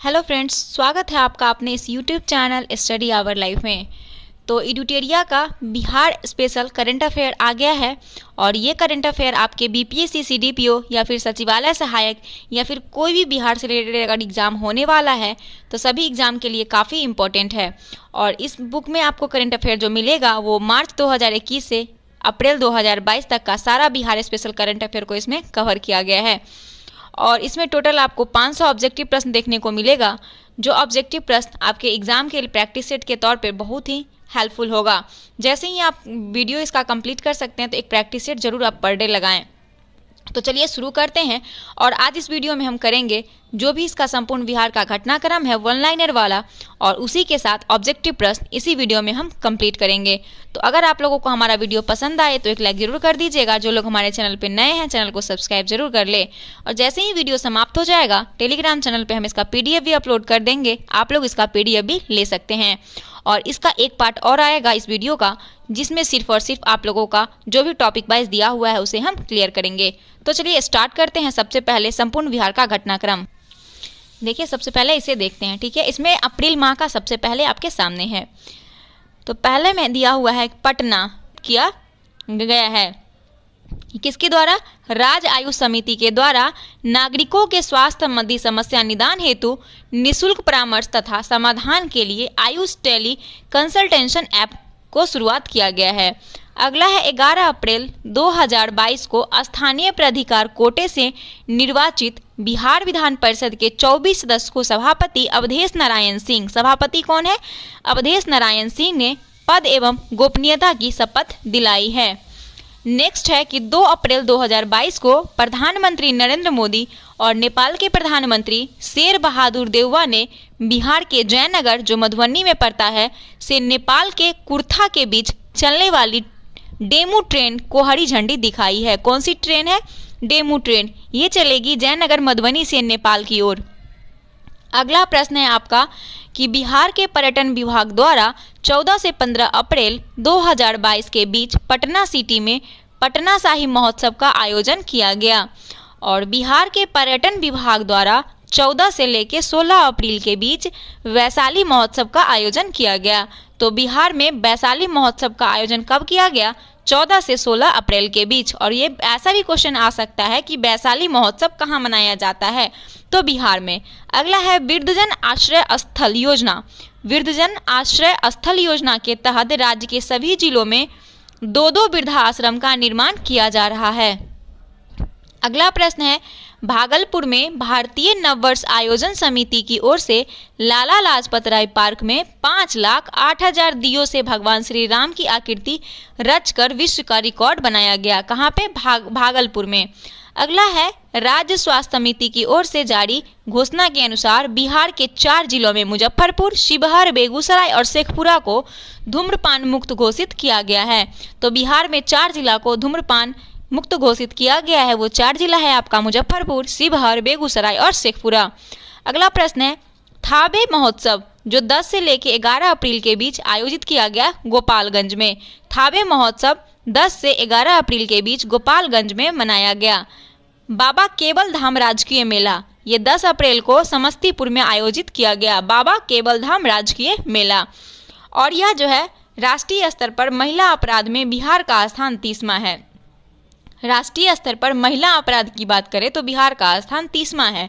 Hello friends, स्वागत है आपका अपने इस YouTube channel study hour life में। तो एडुटेरिया का बिहार स्पेशल करंट अफेयर आ गया है और ये करंट अफेयर आपके बीपीएससी, सीडीपीओ या फिर सचिवालय सहायक या फिर कोई भी बिहार से रिलेटेड अगर एग्ज़ाम होने वाला है तो सभी एग्ज़ाम के लिए काफ़ी इम्पोर्टेंट है। और इस बुक में आपको करंट अफेयर जो मिलेगा वो मार्च 2021 से अप्रैल 2022 तक का सारा बिहार स्पेशल करंट अफेयर को इसमें कवर किया गया है। और इसमें टोटल आपको 500 ऑब्जेक्टिव प्रश्न देखने को मिलेगा, जो ऑब्जेक्टिव प्रश्न आपके एग्जाम के प्रैक्टिस सेट के तौर पे बहुत ही हेल्पफुल होगा। जैसे ही आप वीडियो इसका कंप्लीट कर सकते हैं तो एक प्रैक्टिस सेट जरूर आप पर डे लगाएं। तो चलिए शुरू करते हैं। और आज इस वीडियो में हम करेंगे जो भी इसका संपूर्ण बिहार का घटनाक्रम है वन लाइनर वाला, और उसी के साथ ऑब्जेक्टिव प्रश्न इसी वीडियो में हम कंप्लीट करेंगे। तो अगर आप लोगों को हमारा वीडियो पसंद आए तो एक लाइक जरूर कर दीजिएगा। जो लोग हमारे चैनल पे नए हैं चैनल को सब्सक्राइब जरूर कर ले। और जैसे ही वीडियो समाप्त हो जाएगा टेलीग्राम चैनल पे हम इसका पीडीएफ भी अपलोड कर देंगे, आप लोग इसका पीडीएफ भी ले सकते हैं। और इसका एक पार्ट और आएगा इस वीडियो का, जिसमें सिर्फ और सिर्फ आप लोगों का जो भी टॉपिक वाइज दिया हुआ है उसे हम क्लियर करेंगे। तो चलिए स्टार्ट करते हैं। सबसे पहले संपूर्ण बिहार का घटनाक्रम देखिए, सबसे पहले इसे देखते हैं। ठीक है, इसमें अप्रैल माह का सबसे पहले आपके सामने है। तो पहले में दिया हुआ है पटना किया गया है किसके द्वारा? राज्य आयुष समिति के द्वारा नागरिकों के स्वास्थ्य संबंधी समस्या निदान हेतु निशुल्क परामर्श तथा समाधान के लिए आयुष टेली कंसल्टेशन ऐप को शुरुआत किया गया है। अगला है 11 अप्रैल 2022 को स्थानीय प्राधिकार कोटे से निर्वाचित बिहार विधान परिषद के 24 सदस्य को सभापति अवधेश नारायण सिंह, सभापति कौन है? अवधेश नारायण सिंह ने पद एवं गोपनीयता की शपथ दिलाई है। नेक्स्ट है कि 2 अप्रैल 2022 को प्रधानमंत्री नरेंद्र मोदी और नेपाल के प्रधानमंत्री शेर बहादुर देउवा ने बिहार के जयनगर, जो मधुबनी में पड़ता है, से नेपाल के कुर्था के बीच चलने वाली डेमू ट्रेन को हरी झंडी दिखाई है। कौन सी ट्रेन है? DEMU train. ये चलेगी जयनगर मधुबनी से नेपाल की ओर। अगला प्रश्न है आपका कि बिहार के पर्यटन विभाग द्वारा 14 से 15 अप्रैल 2022 के बीच पटना सिटी में पटना शाही महोत्सव का आयोजन किया गया। और बिहार के पर्यटन विभाग द्वारा 14 से लेकर 16 अप्रैल के बीच वैशाली महोत्सव का आयोजन किया गया। तो बिहार में वैशाली महोत्सव का आयोजन कब किया गया? 14 से 16 अप्रैल के बीच। और ये ऐसा भी क्वेश्चन आ सकता है कि वैशाली महोत्सव कहाँ मनाया जाता है? तो बिहार में। अगला है वृद्धजन आश्रय स्थल योजना। वृद्धजन आश्रय स्थल योजना के तहत राज्य के सभी जिलों में 2-2 वृद्धाश्रम का निर्माण किया जा रहा है। अगला प्रश्न है भागलपुर में भारतीय नववर्ष आयोजन समिति की ओर से लाला लाजपत राय पार्क में 5,08,000 दियों से भगवान श्री राम की आकृति रचकर विश्व का रिकॉर्ड बनाया गया। कहाँ पे? भागलपुर में। अगला है राज्य स्वास्थ्य समिति की ओर से जारी घोषणा के अनुसार बिहार के 4 जिलों में मुजफ्फरपुर, शिवहर, बेगूसराय और शेखपुरा को धूम्रपान मुक्त घोषित किया गया है। तो बिहार में 4 जिला को धूम्रपान मुक्त घोषित किया गया है। वो 4 जिला है आपका मुजफ्फरपुर, शिवहर, बेगूसराय और शेखपुरा। अगला प्रश्न है थाबे महोत्सव जो 10 से लेकर 11 अप्रैल के बीच आयोजित किया गया गोपालगंज में। थाबे महोत्सव 10 से 11 अप्रैल के बीच गोपालगंज में मनाया गया। बाबा केवल धाम राजकीय मेला, ये 10 अप्रैल को समस्तीपुर में आयोजित किया गया। बाबा केवल धाम राजकीय मेला। और यह जो है राष्ट्रीय स्तर पर महिला अपराध में बिहार का स्थान 30वां है। राष्ट्रीय स्तर पर महिला अपराध की बात करें तो बिहार का स्थान 30वां है।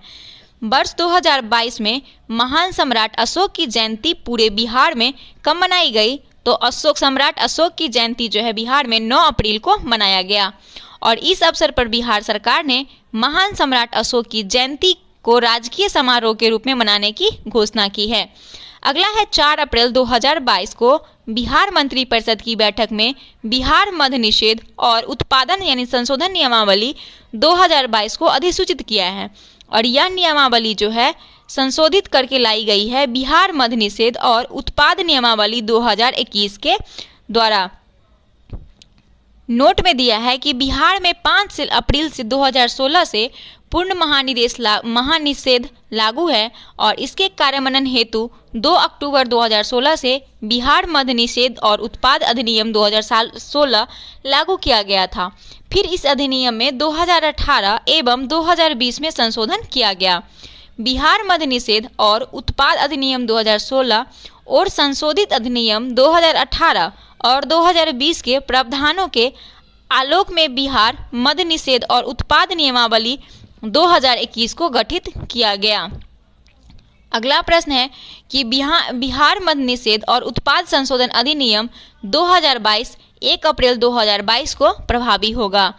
वर्ष 2022 में महान सम्राट अशोक की जयंती पूरे बिहार में कब मनाई गई? तो सम्राट अशोक की जयंती जो है बिहार में 9 अप्रैल को मनाया गया। और इस अवसर पर बिहार सरकार ने महान सम्राट अशोक की जयंती को राजकीय समारोह के रूप में मनाने की घोषणा की है। अगला है 4 अप्रैल 2022 को बिहार मंत्री परिषद की बैठक में बिहार मद्य निषेध और उत्पादन यानी संशोधन नियमावली 2022 को अधिसूचित किया है। और यह नियमावली जो है संशोधित करके लाई गई है बिहार मद्य निषेध और उत्पाद नियमावली 2021 के द्वारा। नोट में दिया है कि बिहार में 5 अप्रैल से 2016 से पूर्ण महानिषेध लागू है और इसके कार्यान्वयन हेतु 2 अक्टूबर 2016 से बिहार मद्य निषेध और उत्पाद अधिनियम 2016 लागू किया गया था। फिर इस अधिनियम में 2018 एवं 2020 में संशोधन किया गया। बिहार मद्य निषेध और उत्पाद अधिनियम 2016 और संशोधित अधिनियम 2018 और 2020 के प्रावधानों के आलोक में बिहार मद्य निषेध और उत्पाद नियमावली 2021 को गठित किया गया। अगला प्रश्न है कि बिहार मद्य निषेध और उत्पाद संशोधन अधिनियम 2022 1 अप्रैल 2022 को प्रभावी होगा।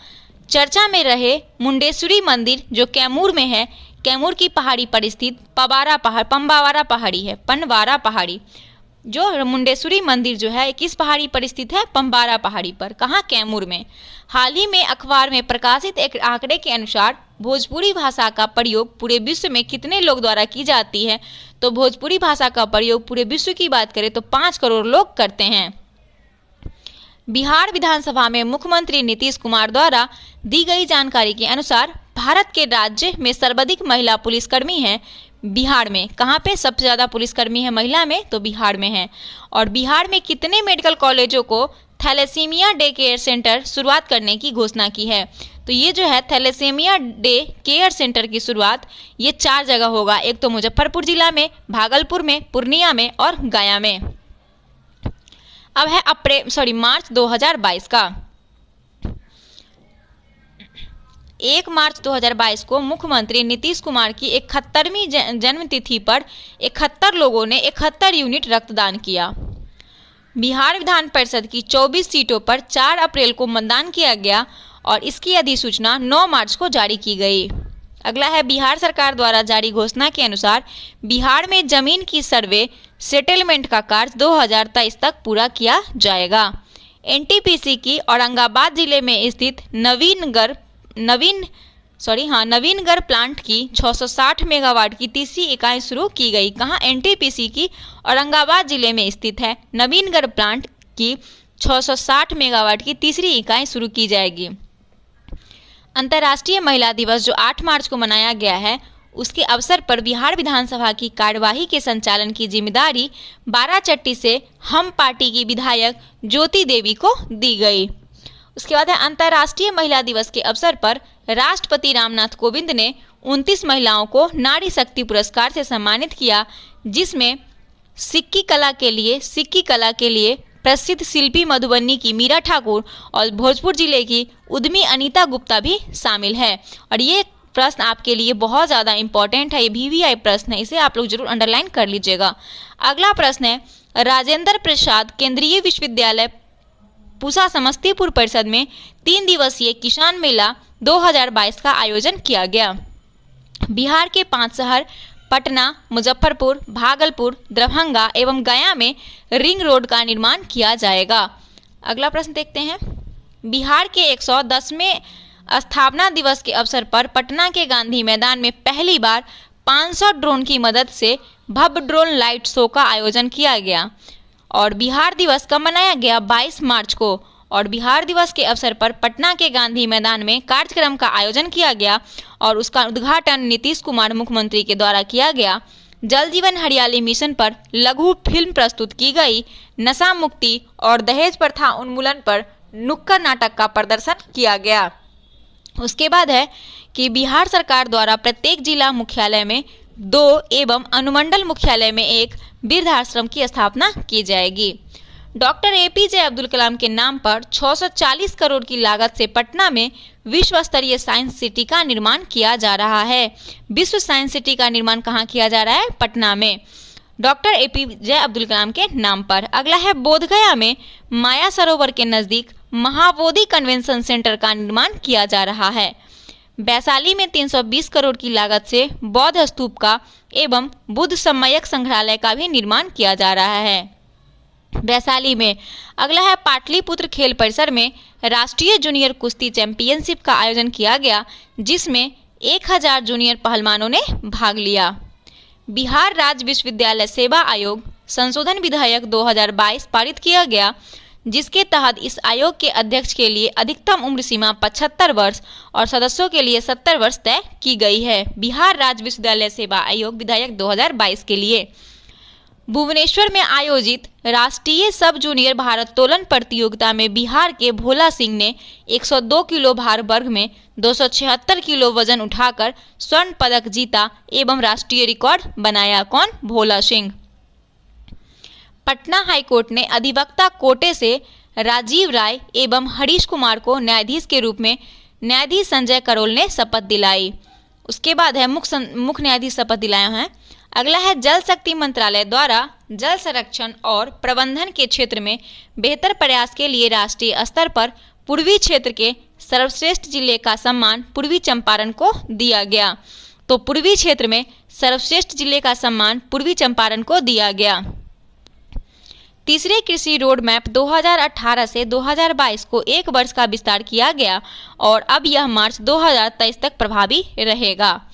चर्चा में रहे मुंडेश्वरी मंदिर जो कैमूर में है, कैमूर की पहाड़ी पर स्थित पंबावारा पहाड़ी जो मुंडेश्वरी मंदिर जो है किस पहाड़ी पर स्थित है? पंबारा पहाड़ी पर। कहाँ? कैमूर में। हाल ही में अखबार में प्रकाशित एक आंकड़े के अनुसार भोजपुरी भाषा का प्रयोग पूरे विश्व में कितने लोग द्वारा की जाती है? तो भोजपुरी भाषा का प्रयोग पूरे विश्व की बात करें तो 5 करोड़ लोग करते हैं। बिहार विधानसभा में मुख्यमंत्री नीतीश कुमार द्वारा दी गई जानकारी के अनुसार भारत के राज्य में सर्वाधिक महिला पुलिसकर्मी हैं बिहार में। कहाँ पे सबसे ज़्यादा पुलिसकर्मी है महिला में? तो बिहार में है। और बिहार में कितने मेडिकल कॉलेजों को थैलेसीमिया डे केयर सेंटर शुरुआत करने की घोषणा की है? तो ये जो है थैलेसीमिया डे केयर सेंटर की शुरुआत ये 4 जगह होगा। एक तो मुजफ्फरपुर जिला में, भागलपुर में, पूर्णिया में और गया में। अब है मार्च 2022 का। 1 मार्च 2022 को मुख्यमंत्री नीतीश कुमार की 71वीं जन्मतिथि पर 71 लोगों ने 71 यूनिट रक्तदान किया। बिहार विधान परिषद की 24 सीटों पर 4 अप्रैल को मतदान किया गया और इसकी अधिसूचना 9 मार्च को जारी की गई। अगला है बिहार सरकार द्वारा जारी घोषणा के अनुसार बिहार में जमीन की सर्वे सेटलमेंट का कार्य 2023 तक पूरा किया जाएगा। एनटीपीसी की औरंगाबाद जिले में स्थित नवीनगढ़ प्लांट की 660 मेगावाट की तीसरी इकाई शुरू की गई। कहाँ? एनटीपीसी की औरंगाबाद जिले में स्थित है नवीनगढ़ प्लांट की 660 मेगावाट की तीसरी इकाई शुरू की जाएगी। अंतर्राष्ट्रीय महिला दिवस जो 8 मार्च को मनाया गया है उसके अवसर पर बिहार विधानसभा की कार्यवाही के संचालन की जिम्मेदारी बाराचट्टी से हम पार्टी की विधायक ज्योति देवी को दी गई। उसके बाद है अंतर्राष्ट्रीय महिला दिवस के अवसर पर राष्ट्रपति रामनाथ कोविंद ने 29 महिलाओं को नारी शक्ति पुरस्कार से सम्मानित किया, जिसमें सिक्की कला के लिए प्रसिद्ध शिल्पी मधुबनी की मीरा ठाकुर और भोजपुर जिले की उद्यमी अनीता गुप्ता भी शामिल है। और ये प्रश्न आपके लिए बहुत ज़्यादा इंपॉर्टेंट है, ये VVI प्रश्न है, इसे आप लोग जरूर अंडरलाइन कर लीजिएगा। अगला प्रश्न है राजेंद्र प्रसाद केंद्रीय विश्वविद्यालय पूसा समस्तीपुर परिषद में 3 दिवसीय किसान मेला 2022 का आयोजन किया गया। बिहार के 5 शहर पटना, मुजफ्फरपुर, भागलपुर, दरभंगा एवं गया में रिंग रोड का निर्माण किया जाएगा। अगला प्रश्न देखते हैं। बिहार के 110वें स्थापना दिवस के अवसर पर पटना के गांधी मैदान में पहली बार 500 ड्रोन की मदद से भव्य ड्रोन लाइट शो का आयोजन किया गया। और बिहार दिवस कब मनाया गया? 22 मार्च को। और बिहार दिवस के अवसर पर पटना के गांधी मैदान में कार्यक्रम का आयोजन किया गया और उसका उद्घाटन नीतीश कुमार मुख्यमंत्री के द्वारा किया गया। जल जीवन हरियाली मिशन पर लघु फिल्म प्रस्तुत की गई। नशा मुक्ति और दहेज प्रथा उन्मूलन पर नुक्कड़ नाटक का प्रदर्शन किया गया। उसके बाद है कि बिहार सरकार द्वारा प्रत्येक जिला मुख्यालय में 2 एवं अनुमंडल मुख्यालय में 1 वृद्धाश्रम की स्थापना की जाएगी। डॉक्टर APJ अब्दुल कलाम के नाम पर 640 करोड़ की लागत से पटना में विश्व स्तरीय साइंस सिटी का निर्माण किया जा रहा है। विश्व साइंस सिटी का निर्माण कहाँ किया जा रहा है? पटना में, डॉक्टर APJ अब्दुल कलाम के नाम पर। अगला है बोधगया में माया सरोवर के नजदीक महाबोधि कन्वेंशन सेंटर का निर्माण किया जा रहा है। वैशाली में 320 करोड़ की लागत से बौद्ध स्तूप का एवं बुद्ध सम्मयक संग्रहालय का भी निर्माण किया जा रहा है वैशाली में। अगला है पाटलिपुत्र खेल परिसर में राष्ट्रीय जूनियर कुश्ती चैंपियनशिप का आयोजन किया गया, जिसमें 1000 जूनियर पहलवानों ने भाग लिया। बिहार राज्य विश्वविद्यालय सेवा आयोग संशोधन विधेयक 2022 पारित किया गया, जिसके तहत इस आयोग के अध्यक्ष के लिए अधिकतम उम्र सीमा 75 वर्ष और सदस्यों के लिए 70 वर्ष तय की गई है। बिहार राज्य विश्वविद्यालय सेवा आयोग विधेयक 2022 के लिए भुवनेश्वर में आयोजित राष्ट्रीय सब जूनियर भारोत्तोलन प्रतियोगिता में बिहार के भोला सिंह ने 102 किलो भार वर्ग में 276 किलो वजन उठाकर स्वर्ण पदक जीता एवं राष्ट्रीय रिकॉर्ड बनाया। कौन? भोला सिंह। पटना हाईकोर्ट ने अधिवक्ता कोटे से राजीव राय एवं हरीश कुमार को न्यायाधीश के रूप में न्यायाधीश संजय करोल ने शपथ दिलाई। उसके बाद है मुख्य न्यायाधीश शपथ दिलाए हैं। अगला है जल शक्ति मंत्रालय द्वारा जल संरक्षण और प्रबंधन के क्षेत्र में बेहतर प्रयास के लिए राष्ट्रीय स्तर पर पूर्वी क्षेत्र के सर्वश्रेष्ठ जिले का सम्मान पूर्वी चंपारण को दिया गया। तो पूर्वी क्षेत्र में सर्वश्रेष्ठ जिले का सम्मान पूर्वी चंपारण को दिया गया। तीसरे कृषि रोड मैप 2018 से 2022 को 1 वर्ष का विस्तार किया गया और अब यह मार्च 2023 तक प्रभावी रहेगा।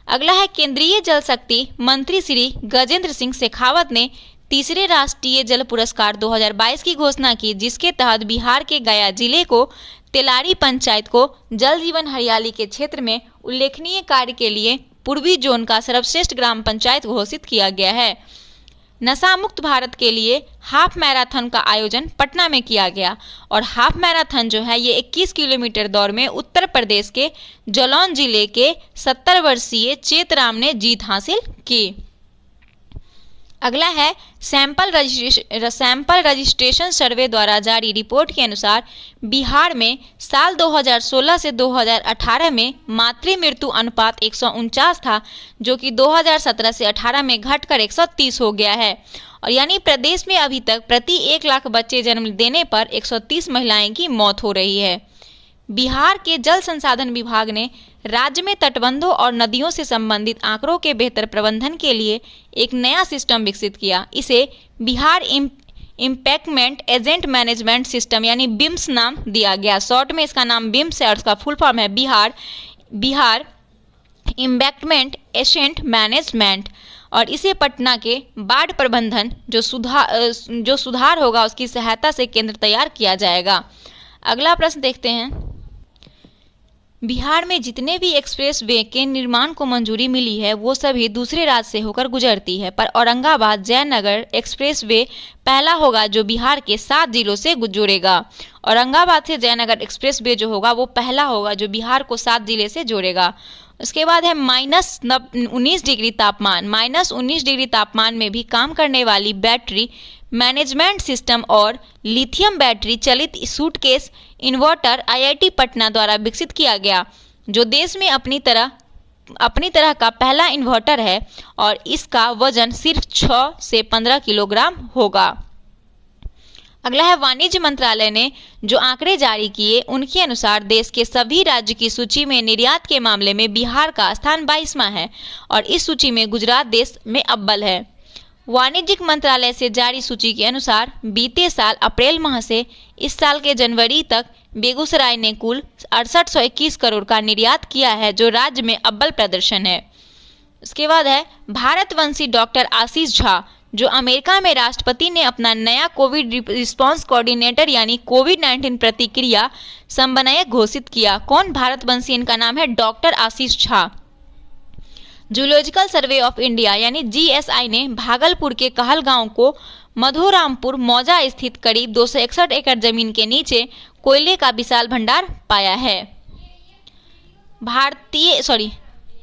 अगला है केंद्रीय जल शक्ति मंत्री श्री गजेंद्र सिंह शेखावत ने तीसरे राष्ट्रीय जल पुरस्कार 2022 की घोषणा की, जिसके तहत बिहार के गया जिले को तेलारी पंचायत को जल जीवन हरियाली के क्षेत्र में उल्लेखनीय कार्य के लिए पूर्वी जोन का सर्वश्रेष्ठ ग्राम पंचायत घोषित किया गया है। नशा मुक्त भारत के लिए हाफ मैराथन का आयोजन पटना में किया गया और हाफ मैराथन जो है ये 21 किलोमीटर दौड़ में उत्तर प्रदेश के जालौन जिले के 70 वर्षीय चेतराम ने जीत हासिल की। अगला है सैंपल रजिस्ट्रेशन सर्वे द्वारा जारी रिपोर्ट के अनुसार बिहार में साल 2016 से 2018 में मातृ मृत्यु अनुपात 149 था, जो कि 2017 से 18 में घटकर 130 हो गया है। और यानी प्रदेश में अभी तक प्रति 1 लाख बच्चे जन्म देने पर 130 महिलाएं की मौत हो रही है। बिहार के जल संसाधन विभाग ने राज्य में तटबंधों और नदियों से संबंधित आंकड़ों के बेहतर प्रबंधन के लिए एक नया सिस्टम विकसित किया। इसे बिहार इम्पैक्टमेंट एजेंट मैनेजमेंट सिस्टम यानी बिम्स नाम दिया गया। शॉर्ट में इसका नाम बिम्स है और इसका फुल फॉर्म है बिहार इम्पैक्टमेंट एजेंट मैनेजमेंट। और इसे पटना के बाढ़ प्रबंधन जो सुधार होगा उसकी सहायता से केंद्र तैयार किया जाएगा। अगला प्रश्न देखते हैं। बिहार में जितने भी एक्सप्रेस वे के निर्माण को मंजूरी मिली है वो सभी दूसरे राज्य से होकर गुजरती है, पर औरंगाबाद जयनगर एक्सप्रेस वे पहला होगा जो बिहार के 7 जिलों से जोड़ेगा। औरंगाबाद से जयनगर एक्सप्रेस वे जो होगा वो पहला होगा जो बिहार को 7 जिले से जोड़ेगा। उसके बाद है -19 डिग्री तापमान। -19 डिग्री तापमान में भी काम करने वाली बैटरी मैनेजमेंट सिस्टम और लिथियम बैटरी चलित सूटकेस इन्वर्टर IIT पटना द्वारा विकसित किया गया, जो देश में अपनी तरह का पहला इन्वर्टर है और इसका वजन सिर्फ 6 से 15 किलोग्राम होगा। अगला है वाणिज्य मंत्रालय ने जो आंकड़े जारी किए उनके अनुसार देश के सभी राज्य की सूची में निर्यात के मामले में बिहार का स्थान 22वां है और इस सूची में गुजरात देश में अव्वल है। वाणिज्यिक मंत्रालय से जारी सूची के अनुसार बीते साल अप्रैल माह से इस साल के जनवरी तक बेगूसराय ने कुल 6821 करोड़ का निर्यात किया है, जो राज्य में अव्वल प्रदर्शन है। उसके बाद है भारतवंशी डॉक्टर आशीष झा, जो अमेरिका में राष्ट्रपति ने अपना नया कोविड रिस्पांस कोऑर्डिनेटर यानी कोविड-19 प्रतिक्रिया समन्वयक घोषित किया। कौन भारतवंशी? इनका नाम है doctor Ashish Jha. Zoological survey of India यानी GSI ने भागलपुर के कहलगांव को मधोरामपुर मौजा स्थित करीब 261 एकड़ जमीन के नीचे कोयले का विशाल भंडार पाया है।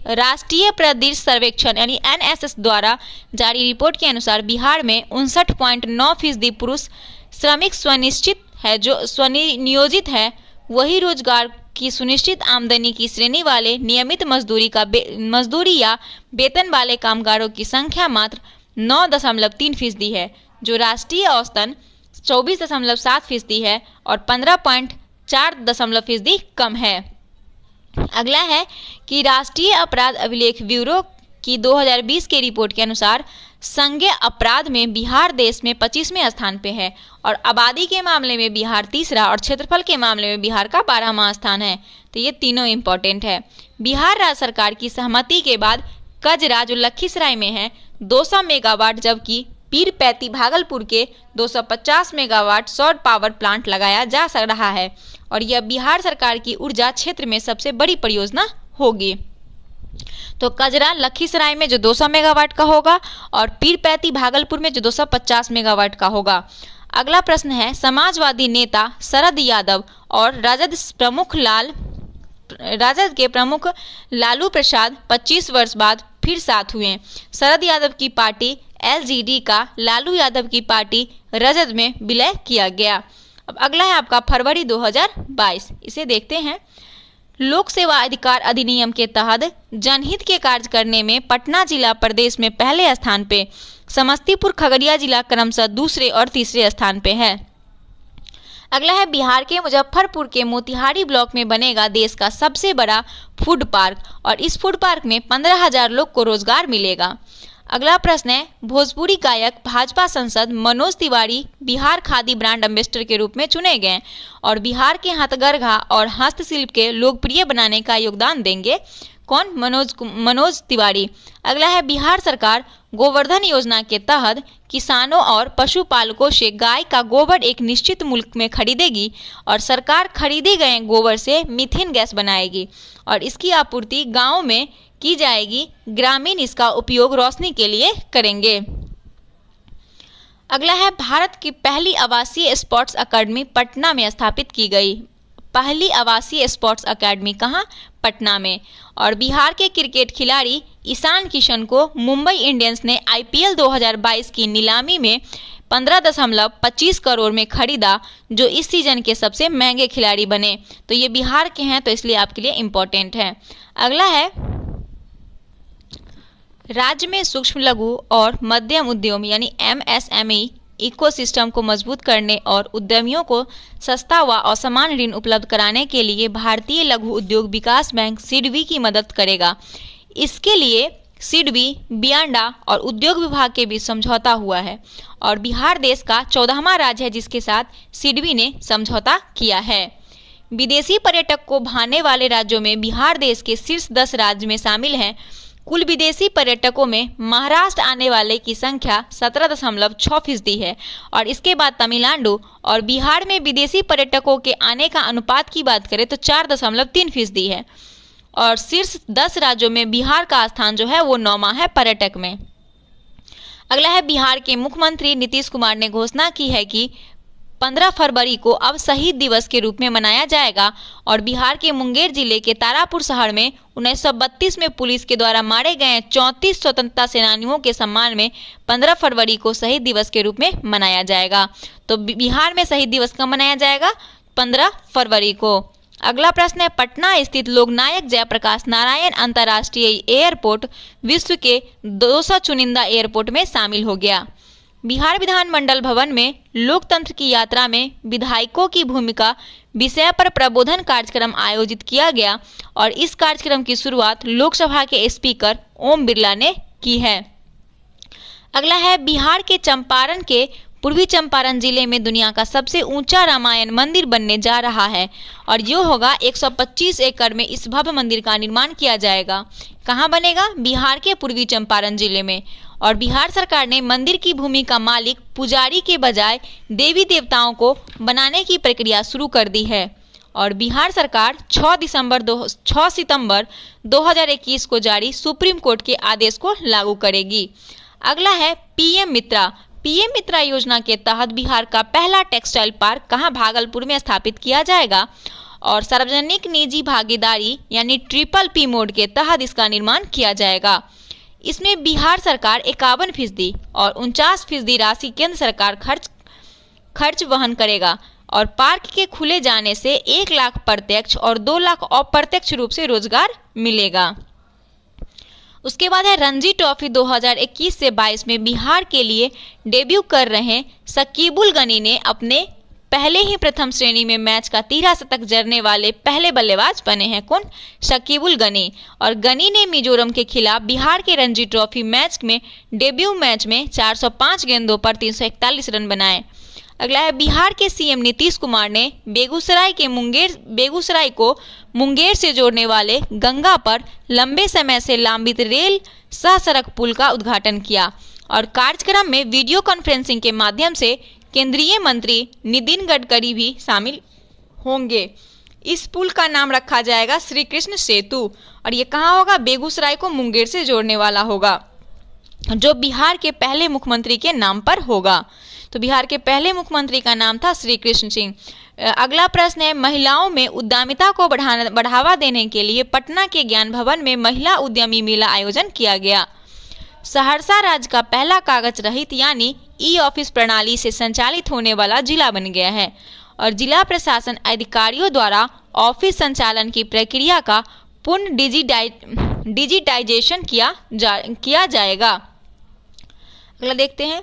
राष्ट्रीय प्रदेश सर्वेक्षण यानी NSS द्वारा जारी रिपोर्ट के अनुसार बिहार में 59.9% पुरुष श्रमिक स्वनियोजित है, वही रोजगार की सुनिश्चित आमदनी की श्रेणी वाले नियमित मजदूरी या वेतन वाले कामगारों की संख्या मात्र 9.3% है, जो राष्ट्रीय औसतन 24.7% है और 15.4% कम है। अगला है कि राष्ट्रीय अपराध अभिलेख ब्यूरो की 2020 के रिपोर्ट के अनुसार संज्ञेय अपराध में बिहार देश में 25वें स्थान पे है और आबादी के मामले में बिहार तीसरा और क्षेत्रफल के मामले में बिहार का 12वां स्थान है। तो ये तीनों इंपॉर्टेंट है। बिहार राज्य सरकार की सहमति के बाद कजरा जो लखीसराय में है 200 मेगावाट, जबकि पीरपैती भागलपुर के 250 मेगावाट सौर पावर प्लांट लगाया जा रहा है और यह बिहार सरकार की ऊर्जा क्षेत्र में सबसे बड़ी परियोजना होगी। तो कजरा लखीसराय में जो 200 मेगावाट का होगा और पीरपैंती भागलपुर में जो 250 मेगावाट का होगा। अगला प्रश्न है, समाजवादी नेता शरद यादव और राजद के प्रमुख लालू प्रसाद 25 वर्ष बाद फिर साथ हुए। शरद यादव की पार्टी एलजेडी का लालू यादव की पार्टी राजद में विलय किया गया। अब अगला है आपका फरवरी 2022, इसे देखते हैं। लोक सेवा अधिकार अधिनियम के तहत जनहित के कार्य करने में पटना जिला प्रदेश में पहले स्थान पे, समस्तीपुर खगड़िया जिला क्रमशः दूसरे और तीसरे स्थान पे है। अगला है, बिहार के मुजफ्फरपुर के मोतिहारी ब्लॉक में बनेगा देश का सबसे बड़ा फूड पार्क और इस फूड पार्क में 15,000 लोग को रोजगार मिलेगा। अगला प्रश्न है, भोजपुरी गायक भाजपा सांसद मनोज तिवारी बिहार खादी ब्रांड एम्बेसडर के रूप में चुने गए और बिहार के हथकरघा और हस्तशिल्प के लोकप्रिय बनाने का योगदान देंगे। कौन? मनोज तिवारी। अगला है, बिहार सरकार गोवर्धन योजना के तहत किसानों और पशुपालकों से गाय का गोबर एक निश्चित मूल्य में खरीदेगी और सरकार खरीदे गए गोबर से मीथेन गैस बनाएगी और इसकी आपूर्ति गांवों में की जाएगी। ग्रामीण इसका उपयोग रोशनी के लिए करेंगे। अगला है, भारत की पहली आवासीय स्पोर्ट्स अकादमी पटना में स्थापित की गई। पहली आवासीय स्पोर्ट्स अकादमी कहाँ? पटना में। और बिहार के क्रिकेट खिलाड़ी ईशान किशन को मुंबई इंडियंस ने आईपीएल 2022 की नीलामी में 15.25 करोड़ में खरीदा, जो इस सीजन के सबसे महंगे खिलाड़ी बने। तो ये बिहार के हैं, तो इसलिए आपके लिए इम्पोर्टेंट है। अगला है, राज्य में सूक्ष्म लघु और मध्यम उद्यम यानी एमएसएमई इकोसिस्टम को मजबूत करने और उद्यमियों को सस्ता व असमान ऋण उपलब्ध कराने के लिए भारतीय लघु उद्योग विकास बैंक सिडबी की मदद करेगा। इसके लिए सिडबी, बियांडा और उद्योग विभाग के बीच समझौता हुआ है और बिहार देश का 14वां राज्य है जिसके साथ सिडबी ने समझौता किया है। विदेशी पर्यटक को भाने वाले राज्यों में बिहार देश के शीर्ष 10 राज्य में शामिल है। कुल विदेशी पर्यटकों में महाराष्ट्र आने वाले की संख्या 17.6% है और इसके बाद तमिलनाडु और बिहार में विदेशी पर्यटकों के आने का अनुपात की बात करें तो 4.3% है और शीर्ष 10 राज्यों में बिहार का स्थान जो है वो 9वां है पर्यटक में। अगला है, बिहार के मुख्यमंत्री नीतीश कुमार ने घोषणा की है कि 15 फरवरी को अब शहीद दिवस के रूप में मनाया जाएगा और बिहार के मुंगेर जिले के तारापुर शहर में 1932 में पुलिस के द्वारा मारे गए 34 स्वतंत्रता सेनानियों के सम्मान में 15 फरवरी को शहीद दिवस के रूप में मनाया जाएगा। तो बिहार में शहीद दिवस कब मनाया जाएगा? 15 फरवरी को। अगला प्रश्न है, पटना स्थित लोकनायक जयप्रकाश नारायण अंतर्राष्ट्रीय एयरपोर्ट विश्व के 200 चुनिंदा एयरपोर्ट में शामिल हो गया। बिहार विधानमंडल भवन में लोकतंत्र की यात्रा में विधायकों की भूमिका विषय पर प्रबोधन कार्यक्रम आयोजित किया गया और इस कार्यक्रम की शुरुआत लोकसभा के स्पीकर ओम बिरला ने की है। अगला है, बिहार के चंपारण के पूर्वी चंपारण जिले में दुनिया का सबसे ऊंचा रामायण मंदिर बनने जा रहा है और ये होगा 125 एकड़ में इस भव्य मंदिर का निर्माण किया जाएगा। कहाँ बनेगा? बिहार के पूर्वी चंपारण जिले में। और बिहार सरकार ने मंदिर की भूमि का मालिक पुजारी के बजाय देवी देवताओं को बनाने की प्रक्रिया शुरू कर दी है और बिहार सरकार 6 सितंबर 2021 को जारी सुप्रीम कोर्ट के आदेश को लागू करेगी। अगला है, पीएम मित्रा। पीएम मित्रा योजना के तहत बिहार का पहला टेक्सटाइल पार्क कहाँ? भागलपुर में स्थापित किया जाएगा और सार्वजनिक निजी भागीदारी यानी ट्रिपल मोड के तहत इसका निर्माण किया जाएगा। इसमें बिहार सरकार 51% और 49% राशि केंद्र सरकार खर्च वहन करेगा और पार्क के खुले जाने से 1 लाख प्रत्यक्ष और 2 लाख अप्रत्यक्ष रूप से रोजगार मिलेगा। उसके बाद है, रणजी ट्रॉफी 2021 से 22 में बिहार के लिए डेब्यू कर रहे शकीबुल गनी ने अपने पहले ही प्रथम श्रेणी में मैच का 13 शतक जड़ने वाले पहले बल्लेबाज बने हैं। कौन? शकीबुल गनी। और गनी ने मिजोरम के खिलाफ बिहार के रणजी ट्रॉफी मैच में डेब्यू मैच में 405 गेंदों पर 341 रन बनाए। अगला है, बिहार के सीएम नीतीश कुमार ने बेगूसराय को मुंगेर से जोड़ने वाले गंगा पर लंबे समय से लंबित रेल सह सड़क पुल का उद्घाटन किया और कार्यक्रम में वीडियो कॉन्फ्रेंसिंग के माध्यम से केंद्रीय मंत्री नितिन गडकरी भी शामिल होंगे। इस पुल का नाम रखा जाएगा श्री कृष्ण सेतु और ये कहाँ होगा? बेगूसराय को मुंगेर से जोड़ने वाला होगा, जो बिहार के पहले मुख्यमंत्री के नाम पर होगा। तो बिहार के पहले मुख्यमंत्री का नाम था श्री कृष्ण सिंह। अगला प्रश्न है, महिलाओं में उद्यमिता को बढ़ावा देने के लिए पटना के ज्ञान भवन में महिला उद्यमी मेला आयोजन किया गया। सहरसा राज्य का पहला कागज रहित यानी ई ऑफिस प्रणाली से संचालित होने वाला जिला बन गया है और जिला प्रशासन अधिकारियों द्वारा ऑफिस संचालन की प्रक्रिया का पूर्ण डिजिटाइजेशन किया जाएगा। अगला देखते हैं,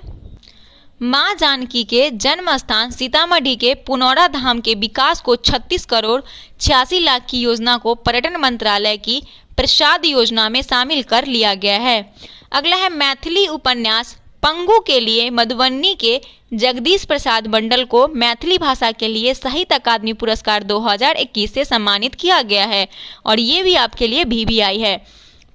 मां जानकी के जन्म स्थान सीतामढ़ी के पुनौरा धाम के विकास को 36 करोड़ 86 लाख की योजना को पर्यटन मंत्रालय की प्रसाद योजना में शामिल कर लिया गया है। अगला है, मैथिली उपन्यास पंगु के लिए मधुबनी के जगदीश प्रसाद मंडल को मैथिली भाषा के लिए साहित्य अकादमी पुरस्कार 2021 से सम्मानित किया गया है और ये भी आपके लिए VVI है।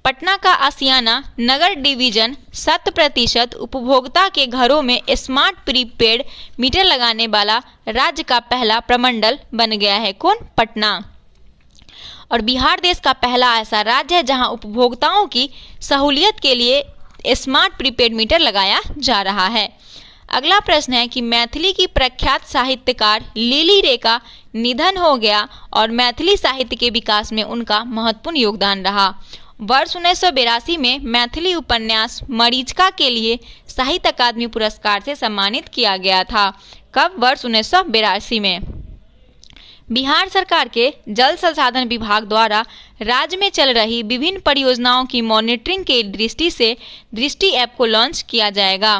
पटना का आशियाना नगर डिवीजन 100% उपभोक्ता के घरों में स्मार्ट प्रीपेड मीटर लगाने वाला राज्य का पहला प्रमंडल बन गया है। कौन? पटना। और बिहार देश का पहला ऐसा राज्य है जहां उपभोक्ताओं की सहूलियत के लिए स्मार्ट प्रीपेड मीटर लगाया जा रहा है। अगला प्रश्न है कि मैथिली की प्रख्यात साहित्यकार लिली रे का निधन हो गया और मैथिली साहित्य के विकास में उनका महत्वपूर्ण योगदान रहा। वर्ष 1982 में मैथिली उपन्यास मरीचिका के लिए साहित्य अकादमी पुरस्कार से सम्मानित किया गया था। कब? वर्ष 1982 में। बिहार सरकार के जल संसाधन विभाग द्वारा राज्य में चल रही विभिन्न परियोजनाओं की मॉनिटरिंग के दृष्टि से दृष्टि ऐप को लॉन्च किया जाएगा।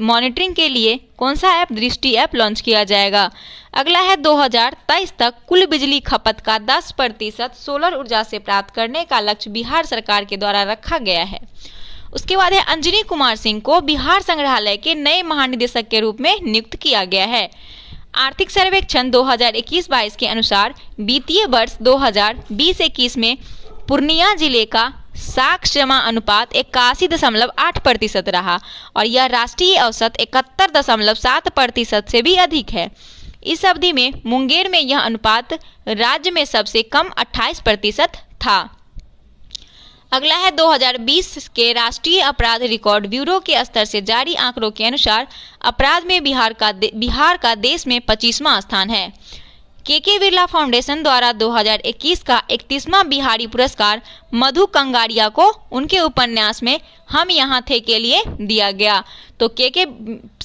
मॉनिटरिंग के लिए कौन सा ऐप? दृष्टि ऐप लॉन्च किया जाएगा। अगला है, 2023 तक कुल बिजली खपत का 10% सोलर ऊर्जा से प्राप्त करने का लक्ष्य बिहार सरकार के द्वारा रखा गया है। उसके बाद है, अंजनी कुमार सिंह को बिहार संग्रहालय के नए महानिदेशक के रूप में नियुक्त किया गया है। आर्थिक सर्वेक्षण 2021-22 के अनुसार वित्तीय वर्ष 2020-21 में पूर्णिया जिले का साख जमा अनुपात 81.8% रहा और यह राष्ट्रीय औसत 71.7% से भी अधिक है। इस अवधि में मुंगेर में यह अनुपात राज्य में सबसे कम 28% था। अगला है, 2020 के राष्ट्रीय अपराध रिकॉर्ड ब्यूरो के स्तर से जारी आंकड़ों के अनुसार अपराध में बिहार का देश में 25वां स्थान है। के बिरला फाउंडेशन द्वारा 2021 का 31वां बिहारी पुरस्कार मधु कंगारिया को उनके उपन्यास में हम यहाँ थे के लिए दिया गया। तो के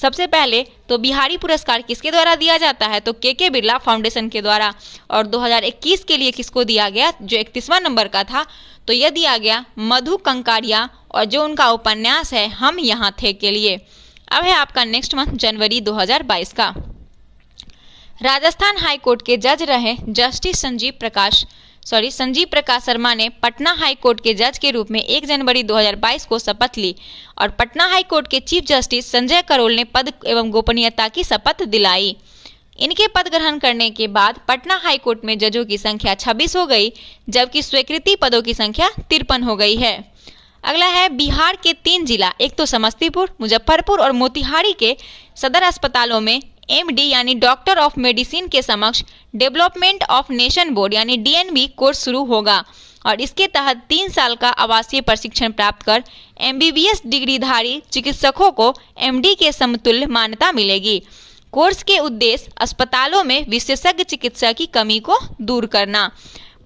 सबसे पहले तो बिहारी पुरस्कार किसके द्वारा दिया जाता है? तो के बिरला फाउंडेशन के द्वारा। और 2021 के लिए किसको दिया गया? जो 31वां नंबर का था, तो यह दिया गया मधु कंकारिया और जो उनका उपन्यास है हम यहाँ थे के लिए। अब है आपका नेक्स्ट मंथ जनवरी 2022 का। राजस्थान हाई कोर्ट के जज रहे जस्टिस संजीव प्रकाश शर्मा ने पटना हाई कोर्ट के जज के रूप में 1 जनवरी 2022 को शपथ ली और पटना हाई कोर्ट के चीफ जस्टिस संजय करोल ने पद एवं गोपनीयता की शपथ दिलाई। इनके पद ग्रहण करने के बाद पटना हाई कोर्ट में जजों की संख्या 26 हो गई, जबकि स्वीकृति पदों की संख्या 53 हो गई है। अगला है, बिहार के 3 जिला, एक तो समस्तीपुर, मुजफ्फरपुर और मोतिहारी के सदर अस्पतालों में MD यानी डॉक्टर ऑफ मेडिसिन के समक्ष डेवलपमेंट ऑफ नेशन बोर्ड यानी DNB कोर्स शुरू होगा और इसके तहत 3 साल का आवासीय प्रशिक्षण प्राप्त कर MBBS डिग्रीधारी चिकित्सकों को MD के समतुल्य मान्यता मिलेगी। कोर्स के उद्देश्य अस्पतालों में विशेषज्ञ चिकित्सा की कमी को दूर करना।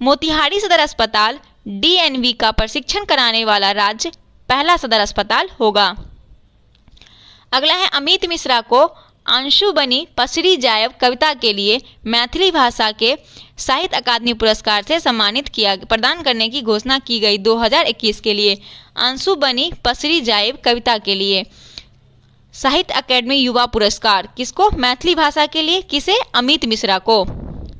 मोतिहारी सदर अस्पताल DNB का प्रशिक्षण कराने वाला राज्य पहला सदर अस्पताल होगा। अगला है, अमित मिश्रा को अंशु बनी पसरी जायब कविता के लिए मैथिली भाषा के साहित्य अकादमी पुरस्कार से सम्मानित प्रदान करने की घोषणा की गई 2021 के लिए। अंशु बनी पसरी जायब कविता के लिए साहित्य अकादमी युवा पुरस्कार किसको? मैथिली भाषा के लिए। किसे? अमित मिश्रा को।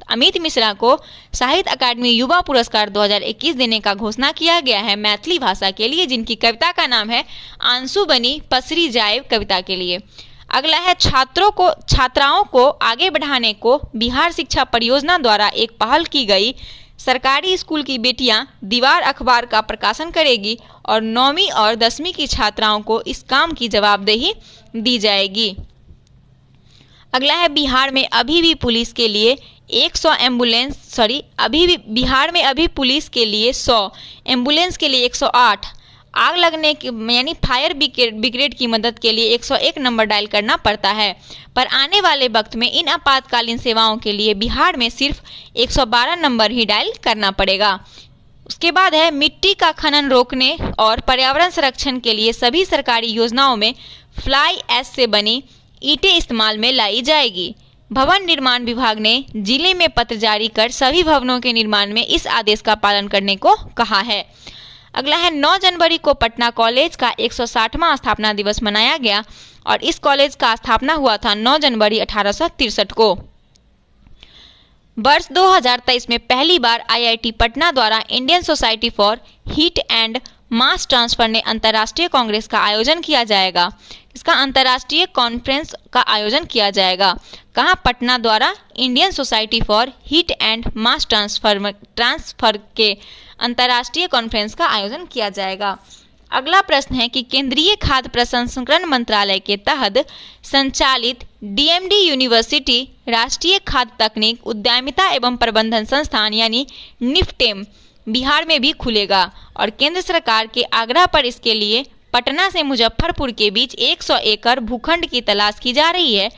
अमित मिश्रा को साहित्य अकादमी युवा पुरस्कार 2021 देने का घोषणा किया गया है मैथिली भाषा के लिए, जिनकी कविता का नाम है अंशु बनी पसरी जायब कविता के लिए। अगला है, छात्राओं को आगे बढ़ाने को बिहार शिक्षा परियोजना द्वारा एक पहल की गई। सरकारी स्कूल की बेटियां दीवार अखबार का प्रकाशन करेगी और 9वीं और 10वीं की छात्राओं को इस काम की जवाबदेही दी जाएगी। अगला है, बिहार में अभी भी पुलिस के लिए अभी भी बिहार में अभी पुलिस के लिए 100, एम्बुलेंस के लिए 108, आग लगने की यानी फायर ब्रिगेड की मदद के लिए 101 नंबर डायल करना पड़ता है। पर आने वाले वक्त में इन आपातकालीन सेवाओं के लिए बिहार में सिर्फ 112 नंबर ही डायल करना पड़ेगा। उसके बाद है मिट्टी का खनन रोकने और पर्यावरण संरक्षण के लिए सभी सरकारी योजनाओं में फ्लाई ऐश से बनी ईंटें इस्तेमाल में लाई जाएगी। भवन निर्माण विभाग ने जिले में पत्र जारी कर सभी भवनों के निर्माण में इस आदेश का पालन करने को कहा है। अगला है 9 जनवरी को पटना कॉलेज का 160वां स्थापना दिवस मनाया गया और इस कॉलेज का स्थापना हुआ था 9 जनवरी 1863 को। वर्ष 2023 में पहली बार आईआईटी पटना द्वारा Indian society for heat and mass transfer ने अंतर्राष्ट्रीय कांग्रेस का आयोजन किया जाएगा। इसका अंतर्राष्ट्रीय कॉन्फ्रेंस का आयोजन किया जाएगा। कहाँ? पटना द्वारा Indian society for heat and mass transfer के अंतर्राष्ट्रीय कॉन्फ्रेंस का आयोजन किया जाएगा। अगला प्रश्न है कि केंद्रीय खाद्य प्रसंस्करण मंत्रालय के तहत संचालित डीएमडी यूनिवर्सिटी राष्ट्रीय खाद्य तकनीक उद्यमिता एवं प्रबंधन संस्थान यानी निफ्टेम बिहार में भी खुलेगा और केंद्र सरकार के आग्रह पर इसके लिए पटना से मुजफ्फरपुर के बीच 100 एकड़ भूखंड की तलाश की जा रही है।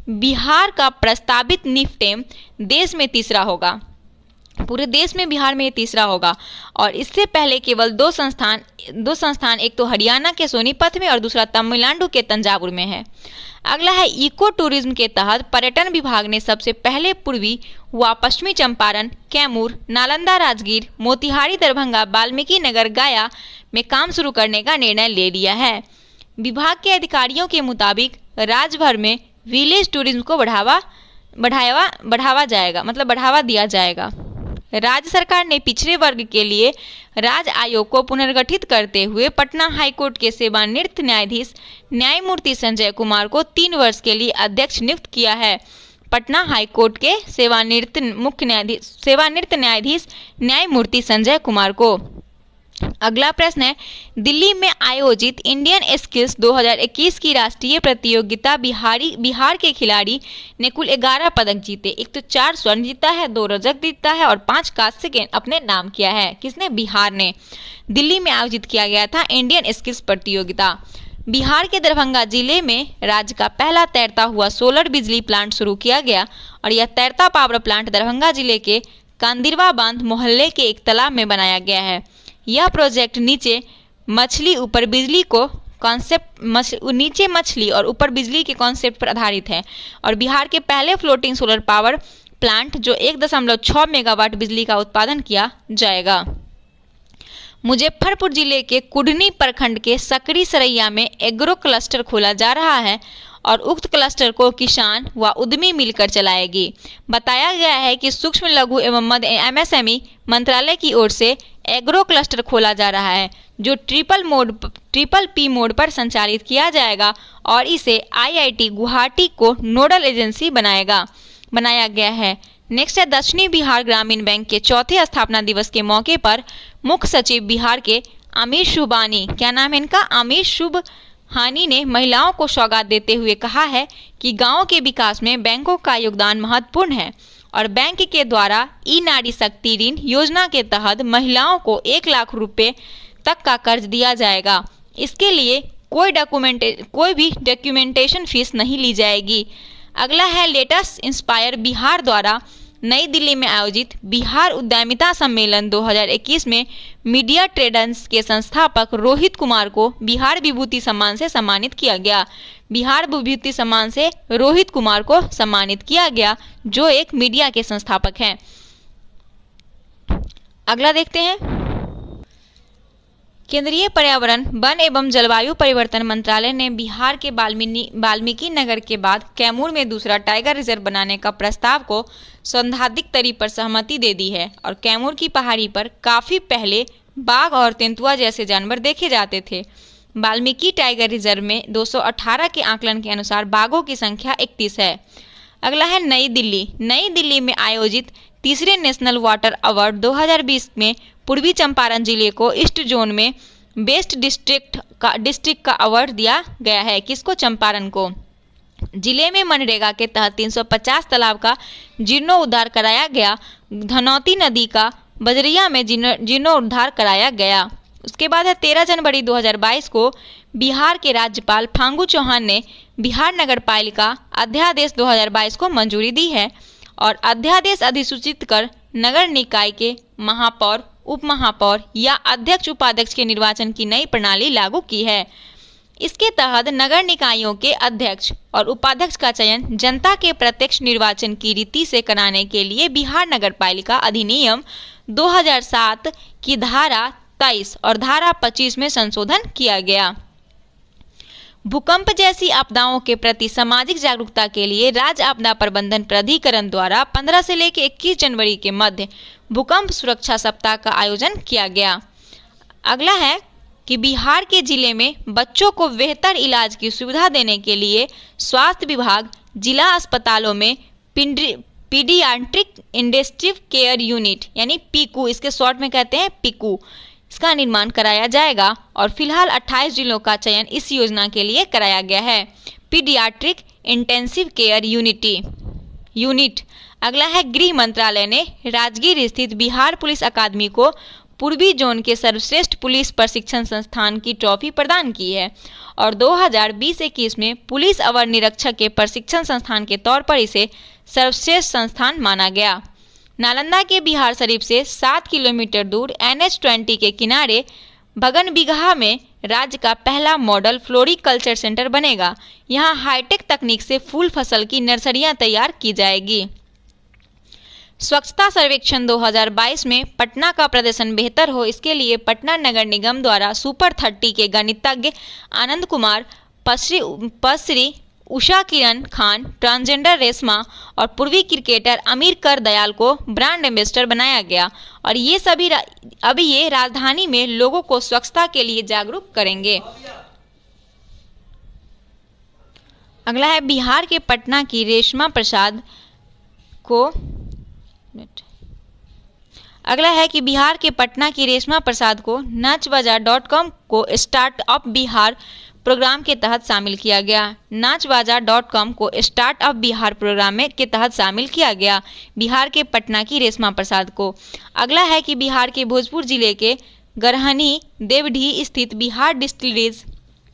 बिहार का प्रस्तावित निफ्टेम देश में तीसरा होगा, पूरे देश में बिहार में ये तीसरा होगा और इससे पहले केवल दो संस्थान एक तो हरियाणा के सोनीपत में और दूसरा तमिलनाडु के तंजावुर में है। अगला है इको टूरिज्म के तहत पर्यटन विभाग ने सबसे पहले पूर्वी व पश्चिमी चंपारण, कैमूर, नालंदा, राजगीर, मोतिहारी, दरभंगा, वाल्मीकि नगर, गया में काम शुरू करने का निर्णय ले लिया है। विभाग के अधिकारियों के मुताबिक राज्य भर में विलेज टूरिज्म को बढ़ावा दिया जाएगा। राज्य सरकार ने पिछड़े वर्ग के लिए राज्य आयोग को पुनर्गठित करते हुए पटना हाईकोर्ट के सेवानिवृत्त न्यायाधीश न्यायमूर्ति संजय कुमार को 3 वर्ष के लिए अध्यक्ष नियुक्त किया है। पटना हाईकोर्ट के सेवानिवृत्त न्यायाधीश न्यायमूर्ति संजय कुमार को। अगला प्रश्न है दिल्ली में आयोजित इंडियन स्किल्स 2021 की राष्ट्रीय प्रतियोगिता बिहार के खिलाड़ी ने कुल 11 पदक जीते। एक तो 4 स्वर्ण जीता है, 2 रजत जीता है और 5 कांस्य के अपने नाम किया है। किसने? बिहार ने। दिल्ली में आयोजित किया गया था इंडियन स्किल्स प्रतियोगिता। बिहार के दरभंगा जिले में राज्य का पहला तैरता हुआ सोलर बिजली प्लांट शुरू किया गया और यह तैरता पावर प्लांट दरभंगा जिले के कांदिरवा बांध मोहल्ले के एक तालाब में बनाया गया है। यह प्रोजेक्ट नीचे मछली और ऊपर बिजली के कॉन्सेप्ट पर आधारित है और बिहार के पहले फ्लोटिंग सोलर पावर प्लांट जो 1.6 मेगावाट बिजली का उत्पादन किया जाएगा। मुजफ्फरपुर जिले के कुढ़नी प्रखंड के सकरी सरैया में एग्रो क्लस्टर खोला जा रहा है और उक्त क्लस्टर को किसान व उद्यमी मिलकर चलाएगी। बताया गया है कि सूक्ष्म लघु एवं मध्य एमएसएमई मंत्रालय की ओर से एग्रो क्लस्टर खोला जा रहा है जो ट्रिपल पी मोड पर संचालित किया जाएगा और इसे आईआईटी गुवाहाटी को नोडल एजेंसी बनाया गया है। नेक्स्ट है दक्षिणी बिहार ग्रामीण बैंक के 4थे स्थापना दिवस के मौके पर मुख्य सचिव बिहार के अमीर शुभानी, क्या नाम है इनका? अमीर शुभहानी ने महिलाओं को सौगात देते हुए कहा है कि गाँव के विकास में बैंकों का योगदान महत्वपूर्ण है और बैंक के द्वारा ई नारी शक्ति ऋण योजना के तहत महिलाओं को 1 लाख रुपए तक का कर्ज दिया जाएगा। इसके लिए कोई भी डॉक्यूमेंटेशन फीस नहीं ली जाएगी। अगला है लेटेस्ट इंस्पायर बिहार द्वारा नई दिल्ली में आयोजित बिहार उद्यमिता सम्मेलन 2021 में मीडिया ट्रेडर्स के संस्थापक रोहित कुमार को बिहार विभूति सम्मान से सम्मानित किया गया। बिहार विभूति सम्मान से रोहित कुमार को सम्मानित किया गया जो एक मीडिया के संस्थापक हैं। अगला देखते हैं केंद्रीय पर्यावरण, वन एवं जलवायु परिवर्तन मंत्रालय ने बिहार के वाल्मीकि नगर के बाद कैमूर में दूसरा टाइगर रिजर्व बनाने का प्रस्ताव को सैद्धांतिक तौर पर सहमति दे दी है और कैमूर की पहाड़ी पर काफी पहले बाघ और तेंदुआ जैसे जानवर देखे जाते थे। वाल्मीकि टाइगर रिजर्व में 218 के आकलन के अनुसार बाघों की संख्या 31 है। अगला है नई दिल्ली में आयोजित तीसरे नेशनल वाटर अवार्ड 2020 में पूर्वी चंपारण जिले को ईस्ट जोन में बेस्ट डिस्ट्रिक्ट का अवार्ड दिया गया है। किसको? चंपारण को। जिले में मनरेगा के तहत 350 तालाब का जीर्णोद्धार कराया गया। धनौती नदी का बजरिया में जीर्णोद्धार कराया गया। उसके बाद है 13 जनवरी 2022 को बिहार के राज्यपाल फागू चौहान ने बिहार नगर पालिका अध्यादेश 2022 को मंजूरी दी है और अध्यादेश अधिसूचित कर नगर निकाय के महापौर, उप महापौर या अध्यक्ष उपाध्यक्ष के निर्वाचन की नई प्रणाली लागू की है। इसके तहत नगर निकायों के अध्यक्ष और उपाध्यक्ष का चयन जनता के प्रत्यक्ष निर्वाचन की रीति से कराने के लिए बिहार नगर पालिका अधिनियम 2007 की धारा 23 और धारा 25 में संशोधन किया गया। भूकंप जैसी आपदाओं के प्रति सामाजिक जागरूकता के लिए राज्य आपदा प्रबंधन प्राधिकरण द्वारा 15 से लेकर 21 जनवरी के मध्य भूकंप सुरक्षा सप्ताह का आयोजन किया गया। अगला है कि बिहार के जिले में बच्चों को बेहतर इलाज की सुविधा देने के लिए स्वास्थ्य विभाग जिला अस्पतालों में पीडियाट्रिक इंटेंसिव केयर यूनिट यानी पीकू, इसके शॉर्ट में कहते हैं पीकू, इसका निर्माण कराया जाएगा और फिलहाल 28 जिलों का चयन इस योजना के लिए कराया गया है। Paediatric intensive care unit. अगला है गृह मंत्रालय ने राजगीर स्थित बिहार पुलिस अकादमी को पूर्वी जोन के सर्वश्रेष्ठ पुलिस प्रशिक्षण संस्थान की ट्रॉफी प्रदान की है और 2020-21 में पुलिस अवर निरीक्षक के प्रशिक्षण संस्थान के तौर पर इसे सर्वश्रेष्ठ संस्थान माना गया। नालंदा के बिहार शरीफ से 7 किलोमीटर दूर NH-20 के किनारे भगनबिगहा में राज्य का पहला मॉडल फ्लोरिकल्चर सेंटर बनेगा। यहाँ हाईटेक तकनीक से फूल फसल की नर्सरियाँ तैयार की जाएगी। स्वच्छता सर्वेक्षण 2022 में पटना का प्रदर्शन बेहतर हो, इसके लिए पटना नगर निगम द्वारा सुपर 30 के गणितज्ञ आनंद कुमार, पसरी, उषा किरण खान, ट्रांसजेंडर रेशमा और पूर्वी क्रिकेटर अमीर कर दयाल को ब्रांड एम्बेसडर बनाया गया और ये सभी अभी ये राजधानी में लोगों को स्वच्छता के लिए जागरूक करेंगे। अगला है बिहार के पटना की रेशमा प्रसाद को नाचबाजार.com को स्टार्टअप बिहार प्रोग्राम के तहत शामिल किया गया। नाचबाजार.com को स्टार्टअप बिहार प्रोग्राम में के तहत शामिल किया गया बिहार के पटना की रेशमा प्रसाद को। अगला है कि बिहार के भोजपुर जिले के गरहनी देवढी स्थित बिहार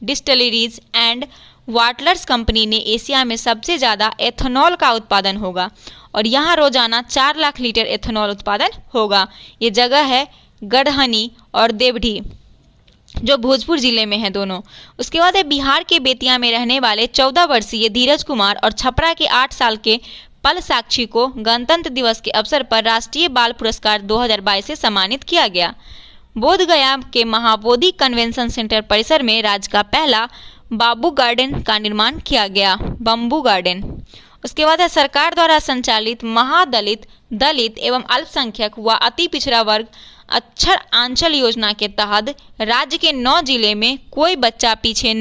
डिस्टिलरीज एंड वाटलर्स कंपनी ने एशिया में सबसे ज़्यादा एथेनॉल का उत्पादन होगा और यहाँ रोजाना 4 लाख लीटर एथेनॉल उत्पादन होगा। ये जगह है गढ़हनी और देवढी जो भोजपुर जिले में है दोनों। उसके बाद है बिहार के बेतिया में रहने वाले 14 वर्षीय धीरज कुमार और छपरा के 8 साल के पल साक्षी को गणतंत्र दिवस के अवसर पर राष्ट्रीय बाल पुरस्कार 2022 से सम्मानित किया गया। बोधगया के महाबोधि कन्वेंशन सेंटर परिसर में राज्य का पहला बाबू गार्डन का निर्माण किया गया, बम्बू गार्डन। उसके बाद है सरकार द्वारा संचालित महादलित, दलित एवं अल्पसंख्यक व अति पिछड़ा वर्ग अक्षर आंचल योजना के तहत राज्य के 9 जिले में कोई बच्चा पीछे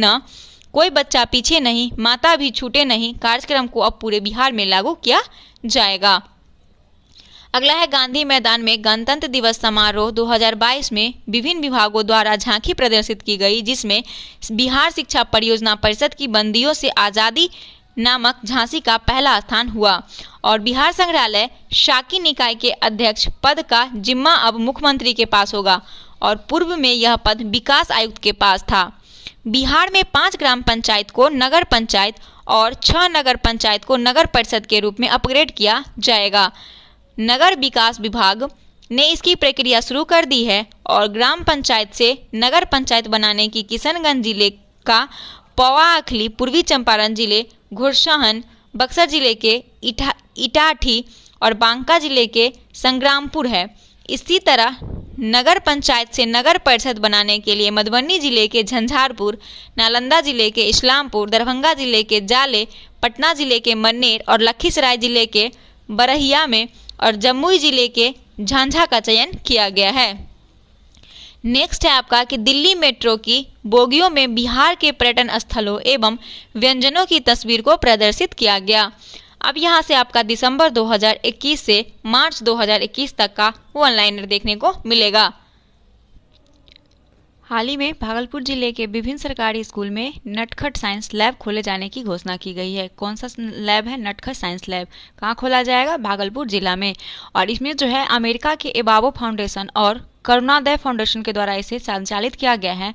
नहीं, माता भी छूटे नहीं कार्यक्रम को अब पूरे बिहार में लागू किया जाएगा। अगला है गांधी मैदान में गणतंत्र दिवस समारोह 2022 में विभिन्न विभागों द्वारा झांकी प्रदर्शित की गई, जिसमें बिहार शिक्षा परियोजना परिषद की बंदियों से आज़ादी नामक झांसी का पहला स्थान हुआ और बिहार संग्रहालय शाकी निकाय के अध्यक्ष पद का जिम्मा अब मुख्यमंत्री के पास होगा और पूर्व में यह पद विकास आयुक्त के पास था। बिहार में 5 ग्राम पंचायत को नगर पंचायत और 6 नगर पंचायत को नगर परिषद के रूप में अपग्रेड किया जाएगा। नगर विकास विभाग ने इसकी प्रक्रिया शुरू कर दी है और ग्राम पंचायत से नगर पंचायत बनाने की किशनगंज जिले का पवाखली, पूर्वी चंपारण जिले घुड़सहन, बक्सर जिले के इटाठी और बांका जिले के संग्रामपुर है। इसी तरह नगर पंचायत से नगर परिषद बनाने के लिए मधुबनी जिले के झंझारपुर, नालंदा जिले के इस्लामपुर, दरभंगा जिले के जाले, पटना जिले के मन्नेर और लखीसराय जिले के बरहिया में और जमुई जिले के झांझा का चयन किया गया है। नेक्स्ट है आपका कि दिल्ली मेट्रो की बोगियों में बिहार के पर्यटन स्थलों एवं व्यंजनों की तस्वीर को प्रदर्शित किया गया। अब यहाँ से आपका दिसंबर 2021 से मार्च 2021 तक का वन लाइनर देखने को मिलेगा। हाल ही में भागलपुर जिले के विभिन्न सरकारी स्कूल में नटखट साइंस लैब खोले जाने की घोषणा की गई है। कौन सा लैब है? नटखट साइंस लैब। कहाँ खोला जाएगा? भागलपुर जिला में। और इसमें जो है अमेरिका के एबाबो फाउंडेशन और करुणादय फाउंडेशन के द्वारा इसे संचालित किया गया है।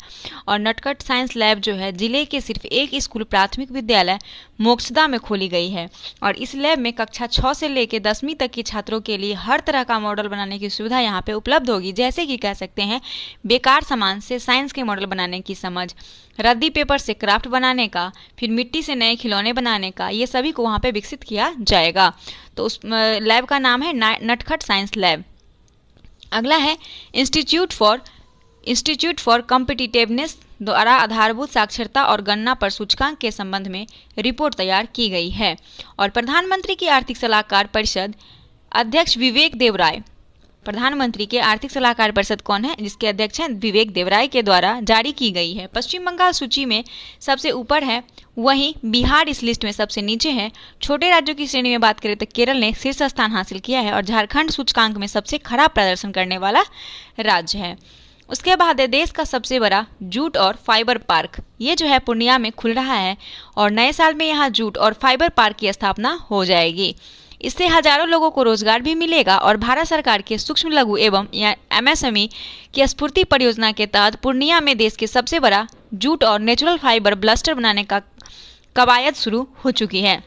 और नटखट साइंस लैब जो है जिले के सिर्फ एक स्कूल प्राथमिक विद्यालय मोक्षदा में खोली गई है। और इस लैब में कक्षा 6 से लेकर 10वीं तक के छात्रों के लिए हर तरह का मॉडल बनाने की सुविधा यहाँ पे उपलब्ध होगी। जैसे कि कह सकते हैं बेकार सामान से साइंस के मॉडल बनाने की समझ, रद्दी पेपर से क्राफ्ट बनाने का, फिर मिट्टी से नए खिलौने बनाने का, ये सभी को वहाँ पे विकसित किया जाएगा। तो उस लैब का नाम है नटखट साइंस लैब। अगला है इंस्टीट्यूट फॉर कॉम्पिटिटिवनेस द्वारा आधारभूत साक्षरता और गणना पर सूचकांक के संबंध में रिपोर्ट तैयार की गई है। और प्रधानमंत्री की आर्थिक सलाहकार परिषद अध्यक्ष विवेक देवराय, प्रधानमंत्री के आर्थिक सलाहकार परिषद कौन है? जिसके अध्यक्ष हैं विवेक देवराय के द्वारा जारी की गई है। पश्चिम बंगाल सूची में सबसे ऊपर है, वहीं बिहार इस लिस्ट में सबसे नीचे है। छोटे राज्यों की श्रेणी में बात करें तो केरल ने शीर्ष स्थान हासिल किया है और झारखंड सूचकांक में सबसे खराब प्रदर्शन करने वाला राज्य है। उसके बाद है देश का सबसे बड़ा जूट और फाइबर पार्क, ये जो है पूर्णिया में खुल रहा है और नए साल में यहाँ जूट और फाइबर पार्क की स्थापना हो जाएगी। इससे हजारों लोगों को रोजगार भी मिलेगा और भारत सरकार के सूक्ष्म लघु एवं MSME की स्फूर्ति परियोजना के तहत पूर्णिया में देश के सबसे बड़ा जूट और नेचुरल फाइबर ब्लस्टर बनाने का कवायद शुरू हो चुकी है।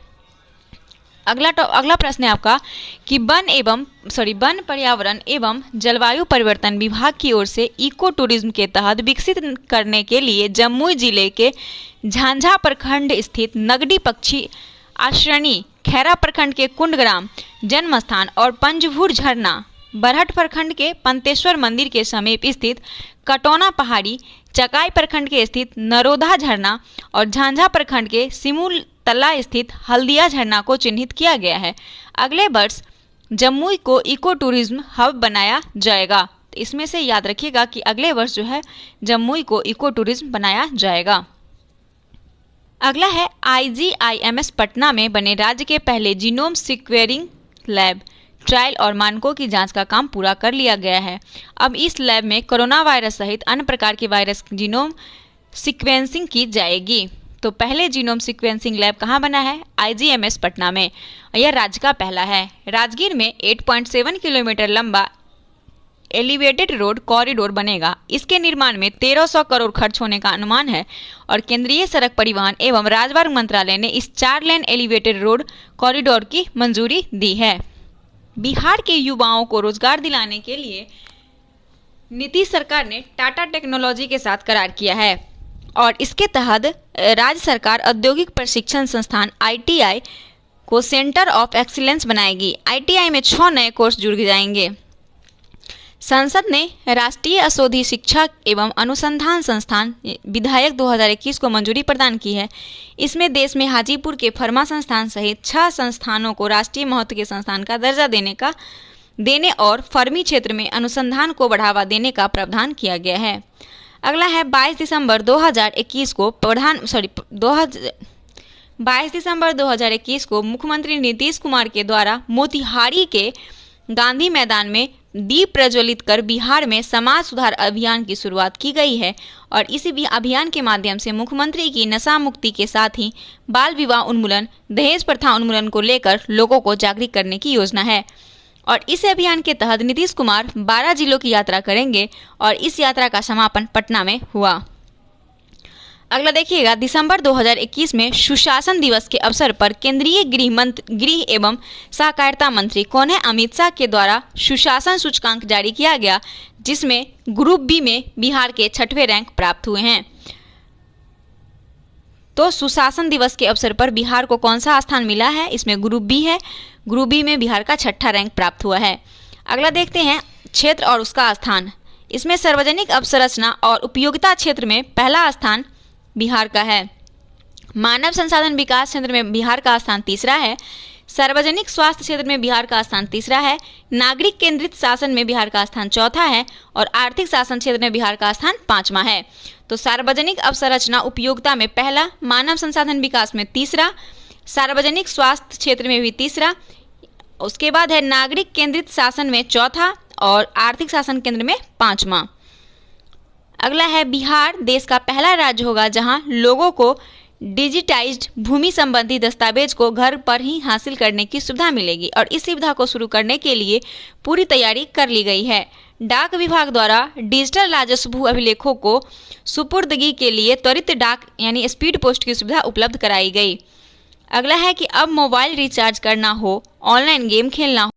अगला प्रश्न है आपका कि वन पर्यावरण एवं जलवायु परिवर्तन विभाग की ओर से इको टूरिज्म के तहत विकसित करने के लिए जमुई जिले के झांझा प्रखंड स्थित नगडी पक्षी आश्रणी, खैरा प्रखंड के कुंडग्राम जन्म स्थान और पंजभूर झरना, बरहट प्रखंड के पंतेश्वर मंदिर के समीप स्थित कटौना पहाड़ी, चकाई प्रखंड के स्थित नरोदा झरना और झांझा प्रखंड के सिमुल तला स्थित हल्दिया झरना को चिन्हित किया गया है। अगले वर्ष जमुई को इको टूरिज्म हब बनाया जाएगा। तो इसमें से याद रखिएगा कि अगले वर्ष जो है जमुई को इको टूरिज्म बनाया जाएगा। अगला है IGIMS पटना में बने राज्य के पहले जीनोम सिक्वेरिंग लैब ट्रायल और मानकों की जांच का काम पूरा कर लिया गया है। अब इस लैब में कोरोना वायरस सहित अन्य प्रकार के वायरस जीनोम सिक्वेंसिंग की जाएगी। तो पहले जीनोम सिक्वेंसिंग लैब कहाँ बना है? IGMS पटना में। यह राज्य का पहला है। राजगीर में 8.7 किलोमीटर लंबा एलिवेटेड रोड कॉरिडोर बनेगा। इसके निर्माण में 1300 करोड़ खर्च होने का अनुमान है और केंद्रीय सड़क परिवहन एवं राजमार्ग मंत्रालय ने इस 4 लेन एलिवेटेड रोड कॉरिडोर की मंजूरी दी है। बिहार के युवाओं को रोजगार दिलाने के लिए नीतीश सरकार ने टाटा टेक्नोलॉजी के साथ करार किया है और इसके तहत राज्य सरकार औद्योगिक प्रशिक्षण संस्थान ITI को सेंटर ऑफ एक्सीलेंस बनाएगी। ITI में 6 नए कोर्स जुड़ जाएंगे। संसद ने राष्ट्रीय अशोधी शिक्षा एवं अनुसंधान संस्थान विधेयक 2021 को मंजूरी प्रदान की है। इसमें देश में हाजीपुर के फर्मा संस्थान सहित 6 संस्थानों को राष्ट्रीय महत्व के संस्थान का दर्जा देने और फर्मी क्षेत्र में अनुसंधान को बढ़ावा देने का प्रावधान किया गया है। अगला है 22 दिसंबर 2021 को मुख्यमंत्री नीतीश कुमार के द्वारा मोतिहारी के गांधी मैदान में दीप प्रज्वलित कर बिहार में समाज सुधार अभियान की शुरुआत की गई है और इसी भी अभियान के माध्यम से मुख्यमंत्री की नशा मुक्ति के साथ ही बाल विवाह उन्मूलन, दहेज प्रथा उन्मूलन को लेकर लोगों को जागरूक करने की योजना है। और इस अभियान के तहत नीतीश कुमार 12 जिलों की यात्रा करेंगे और इस यात्रा का समापन पटना में हुआ। अगला देखिएगा, दिसंबर 2021 में सुशासन दिवस के अवसर पर केंद्रीय गृह एवं सहकारिता मंत्री कौन है? अमित शाह के द्वारा सुशासन सूचकांक जारी किया गया, जिसमें ग्रुप बी में बिहार के 6वें रैंक प्राप्त हुए हैं। तो सुशासन दिवस के अवसर पर बिहार को कौन सा स्थान मिला है? इसमें ग्रुप बी है। ग्रुप बी में बिहार का 6ठा रैंक प्राप्त हुआ है। अगला देखते हैं क्षेत्र और उसका स्थान। इसमें सार्वजनिक अवसंरचना और उपयोगिता क्षेत्र में पहला स्थान बिहार का है। मानव संसाधन विकास क्षेत्र में बिहार का स्थान तीसरा है। सार्वजनिक स्वास्थ्य क्षेत्र में बिहार का स्थान तीसरा है। नागरिक केंद्रित शासन में बिहार का स्थान चौथा है और आर्थिक शासन क्षेत्र में बिहार का स्थान 5वां है। तो सार्वजनिक अवसंरचना उपयोगिता में पहला, मानव संसाधन विकास में तीसरा, सार्वजनिक स्वास्थ्य क्षेत्र में भी तीसरा, उसके बाद है नागरिक केंद्रित शासन में चौथा और आर्थिक शासन केंद्र में 5वां। अगला है बिहार देश का पहला राज्य होगा जहां लोगों को डिजिटाइज्ड भूमि संबंधी दस्तावेज को घर पर ही हासिल करने की सुविधा मिलेगी और इस सुविधा को शुरू करने के लिए पूरी तैयारी कर ली गई है। डाक विभाग द्वारा डिजिटल राजस्व भू अभिलेखों को सुपुर्दगी के लिए त्वरित डाक यानी स्पीड पोस्ट की सुविधा उपलब्ध कराई गई। अगला है कि अब मोबाइल रिचार्ज करना हो, ऑनलाइन गेम खेलना हो।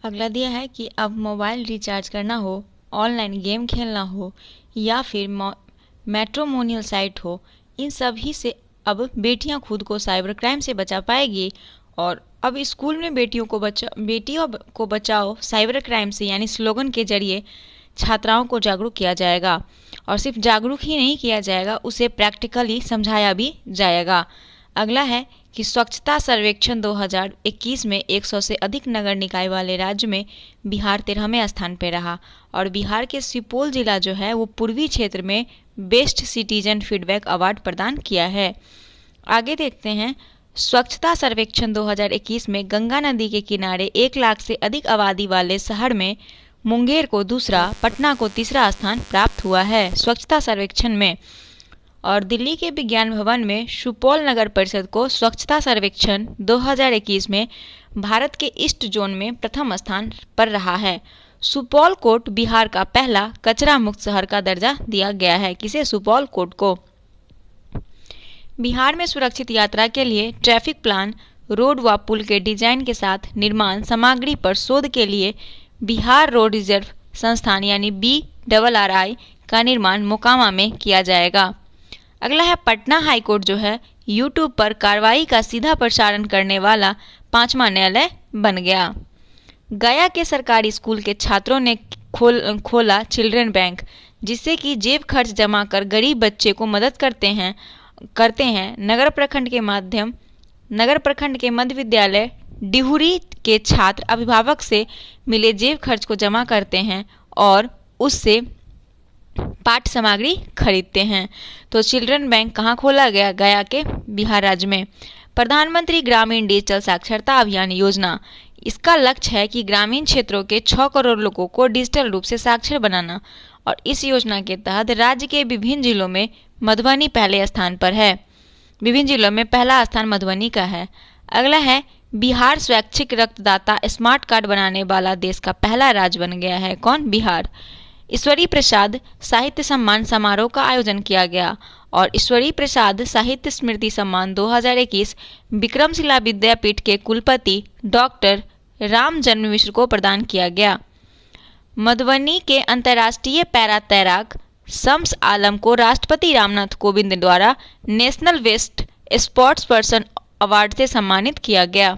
अगला दिया है कि अब मोबाइल रिचार्ज करना हो, ऑनलाइन गेम खेलना हो या फिर मैट्रिमोनियल साइट हो, इन सभी से अब बेटियां खुद को साइबर क्राइम से बचा पाएगी। और अब स्कूल में बेटियों को बचाओ साइबर क्राइम से यानी स्लोगन के जरिए छात्राओं को जागरूक किया जाएगा और सिर्फ जागरूक ही नहीं किया जाएगा, उसे प्रैक्टिकली समझाया भी जाएगा। अगला है कि स्वच्छता सर्वेक्षण 2021 में 100 से अधिक नगर निकाय वाले राज्य में बिहार 13वें स्थान पर रहा और बिहार के सुपौल जिला जो है वो पूर्वी क्षेत्र में बेस्ट सिटीजन फीडबैक अवार्ड प्रदान किया है। आगे देखते हैं, स्वच्छता सर्वेक्षण 2021 में गंगा नदी के किनारे 1 लाख से अधिक आबादी वाले शहर में मुंगेर को दूसरा, पटना को तीसरा स्थान प्राप्त हुआ है स्वच्छता सर्वेक्षण में। और दिल्ली के विज्ञान भवन में सुपौल नगर परिषद को स्वच्छता सर्वेक्षण 2021 में भारत के ईस्ट जोन में प्रथम स्थान पर रहा है। सुपौल कोट बिहार का पहला कचरा मुक्त शहर का दर्जा दिया गया है। किसे? सुपौल कोट को। बिहार में सुरक्षित यात्रा के लिए ट्रैफिक प्लान, रोड व पुल के डिजाइन के साथ निर्माण सामग्री पर शोध के लिए बिहार रोड रिजर्व संस्थान यानी BRRI का निर्माण मोकामा में किया जाएगा। अगला है पटना हाईकोर्ट जो है YouTube पर कार्रवाई का सीधा प्रसारण करने वाला 5वां न्यायालय बन गया। गया के सरकारी स्कूल के छात्रों ने खोला चिल्ड्रन बैंक, जिससे कि जेब खर्च जमा कर गरीब बच्चे को मदद करते हैं। नगर प्रखंड के मध्य विद्यालय डिहुरी के छात्र अभिभावक से मिले जेब खर्च को जमा करते हैं और उससे पाठ्य सामग्री खरीदते हैं। तो चिल्ड्रन बैंक कहाँ खोला गया? गया के बिहार राज्य में। प्रधानमंत्री ग्रामीण डिजिटल साक्षरता अभियान योजना, इसका लक्ष्य है कि ग्रामीण क्षेत्रों के 6 करोड़ लोगों को डिजिटल रूप से साक्षर बनाना और इस योजना के तहत राज्य के विभिन्न जिलों में मधुबनी पहले स्थान पर है। विभिन्न जिलों में पहला स्थान मधुबनी का है। अगला है बिहार स्वैच्छिक रक्तदाता स्मार्ट कार्ड बनाने वाला देश का पहला राज्य बन गया है। कौन? बिहार। ईश्वरी प्रसाद साहित्य सम्मान समारोह का आयोजन किया गया और ईश्वरी प्रसाद साहित्य स्मृति सम्मान 2021 विक्रमशिला विद्यापीठ के कुलपति डॉक्टर राम जन्म मिश्र को प्रदान किया गया। मधुबनी के अंतर्राष्ट्रीय पैरा तैराक शम्स आलम को राष्ट्रपति रामनाथ कोविंद द्वारा national best sports person award से सम्मानित किया गया।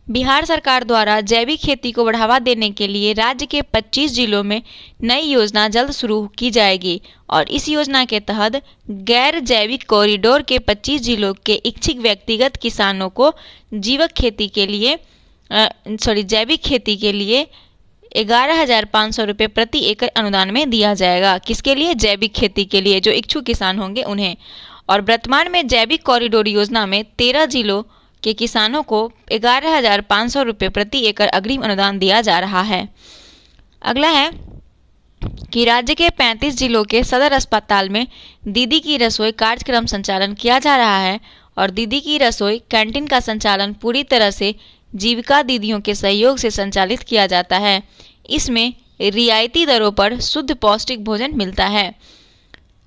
बिहार सरकार द्वारा जैविक खेती को बढ़ावा देने के लिए राज्य के 25 जिलों में नई योजना जल्द शुरू की जाएगी और इस योजना के तहत गैर जैविक कॉरिडोर के 25 जिलों के इच्छुक व्यक्तिगत किसानों को जैविक खेती के लिए 11,500 रुपये प्रति एकड़ अनुदान में दिया जाएगा। किसके लिए? जैविक खेती के लिए, जो इच्छुक किसान होंगे उन्हें। और वर्तमान में जैविक कॉरिडोर योजना में 13 जिलों के किसानों को 11,500 रुपये प्रति एकड़ अग्रिम अनुदान दिया जा रहा है। अगला है कि राज्य के 35 जिलों के सदर अस्पताल में दीदी की रसोई कार्यक्रम संचालन किया जा रहा है और दीदी की रसोई कैंटीन का संचालन पूरी तरह से जीविका दीदियों के सहयोग से संचालित किया जाता है। इसमें रियायती दरों पर शुद्ध पौष्टिक भोजन मिलता है।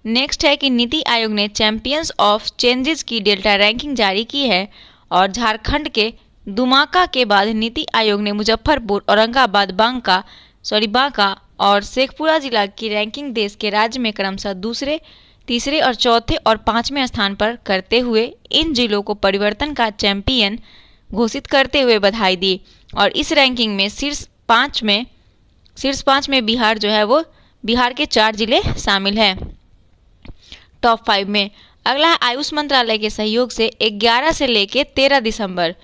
नेक्स्ट है कि नीति आयोग ने चैंपियंस ऑफ चेंजेस की डेल्टा रैंकिंग जारी की है और झारखंड के दुमाका के बाद नीति आयोग ने मुजफ्फरपुर, औरंगाबाद, बांका और शेखपुरा जिला की रैंकिंग देश के राज्य में क्रमशः दूसरे, तीसरे और चौथे और 5वें स्थान पर करते हुए इन जिलों को परिवर्तन का चैंपियन घोषित करते हुए बधाई दी। और इस रैंकिंग में शीर्ष 5 में बिहार जो है वो बिहार के 4 जिले शामिल हैं टॉप 5 में। अगला है आयुष मंत्रालय के सहयोग से 11 से लेकर 13 दिसंबर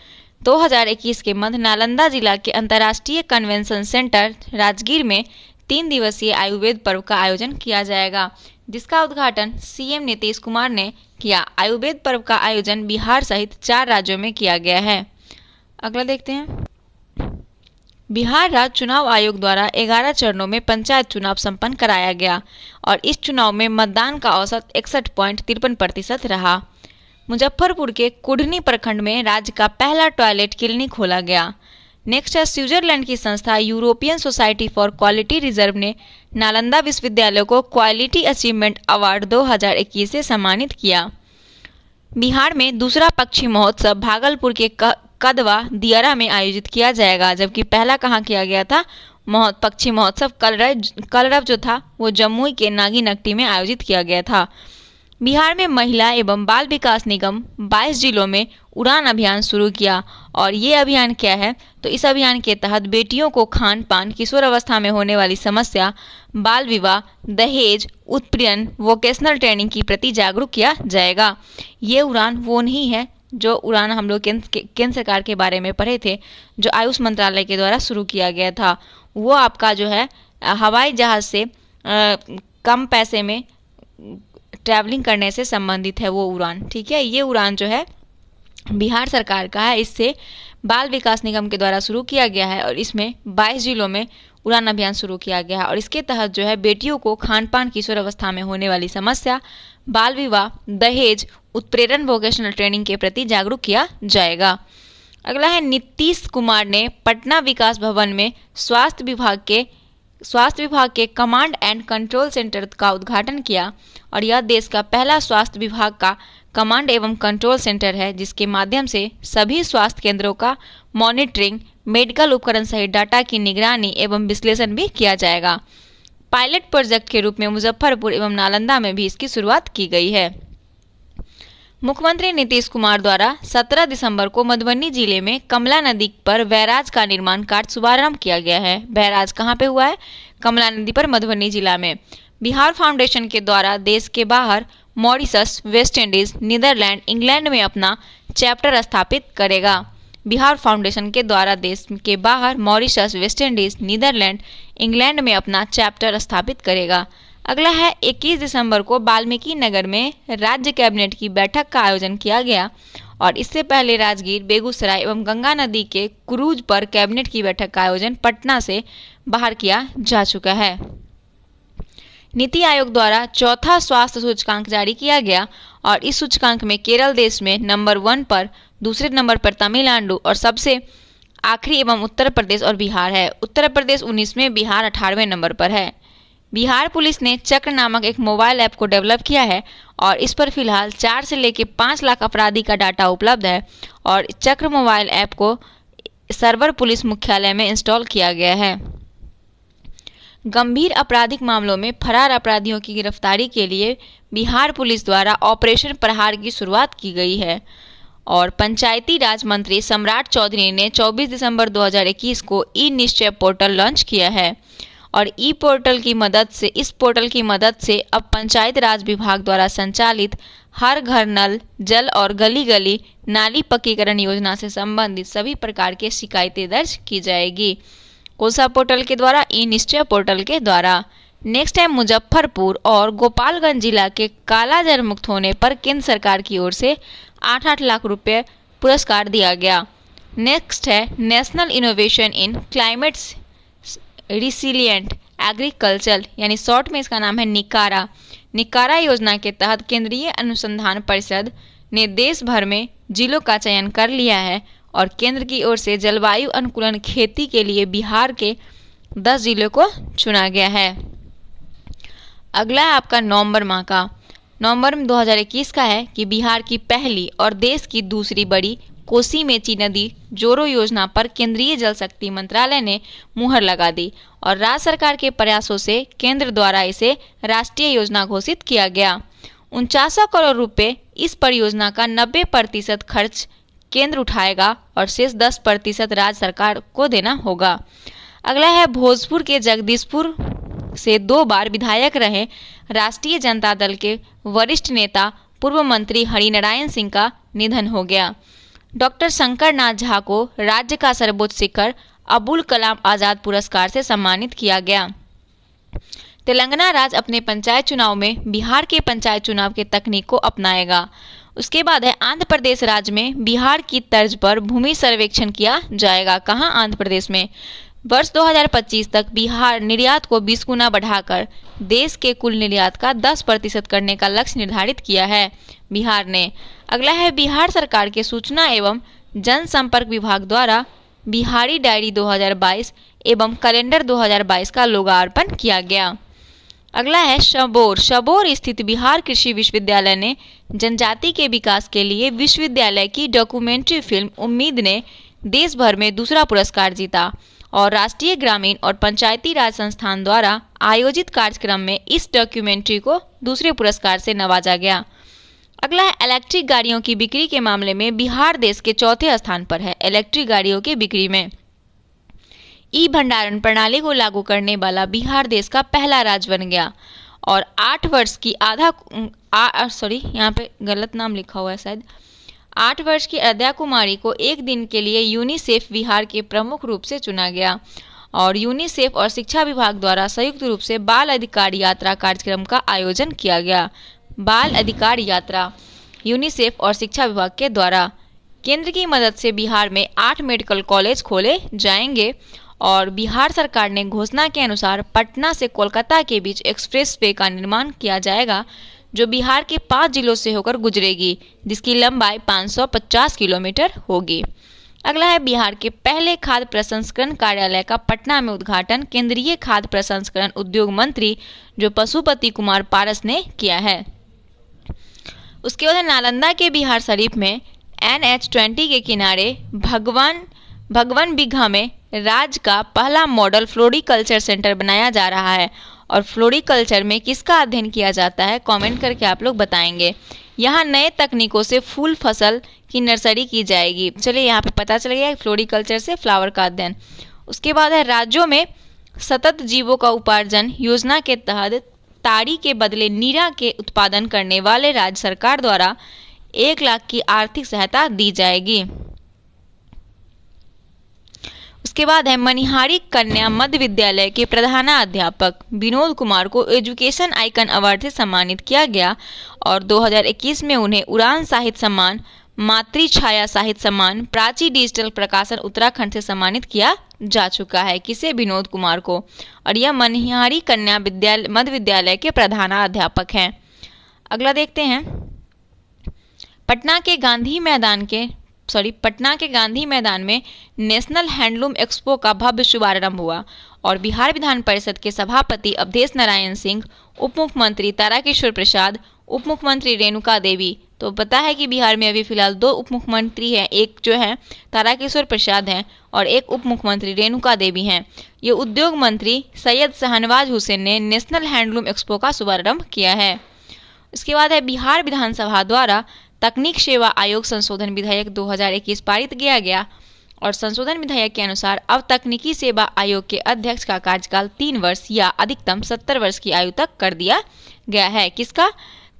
2021 के मध्य नालंदा जिला के अंतर्राष्ट्रीय कन्वेंशन सेंटर राजगीर में 3 दिवसीय आयुर्वेद पर्व का आयोजन किया जाएगा, जिसका उद्घाटन CM नीतीश कुमार ने किया। आयुर्वेद पर्व का आयोजन बिहार सहित 4 राज्यों में किया गया है। अगला देखते हैं, बिहार राज्य चुनाव आयोग द्वारा 11 चरणों में पंचायत चुनाव संपन्न कराया गया और इस चुनाव में मतदान का औसत 61.53% रहा। मुजफ्फरपुर के कुढ़नी प्रखंड में राज्य का पहला टॉयलेट क्लिनिक खोला गया। नेक्स्ट है, स्विट्जरलैंड की संस्था European society for quality reserve ने नालंदा विश्वविद्यालय को क्वालिटी अचीवमेंट अवार्ड 2021 से सम्मानित किया। बिहार में दूसरा पक्षी महोत्सव भागलपुर के कदवा दियारा में आयोजित किया जाएगा, जबकि पहला कहाँ किया गया था? पक्षी महोत्सव कलरव जो था वो जमुई के नागीनट्टी में आयोजित किया गया था। बिहार में महिला एवं बाल विकास निगम 22 जिलों में उड़ान अभियान शुरू किया। और ये अभियान क्या है? तो इस अभियान के तहत बेटियों को खान पान, किशोर अवस्था में होने वाली समस्या, बाल विवाह, दहेज, उत्पीड़न, वोकेशनल ट्रेनिंग की प्रति जागरूक किया जाएगा। ये उड़ान वो नहीं है जो उड़ान हम लोग केंद्र सरकार के बारे में पढ़े थे, जो आयुष मंत्रालय के द्वारा शुरू किया गया था। वो आपका जो है हवाई जहाज़ से कम पैसे में ट्रैवलिंग करने से संबंधित है वो उड़ान। ठीक है, ये उड़ान जो है बिहार सरकार का है, इससे बाल विकास निगम के द्वारा शुरू किया गया है और इसमें 22 जिलों में उड़ान अभियान शुरू किया गया है। और इसके तहत जो है बेटियों को खान पान, किशोर अवस्था में होने वाली समस्या, बाल विवाह, दहेज, उत्प्रेरण, वोकेशनल ट्रेनिंग के प्रति जागरूक किया जाएगा। अगला है, नीतीश कुमार ने पटना विकास भवन में स्वास्थ्य विभाग के कमांड एंड कंट्रोल सेंटर का उद्घाटन किया और यह देश का पहला स्वास्थ्य विभाग का कमांड एवं कंट्रोल सेंटर है, जिसके माध्यम से सभी स्वास्थ्य केंद्रों का मॉनिटरिंग, मेडिकल उपकरण सहित डाटा की निगरानी एवं विश्लेषण भी किया जाएगा। पायलट प्रोजेक्ट के रूप में मुजफ्फरपुर एवं नालंदा में भी इसकी शुरुआत की गई है। मुख्यमंत्री नीतीश कुमार द्वारा 17 दिसंबर को मधुबनी जिले में कमला नदी पर बैराज का निर्माण कार्य शुभारंभ किया गया है। बैराज कहाँ पे हुआ है? कमला नदी पर, मधुबनी जिला में। बिहार फाउंडेशन के द्वारा देश के बाहर Mauritius, West Indies, Netherlands, England में अपना चैप्टर स्थापित करेगा। बिहार फाउंडेशन के द्वारा देश के बाहर Mauritius, West Indies, Netherlands, England में अपना चैप्टर स्थापित करेगा। अगला है, 21 दिसंबर को वाल्मीकि नगर में राज्य कैबिनेट की बैठक का आयोजन किया गया और इससे पहले राजगीर, बेगूसराय एवं गंगा नदी के क्रूज पर कैबिनेट की बैठक का आयोजन पटना से बाहर किया जा चुका है। नीति आयोग द्वारा चौथा स्वास्थ्य सूचकांक जारी किया गया और इस सूचकांक में केरल देश में नंबर 1 पर, दूसरे नंबर पर तमिलनाडु और सबसे आखिरी एवं उत्तर प्रदेश और बिहार है। उत्तर प्रदेश 19वें, बिहार 18वें नंबर पर है। बिहार पुलिस ने चक्र नामक एक मोबाइल ऐप को डेवलप किया है और इस पर फिलहाल 4 से लेकर 5 लाख अपराधी का डाटा उपलब्ध है और चक्र मोबाइल ऐप को सर्वर पुलिस मुख्यालय में इंस्टॉल किया गया है। गंभीर आपराधिक मामलों में फरार अपराधियों की गिरफ्तारी के लिए बिहार पुलिस द्वारा ऑपरेशन प्रहार की शुरुआत की गई है और पंचायती राज मंत्री सम्राट चौधरी ने 24 दिसंबर 2021 को ई निश्चय पोर्टल लॉन्च किया है और इस पोर्टल की मदद से अब पंचायत राज विभाग द्वारा संचालित हर घर नल जल और गली गली नाली पक्कीकरण योजना से संबंधित सभी प्रकार के शिकायतें दर्ज की जाएगी। कौन सा पोर्टल के द्वारा? ई निश्चय पोर्टल के द्वारा। नेक्स्ट है, मुजफ्फरपुर और गोपालगंज जिला के कालाजार मुक्त होने पर केंद्र सरकार की ओर से 8-8 लाख रुपए पुरस्कार दिया गया। नेक्स्ट है, national innovation in climate resilient agriculture, यानी शॉर्ट में इसका नाम है निकारा। निकारा योजना के तहत केंद्रीय अनुसंधान परिषद ने देश भर में जिलों का चयन कर लिया है और केंद्र की ओर से जलवायु अनुकूलन खेती के लिए बिहार के 10 जिलों को चुना गया है। अगला है आपका नवंबर माह का। नवंबर 2021 का है कि बिहार की पहली और देश की दूसरी बड़ी कोसी मेची नदी जोड़ो योजना पर केंद्रीय जल शक्ति मंत्रालय ने मुहर लगा दी और राज्य सरकार के प्रयासों से केंद्र द्वारा इसे राष्ट्रीय योजना घोषित किया गया। 49 करोड़ रुपए इस परियोजना का 90% खर्च केंद्र उठाएगा और शेष 10% राज्य सरकार को देना होगा। अगला है, भोजपुर के जगदीशपुर से 2 बार विधायक रहे राष्ट्रीय जनता दल के वरिष्ठ नेता पूर्व मंत्री हरिनारायण सिंह का निधन हो गया। डॉक्टर शंकर नाथ झा को राज्य का सर्वोच्च शिखर अबुल कलाम आजाद पुरस्कार से सम्मानित किया गया। तेलंगाना राज्य अपने पंचायत चुनाव में बिहार के पंचायत चुनाव के तकनीक को अपनाएगा। उसके बाद है, आंध्र प्रदेश राज्य में बिहार की तर्ज पर भूमि सर्वेक्षण किया जाएगा। कहाँ? आंध्र प्रदेश में। वर्ष 2025 तक बिहार निर्यात को 20 गुना बढ़ाकर देश के कुल निर्यात का 10% करने का लक्ष्य निर्धारित किया है बिहार ने। अगला है बिहार सरकार के सूचना एवं जनसंपर्क विभाग द्वारा बिहारी डायरी 2022 एवं कैलेंडर 2022 का लोकार्पण किया गया। अगला है शबोर। शबोर स्थित बिहार कृषि विश्वविद्यालय ने जनजाति के विकास के लिए विश्वविद्यालय की डॉक्यूमेंट्री फिल्म उम्मीद ने देश भर में दूसरा पुरस्कार जीता और राष्ट्रीय ग्रामीण और पंचायती राज संस्थान द्वारा आयोजित कार्यक्रम में इस डॉक्यूमेंट्री को दूसरे पुरस्कार से नवाजा गया। अगला है इलेक्ट्रिक गाड़ियों की बिक्री के मामले में बिहार देश के चौथे स्थान पर है। इलेक्ट्रिक गाड़ियों की बिक्री में ई भंडारण प्रणाली को लागू करने वाला बिहार देश का पहला राज्य बन गया और 8 वर्ष की यहाँ पे गलत नाम लिखा हुआ है शायद। 8 वर्ष की अद्या कुमारी को एक दिन के लिए यूनिसेफ बिहार के प्रमुख रूप से चुना गया और यूनिसेफ और शिक्षा विभाग द्वारा संयुक्त रूप से बाल अधिकार यात्रा कार्यक्रम का आयोजन किया गया। बाल अधिकार यात्रा यूनिसेफ और शिक्षा विभाग के द्वारा केंद्र की मदद से बिहार में 8 मेडिकल कॉलेज खोले जाएंगे और बिहार सरकार ने घोषणा के अनुसार पटना से कोलकाता के बीच एक्सप्रेस वे का निर्माण किया जाएगा जो बिहार के 5 जिलों से होकर गुजरेगी जिसकी लंबाई 550 किलोमीटर होगी। अगला है बिहार के पहले खाद्य प्रसंस्करण कार्यालय का पटना में उद्घाटन केंद्रीय खाद्य प्रसंस्करण उद्योग मंत्री जो पशुपति कुमार पारस ने किया है। उसके बाद नालंदा के बिहार शरीफ में NH-20 के किनारे भगवान बिघा में राज्य का पहला मॉडल फ्लोरिकल्चर सेंटर बनाया जा रहा है और फ्लोरिकल्चर में किसका अध्ययन किया जाता है कमेंट करके आप लोग बताएंगे। यहाँ नए तकनीकों से फूल फसल की नर्सरी की जाएगी। चलिए यहाँ पे पता चल गया फ्लोरिकल्चर से फ्लावर का अध्ययन। उसके बाद है राज्यों में सतत जीवों का उपार्जन योजना के तहत ताड़ी के बदले नीरा के उत्पादन करने वाले राज्य सरकार द्वारा 1 लाख की आर्थिक सहायता दी जाएगी। उसके बाद है मनिहारी कन्या मध्य विद्यालय के प्रधानाध्यापक विनोद कुमार को एजुकेशन आइकन अवार्ड से सम्मानित किया गया और 2021 में उन्हें उड़ान साहित्य सम्मान, मातृ छाया साहित्य सम्मान, प्राची डिजिटल प्रकाशन उत्तराखंड से सम्मानित किया जा चुका है। किसे? विनोद कुमार को। और यह मनिहारी कन्या मध्य विद्यालय के प्रधानाध्यापक हैं। अगला देखते हैं पटना के गांधी मैदान में नेशनल हैंडलूम एक्सपो का भव्य शुभारंभ हुआ और बिहार विधान परिषद के सभापति अवधेश नारायण सिंह, उप मुख्यमंत्री ताराकिशोर प्रसाद, उप मुख्यमंत्री रेणुका देवी, तो पता है कि बिहार में अभी फिलहाल 2 उप मुख्यमंत्री हैं, एक जो है ताराकिशोर प्रसाद हैं और एक उप मुख्यमंत्री रेणुका देवी हैं। ये उद्योग मंत्री सैयद शाहनवाज हुसैन ने नेशनल हैंडलूम एक्सपो का शुभारंभ किया है। इसके बाद है बिहार विधानसभा द्वारा तकनीक सेवा आयोग संशोधन विधेयक 2021 पारित किया गया और संशोधन विधेयक के अनुसार अब तकनीकी सेवा आयोग के अध्यक्ष का कार्यकाल 3 वर्ष या अधिकतम 70 वर्ष की आयु तक कर दिया गया है। किसका?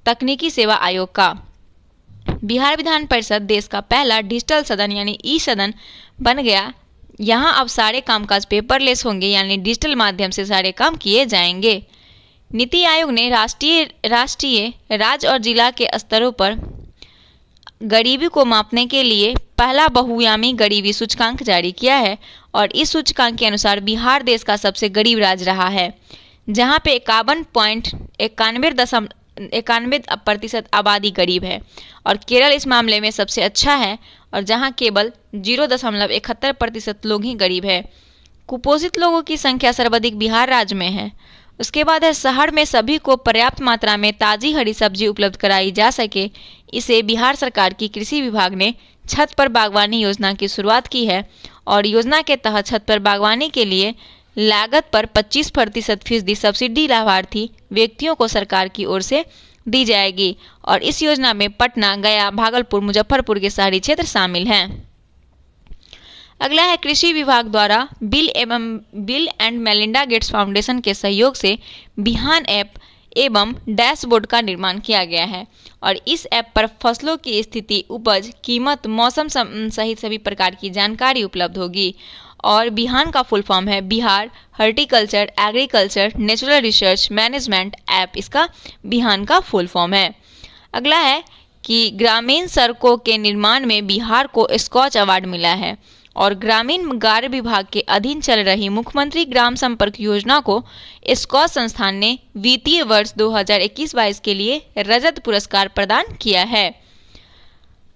तकनीकी सेवा आयोग का। बिहार विधान परिषद देश का पहला डिजिटल सदन यानी ई सदन बन गया। यहाँ अब सारे कामकाज पेपरलेस होंगे यानी डिजिटल माध्यम से सारे काम किए जाएंगे। नीति आयोग ने राष्ट्रीय राज्य और जिला के स्तरों पर गरीबी को मापने के लिए पहला बहुआयामी गरीबी सूचकांक जारी किया है और इस सूचकांक के अनुसार बिहार देश का सबसे गरीब राज्य रहा है जहां पे 51.91% आबादी गरीब है और केरल इस मामले में सबसे अच्छा है और जहां केवल 0.71% लोग ही गरीब है। कुपोषित लोगों की संख्या सर्वाधिक बिहार राज्य में है। उसके बाद है शहर में सभी को पर्याप्त मात्रा में ताज़ी हरी सब्जी उपलब्ध कराई जा सके, इसे बिहार सरकार की कृषि विभाग ने छत पर बागवानी योजना की शुरुआत की है और योजना के तहत छत पर बागवानी के लिए लागत पर 25% सब्सिडी लाभार्थी व्यक्तियों को सरकार की ओर से दी जाएगी और इस योजना में पटना, गया, भागलपुर, मुजफ्फरपुर के शहरी क्षेत्र शामिल हैं। अगला है कृषि विभाग द्वारा bill and Melinda Gates foundation के सहयोग से बिहान ऐप एवं डैशबोर्ड का निर्माण किया गया है और इस ऐप पर फसलों की स्थिति, उपज, कीमत, मौसम सहित सभी प्रकार की जानकारी उपलब्ध होगी। और बिहान का फुल फॉर्म है Bihar horticulture agriculture natural research management app, इसका बिहान का फुल फॉर्म है। अगला है कि ग्रामीण सड़कों के निर्माण में बिहार को स्कॉच अवार्ड मिला है और ग्रामीण कार्य विभाग के अधीन चल रही मुख्यमंत्री ग्राम संपर्क योजना को स्कॉच संस्थान ने वित्तीय वर्ष 2021-22 के लिए रजत पुरस्कार प्रदान किया है।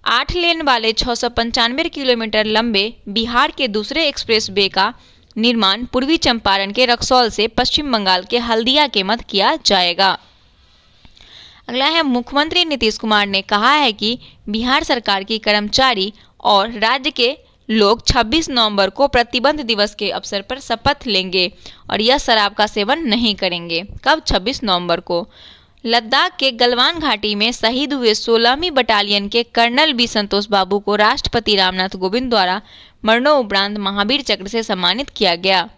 8 लेन वाले 695 किलोमीटर लंबे बिहार के दूसरे एक्सप्रेस वे का निर्माण पूर्वी चंपारण के रक्सौल से पश्चिम बंगाल के हल्दिया के मध्य किया जाएगा। अगला है, मुख्यमंत्री नीतीश कुमार ने कहा है कि बिहार सरकार की कर्मचारी और राज्य के लोग 26 नवंबर को प्रतिबंध दिवस के अवसर पर शपथ लेंगे और यह शराब का सेवन नहीं करेंगे। कब? 26 नवंबर को। लद्दाख के गलवान घाटी में शहीद हुए 16वीं बटालियन के कर्नल बी संतोष बाबू को राष्ट्रपति रामनाथ कोविंद द्वारा मरणोपरांत महावीर चक्र से सम्मानित किया गया।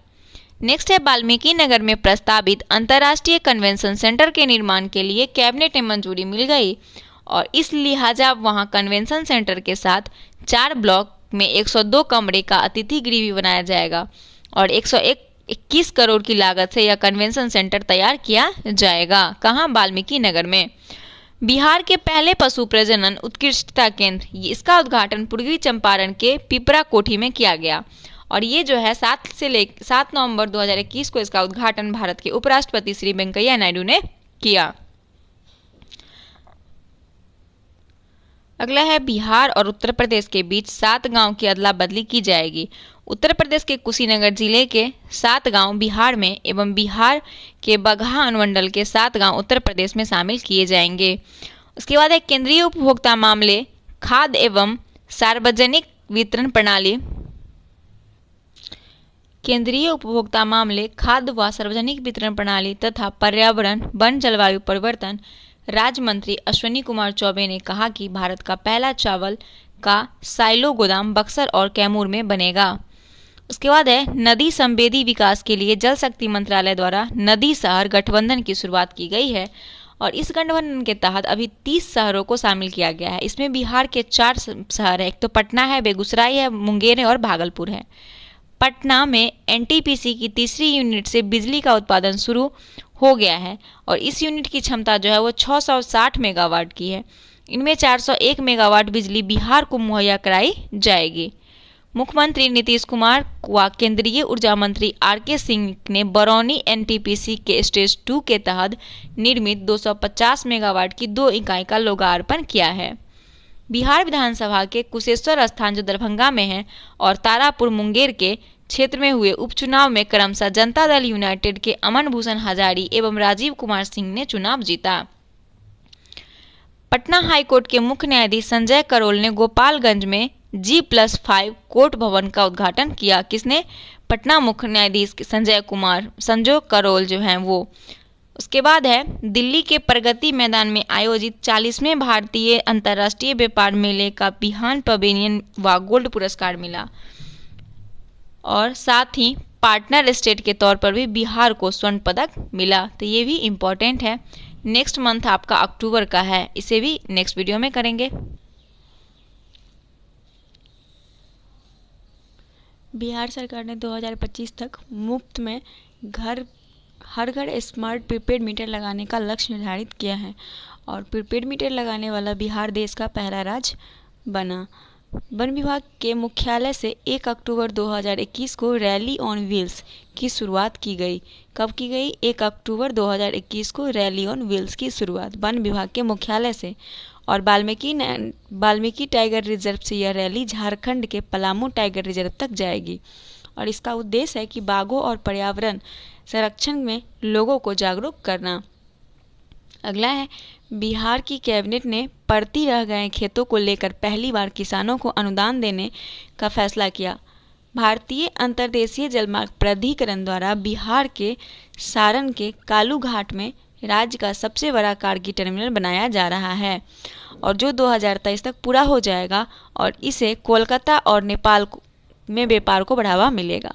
नेक्स्ट है, वाल्मीकि नगर में प्रस्तावित अंतर्राष्ट्रीय कन्वेंशन सेंटर के निर्माण के लिए कैबिनेट में मंजूरी मिल गई और इस लिहाजा वहां कन्वेंशन सेंटर के साथ 4 ब्लॉक में 102 कमरे का अतिथि गृह भी बनाया जाएगा और 121 करोड़ की लागत से यह कन्वेंशन सेंटर तैयार किया जाएगा। कहाँ? वाल्मीकि नगर में। बिहार के पहले पशु प्रजनन उत्कृष्टता केंद्र, इसका उद्घाटन पूर्वी चंपारण के पिपरा कोठी में किया गया और ये जो है 7 नवंबर 2021 को इसका उद्घाटन भारत के उपराष्ट्रपति श्री वेंकैया नायडू ने किया। अगला है, बिहार और उत्तर प्रदेश के बीच 7 गांव की अदला बदली की जाएगी। उत्तर प्रदेश के कुशीनगर जिले के 7 गांव बिहार में एवं बिहार के बगहा अनुमंडल के 7 गांव उत्तर प्रदेश में शामिल किए जाएंगे। उसके बाद है, केंद्रीय उपभोक्ता मामले, खाद्य एवं सार्वजनिक वितरण प्रणाली, केंद्रीय उपभोक्ता मामले, खाद्य व सार्वजनिक वितरण प्रणाली तथा पर्यावरण वन जलवायु परिवर्तन राज्य मंत्री अश्विनी कुमार चौबे ने कहा कि भारत का पहला चावल का साइलो गोदाम बक्सर और कैमूर में बनेगा। उसके बाद है, नदी संवेदी विकास के लिए जल शक्ति मंत्रालय द्वारा नदी शहर गठबंधन की शुरुआत की गई है और इस गठबंधन के तहत अभी 30 शहरों को शामिल किया गया है। इसमें बिहार के 4 शहर है, एक तो पटना है, बेगूसराय है, मुंगेर है और भागलपुर है। पटना में एनटीपीसी की तीसरी यूनिट से बिजली का उत्पादन शुरू हो गया है और इस यूनिट की क्षमता जो है वो 660 मेगावाट की है। इनमें 401 मेगावाट बिजली बिहार को मुहैया कराई जाएगी। मुख्यमंत्री नीतीश कुमार व केंद्रीय ऊर्जा मंत्री आर.के. सिंह ने बरौनी एनटीपीसी के स्टेज 2 के तहत निर्मित 250 मेगावाट की 2 इकाई का लोकार्पण किया है। बिहार विधानसभा के कुशेश्वर स्थान जो दरभंगा में है और तारापुर मुंगेर के क्षेत्र में हुए उपचुनाव में क्रमशः जनता दल यूनाइटेड के अमन भूषण हजारी एवं राजीव कुमार सिंह ने चुनाव जीता। पटना हाईकोर्ट के मुख्य न्यायाधीश संजय करोल ने गोपालगंज में G+5 कोर्ट भवन का उद्घाटन किया। किसने? पटना मुख्य न्यायाधीश संजय करोल जो हैं वो। उसके बाद है, दिल्ली के प्रगति मैदान में आयोजित 40वें भारतीय अंतर्राष्ट्रीय व्यापार मेले का बिहान पवेलियन व गोल्ड पुरस्कार मिला और साथ ही पार्टनर स्टेट के तौर पर भी बिहार को स्वर्ण पदक मिला। तो ये भी इम्पोर्टेंट है। नेक्स्ट मंथ आपका अक्टूबर का है, इसे भी नेक्स्ट वीडियो में करेंगे। बिहार सरकार ने 2025 तक मुफ्त में हर घर स्मार्ट प्रीपेड मीटर लगाने का लक्ष्य निर्धारित किया है और प्रीपेड मीटर लगाने वाला बिहार देश का पहला राज्य बना। वन विभाग के मुख्यालय से 1 अक्टूबर 2021 को रैली ऑन व्हील्स की शुरुआत की गई। कब की गई? 1 अक्टूबर 2021 को रैली ऑन व्हील्स की शुरुआत वन विभाग के मुख्यालय से और वाल्मीकि टाइगर रिजर्व से यह रैली झारखंड के पलामू टाइगर रिजर्व तक जाएगी और इसका उद्देश्य है कि बाघों और पर्यावरण संरक्षण में लोगों को जागरूक करना। अगला है, बिहार की कैबिनेट ने पड़ती रह गए खेतों को लेकर पहली बार किसानों को अनुदान देने का फैसला किया। भारतीय अंतर्देशीय जलमार्ग प्राधिकरण द्वारा बिहार के सारण के कालू घाट में राज्य का सबसे बड़ा कार्गो टर्मिनल बनाया जा रहा है और जो 2023 तक पूरा हो जाएगा और इसे कोलकाता और नेपाल में व्यापार को बढ़ावा मिलेगा।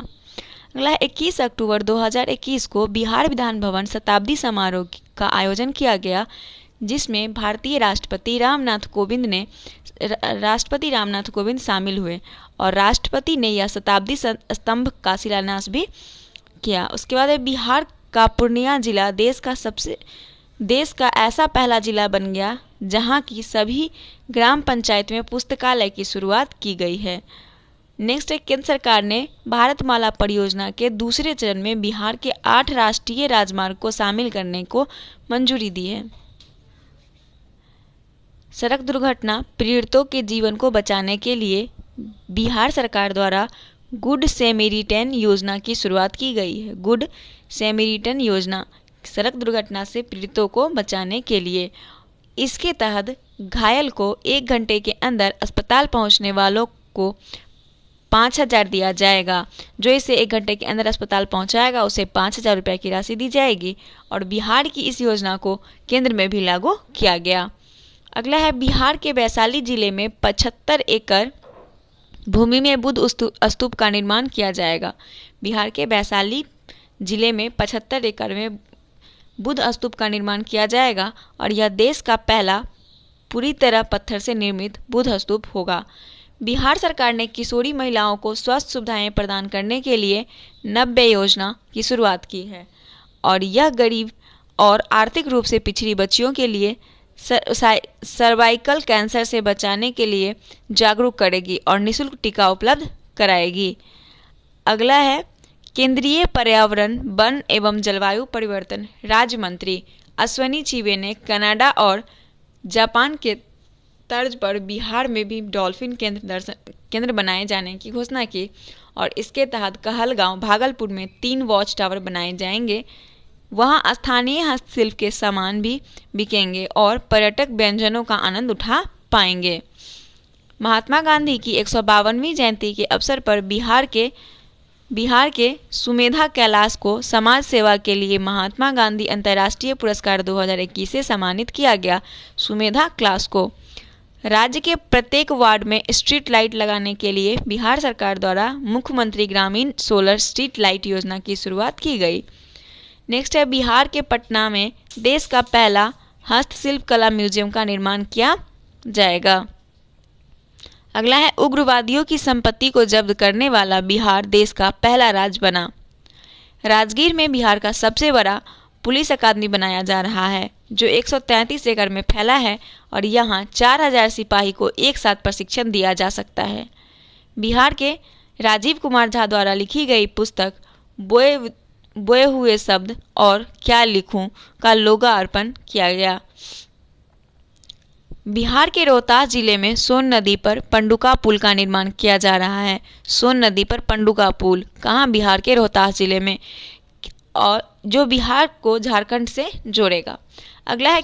अगला 21 अक्टूबर 2021 को बिहार विधान भवन शताब्दी समारोह का आयोजन किया गया जिसमें भारतीय राष्ट्रपति रामनाथ कोविंद शामिल हुए और राष्ट्रपति ने यह शताब्दी स्तंभ का शिलान्यास भी किया। उसके बाद बिहार का पूर्णिया जिला देश का ऐसा पहला जिला बन गया जहां की सभी ग्राम पंचायत में पुस्तकालय की शुरुआत की गई है। नेक्स्ट है, केंद्र सरकार ने भारतमाला परियोजना के दूसरे चरण में बिहार के 8 राष्ट्रीय राजमार्ग को शामिल करने को मंजूरी दी है। सड़क दुर्घटना पीड़ितों के जीवन को बचाने के लिए बिहार सरकार द्वारा गुड सैमरिटन योजना की शुरुआत की गई है। गुड सैमरिटन योजना सड़क दुर्घटना से पीड़ितों को बचाने के लिए, इसके तहत घायल को 1 घंटे के अंदर अस्पताल पहुंचने वालों को 5,000 दिया जाएगा। जो इसे 1 घंटे के अंदर अस्पताल पहुंचाएगा उसे 5,000 रुपये की राशि दी जाएगी। और बिहार की इस योजना को केंद्र में भी लागू किया गया। अगला है, बिहार के वैशाली जिले में 75 एकड़ भूमि में बुद्ध स्तूप का निर्माण किया जाएगा। बिहार के वैशाली जिले में 75 एकड़ में बुद्ध स्तूप का निर्माण किया जाएगा और यह देश का पहला पूरी तरह पत्थर से निर्मित बुद्ध स्तूप होगा। बिहार सरकार ने किशोरी महिलाओं को स्वास्थ्य सुविधाएं प्रदान करने के लिए नव्य योजना की शुरुआत की है और यह गरीब और आर्थिक रूप से पिछड़ी बच्चियों के लिए सर्वाइकल कैंसर से बचाने के लिए जागरूक करेगी और निःशुल्क टीका उपलब्ध कराएगी। अगला है, केंद्रीय पर्यावरण, वन एवं जलवायु परिवर्तन राज्य मंत्री अश्विनी चौबे ने कनाडा और जापान के तर्ज पर बिहार में भी डॉल्फिन केंद्र बनाए जाने की घोषणा की और इसके तहत कहलगांव, भागलपुर में 3 वॉच टावर बनाए जाएंगे। वहां स्थानीय हस्तशिल्प के सामान भी बिकेंगे और पर्यटक व्यंजनों का आनंद उठा पाएंगे। महात्मा गांधी की 152वीं जयंती के अवसर पर बिहार के सुमेधा कैलाश को समाज सेवा के लिए महात्मा गांधी अंतर्राष्ट्रीय पुरस्कार 2021 से सम्मानित किया गया। सुमेधा कैलाश को राज्य के प्रत्येक वार्ड में स्ट्रीट लाइट लगाने के लिए बिहार सरकार द्वारा मुख्यमंत्री ग्रामीण सोलर स्ट्रीट लाइट योजना की शुरुआत की गई। नेक्स्ट है, बिहार के पटना में देश का पहला हस्तशिल्प कला म्यूजियम का निर्माण किया जाएगा। अगला है, उग्रवादियों की संपत्ति को जब्त करने वाला बिहार देश का पहला राज्य बना। राजगीर में बिहार का सबसे बड़ा पुलिस अकादमी बनाया जा रहा है जो 133 एकड़ में फैला है और यहाँ 4,000 सिपाही को एक साथ प्रशिक्षण दिया जा सकता है। बिहार के राजीव कुमार झा द्वारा लिखी गई पुस्तक बोए हुए शब्द और क्या लिखूं का लोकार्पण किया गया। बिहार के रोहतास जिले में सोन नदी पर पंडुका पुल का निर्माण किया जा रहा है। सोन नदी पर पंडुका पुल कहाँ? बिहार के रोहतास जिले में, और जो बिहार को झारखंड से जोड़ेगा। अगला है,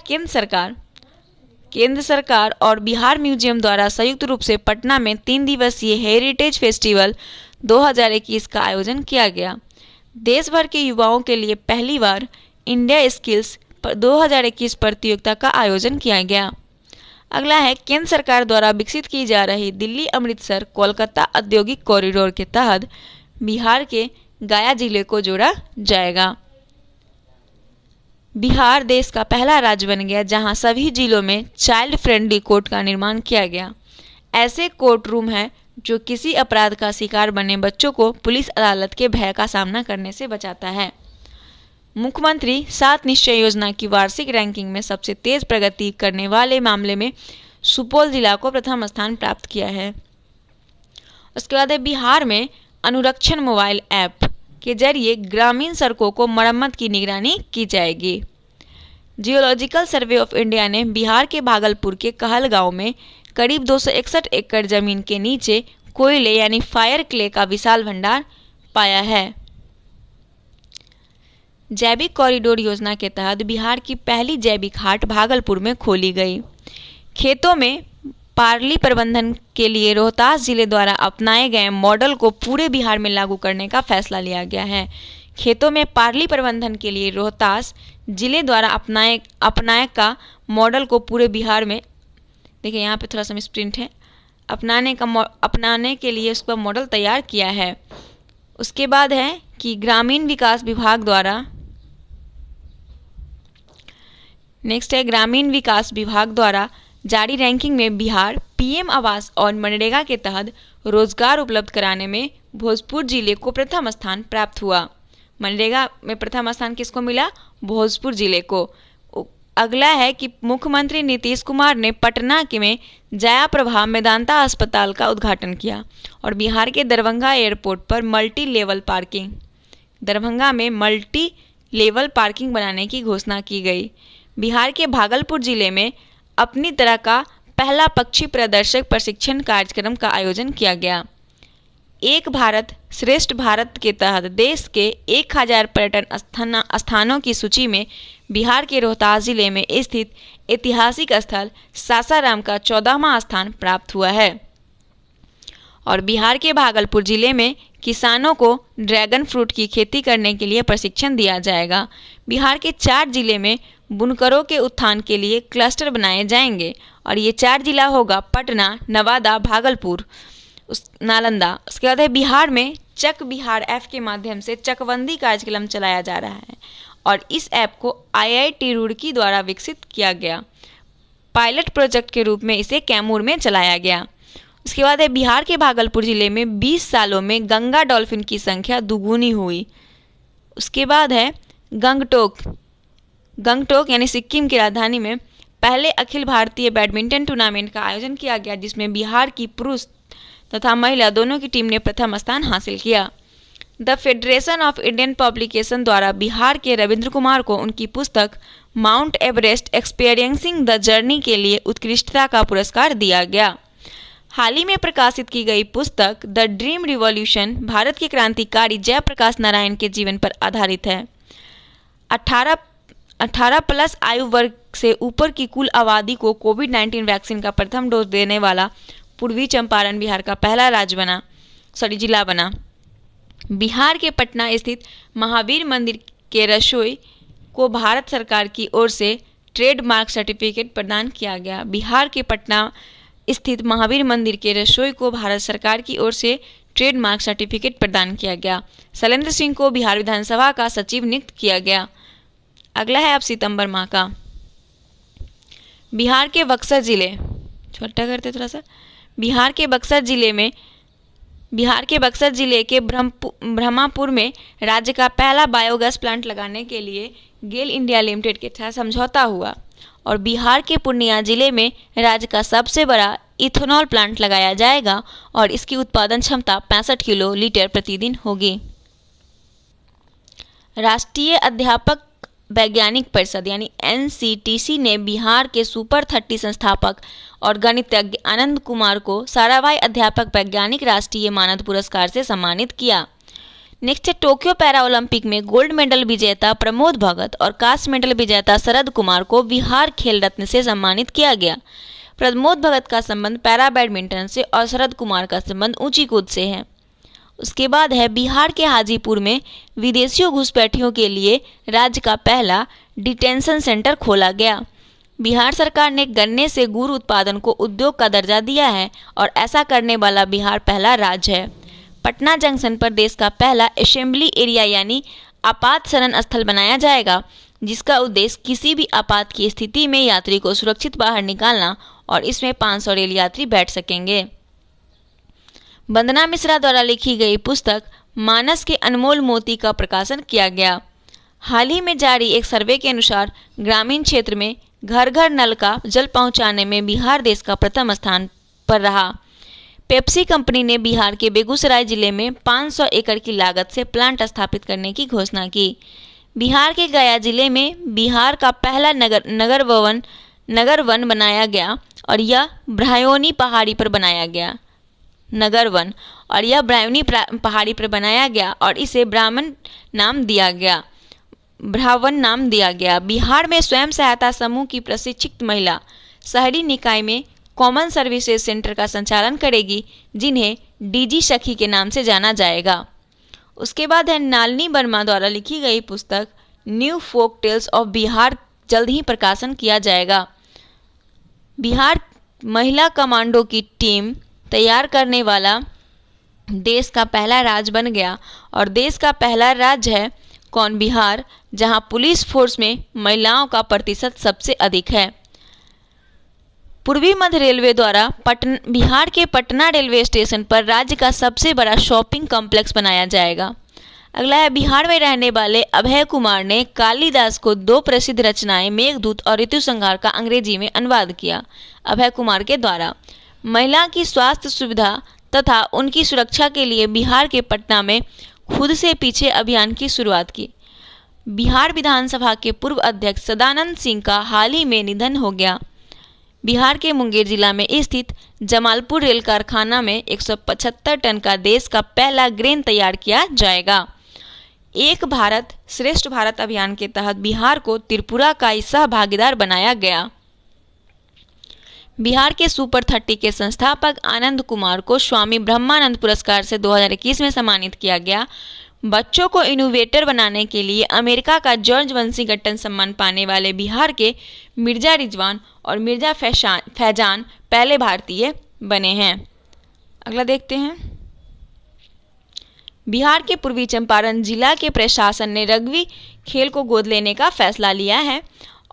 केंद्र सरकार और बिहार म्यूजियम द्वारा संयुक्त रूप से पटना में 3 दिवसीय हेरिटेज फेस्टिवल 2021 का आयोजन किया गया। देश भर के युवाओं के लिए पहली बार इंडिया स्किल्स 2021 प्रतियोगिता का आयोजन किया गया। अगला है, केंद्र सरकार द्वारा विकसित की जा रही दिल्ली अमृतसर कोलकाता औद्योगिक कॉरिडोर के तहत बिहार के गया जिले को जोड़ा जाएगा। बिहार देश का पहला राज्य बन गया जहां सभी जिलों में चाइल्ड फ्रेंडली कोर्ट का निर्माण किया गया। ऐसे कोर्ट रूम हैं जो किसी अपराध का शिकार बने बच्चों को पुलिस अदालत के भय का सामना करने से बचाता है। मुख्यमंत्री 7 निश्चय योजना की वार्षिक रैंकिंग में सबसे तेज प्रगति करने वाले मामले में सुपौल जिला को प्रथम स्थान प्राप्त किया है। उसके बाद बिहार में अनुरक्षण मोबाइल ऐप के जरिए ग्रामीण सड़कों को मरम्मत की निगरानी की जाएगी। जियोलॉजिकल सर्वे ऑफ इंडिया ने बिहार के भागलपुर के कहलगांव में करीब 261 एकड़ जमीन के नीचे कोयले यानी फायर क्ले का विशाल भंडार पाया है। जैविक कॉरिडोर योजना के तहत बिहार की पहली जैविक हाट भागलपुर में खोली गई। खेतों में पार्ली प्रबंधन के लिए रोहतास जिले द्वारा अपनाए गए मॉडल को पूरे बिहार में लागू करने का फैसला लिया गया है। खेतों में पार्ली प्रबंधन के लिए रोहतास जिले द्वारा अपनाए का मॉडल को पूरे बिहार में, देखिए यहाँ पे थोड़ा सा मिसप्रिंट है, अपनाने के लिए उसका मॉडल तैयार किया है। उसके बाद है कि ग्रामीण विकास विभाग द्वारा जारी रैंकिंग में बिहार पीएम आवास और मनरेगा के तहत रोजगार उपलब्ध कराने में भोजपुर जिले को प्रथम स्थान प्राप्त हुआ। मनरेगा में प्रथम स्थान किसको मिला? भोजपुर जिले को। अगला है कि मुख्यमंत्री नीतीश कुमार ने पटना के में जयाप्रभा मेदांता अस्पताल का उद्घाटन किया और बिहार के दरभंगा एयरपोर्ट पर मल्टी लेवल पार्किंग, दरभंगा में मल्टी लेवल पार्किंग बनाने की घोषणा की गई। बिहार के भागलपुर जिले में अपनी तरह का पहला पक्षी प्रदर्शक प्रशिक्षण कार्यक्रम का आयोजन किया गया। एक भारत श्रेष्ठ भारत के तहत देश के 1000 पर्यटन स्थानों की सूची में बिहार के रोहतास जिले में स्थित ऐतिहासिक स्थल सासाराम का 14वां स्थान प्राप्त हुआ है। और बिहार के भागलपुर जिले में किसानों को ड्रैगन फ्रूट की खेती करने के लिए प्रशिक्षण दिया जाएगा। बिहार के 4 जिले में बुनकरों के उत्थान के लिए क्लस्टर बनाए जाएंगे और ये 4 जिला होगा पटना, नवादा, भागलपुर, नालंदा। उसके बाद है बिहार में चक बिहार ऐप के माध्यम से चकबंदी कार्यक्रम चलाया जा रहा है और इस ऐप को IIT रुड़की द्वारा विकसित किया गया। पायलट प्रोजेक्ट के रूप में इसे कैमूर में चलाया गया। उसके बाद है बिहार के भागलपुर जिले में 20 सालों में गंगा डॉल्फिन की संख्या दुगुनी हुई। उसके बाद है गंगटोक यानी सिक्किम की राजधानी में पहले अखिल भारतीय बैडमिंटन टूर्नामेंट का आयोजन किया गया, जिसमें बिहार की पुरुष तथा महिला दोनों की टीम ने प्रथम स्थान हासिल किया। The federation of Indian publication द्वारा बिहार के रविंद्र कुमार को उनकी पुस्तक mount Everest experiencing the journey के लिए उत्कृष्टता का पुरस्कार दिया गया। हाल ही में प्रकाशित की गई पुस्तक द ड्रीम रिवॉल्यूशन भारत के क्रांतिकारी जयप्रकाश नारायण के जीवन पर आधारित है। 18 प्लस आयु वर्ग से ऊपर की कुल आबादी को कोविड-19 वैक्सीन का प्रथम डोज देने वाला पूर्वी चंपारण बिहार का पहला जिला बना। बिहार के पटना स्थित महावीर मंदिर के रसोई को भारत सरकार की ओर से ट्रेडमार्क सर्टिफिकेट प्रदान किया गया। बिहार के पटना स्थित महावीर मंदिर के रसोई को भारत सरकार की ओर से ट्रेडमार्क सर्टिफिकेट प्रदान किया गया। शैलेंद्र सिंह को बिहार विधानसभा का सचिव नियुक्त किया गया। अगला है अब सितंबर माह का। बिहार के बक्सर जिले, छोटा करते थोड़ा सा। बिहार के बक्सर जिले के ब्रह्मापुर में राज्य का पहला बायोगैस प्लांट लगाने के लिए गेल इंडिया लिमिटेड के साथ समझौता हुआ और बिहार के पूर्णिया जिले में राज्य का सबसे बड़ा इथेनॉल प्लांट लगाया जाएगा और इसकी उत्पादन क्षमता 65 किलो लीटर प्रतिदिन होगी। राष्ट्रीय अध्यापक वैज्ञानिक परिषद यानी NCTC ने बिहार के सुपर 30 संस्थापक और गणितज्ञ आनंद कुमार को साराभाई अध्यापक वैज्ञानिक राष्ट्रीय मानद पुरस्कार से सम्मानित किया। नेक्स्ट टोक्यो पैरा ओलंपिक में गोल्ड मेडल विजेता प्रमोद भगत और कांस्य मेडल विजेता शरद कुमार को बिहार खेल रत्न से सम्मानित किया गया। प्रमोद भगत का संबंध पैरा बैडमिंटन से और शरद कुमार का संबंध ऊंची कूद से है। उसके बाद है बिहार के हाजीपुर में विदेशियों घुसपैठियों के लिए राज्य का पहला डिटेंशन सेंटर खोला गया। बिहार सरकार ने गन्ने से गुड़ उत्पादन को उद्योग का दर्जा दिया है और ऐसा करने वाला बिहार पहला राज्य है। पटना जंक्शन पर देश का पहला असेंबली एरिया यानी आपात शरण स्थल बनाया जाएगा, जिसका उद्देश्य किसी भी आपात की स्थिति में यात्री को सुरक्षित बाहर निकालना और इसमें 500 रेल यात्री बैठ सकेंगे। वंदना मिश्रा द्वारा लिखी गई पुस्तक मानस के अनमोल मोती का प्रकाशन किया गया। हाल ही में जारी एक सर्वे के अनुसार ग्रामीण क्षेत्र में घर घर नल का जल पहुंचाने में बिहार देश का प्रथम स्थान पर रहा। पेप्सी कंपनी ने बिहार के बेगूसराय जिले में 500 एकड़ की लागत से प्लांट स्थापित करने की घोषणा की। बिहार के गया जिले में बिहार का पहला नगर वन बनाया गया और यह ब्राह्मणी पहाड़ी पर बनाया गया। नगर वन और यह ब्राह्मणी पहाड़ी पर बनाया गया और इसे ब्राह्मण नाम दिया गया। बिहार में स्वयं सहायता समूह की प्रशिक्षित महिला शहरी निकाय में कॉमन सर्विसेज सेंटर का संचालन करेगी, जिन्हें DG सखी के नाम से जाना जाएगा। उसके बाद है नालनी वर्मा द्वारा लिखी गई पुस्तक new folk tales of Bihar जल्द ही प्रकाशन किया जाएगा। बिहार महिला कमांडो की टीम तैयार करने वाला देश का पहला राज्य बन गया और देश का पहला राज्य है कौन? बिहार, जहां पुलिस फोर्स में महिलाओं का प्रतिशत सबसे अधिक है। पूर्वी मध्य रेलवे द्वारा बिहार के पटना रेलवे स्टेशन पर राज्य का सबसे बड़ा शॉपिंग कॉम्प्लेक्स बनाया जाएगा। अगला है, बिहार में रहने वाले अभय कुमार ने कालिदास को 2 प्रसिद्ध रचनाएं मेघदूत और ऋतुसंहार का अंग्रेजी में अनुवाद किया। अभय कुमार के द्वारा महिला की स्वास्थ्य सुविधा तथा उनकी सुरक्षा के लिए बिहार के पटना में खुद से पीछे अभियान की शुरुआत की। बिहार विधानसभा के पूर्व अध्यक्ष सदानंद सिंह का हाल ही में निधन हो गया। बिहार के मुंगेर जिला में स्थित जमालपुर रेल कारखाना में 175 टन का देश का पहला ग्रेन तैयार किया जाएगा। एक भारत श्रेष्ठ भारत अभियान के तहत बिहार को त्रिपुरा का सह भागीदार बनाया गया। बिहार के सुपर 30 के संस्थापक आनंद कुमार को स्वामी ब्रह्मानंद पुरस्कार से 2021 में सम्मानित किया गया। बच्चों को इनोवेटर बनाने के लिए अमेरिका का जॉर्ज वंशिंगटन सम्मान पाने वाले बिहार के मिर्जा रिजवान और मिर्जा फैजान पहले भारतीय बने हैं। अगला देखते हैं, बिहार के पूर्वी चंपारण जिला के प्रशासन ने रग्बी खेल को गोद लेने का फैसला लिया है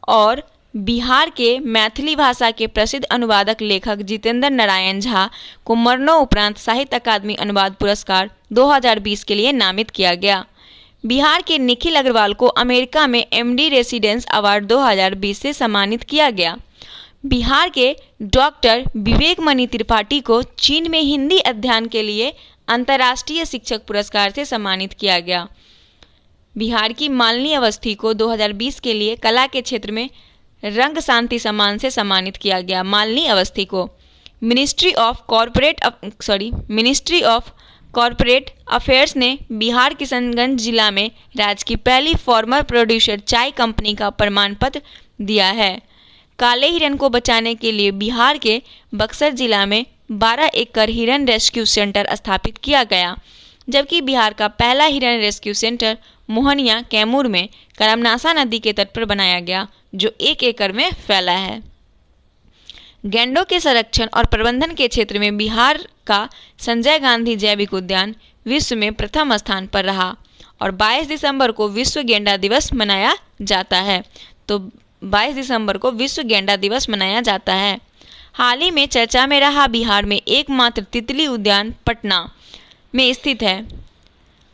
और बिहार के मैथिली भाषा के प्रसिद्ध अनुवादक लेखक जितेंद्र नारायण झा को मरणोपरांत साहित्य अकादमी अनुवाद पुरस्कार 2020 के लिए नामित किया गया। बिहार के निखिल अग्रवाल को अमेरिका में एमडी रेसिडेंस अवार्ड 2020 से सम्मानित किया गया। बिहार के डॉक्टर विवेक मणि त्रिपाठी को चीन में हिंदी अध्ययन के लिए अंतर्राष्ट्रीय शिक्षक पुरस्कार से सम्मानित किया गया। बिहार की मालिनी अवस्थी को 2020 के लिए कला के क्षेत्र में रंग शांति सम्मान से सम्मानित किया गया। मालिनी अवस्थी को मिनिस्ट्री ऑफ कॉरपोरेट अफेयर्स ने बिहार किशनगंज जिला में राज्य की पहली फॉर्मर प्रोड्यूसर चाय कंपनी का प्रमाण पत्र दिया है। काले हिरन को बचाने के लिए बिहार के बक्सर जिला में 12 एकड़ हिरन रेस्क्यू सेंटर स्थापित किया गया, जबकि बिहार का पहला हिरन रेस्क्यू सेंटर मोहनिया कैमूर में करमनासा नदी के तट पर बनाया गया, जो 1 एकड़ में फैला है। गैंडों के संरक्षण और प्रबंधन के क्षेत्र में बिहार का संजय गांधी जैविक उद्यान विश्व में प्रथम स्थान पर रहा और 22 दिसंबर को विश्व गेंडा दिवस मनाया जाता है। तो 22 दिसंबर को विश्व गेंडा दिवस मनाया जाता है। हाल ही में चर्चा में रहा बिहार में एकमात्र तितली उद्यान पटना में स्थित है।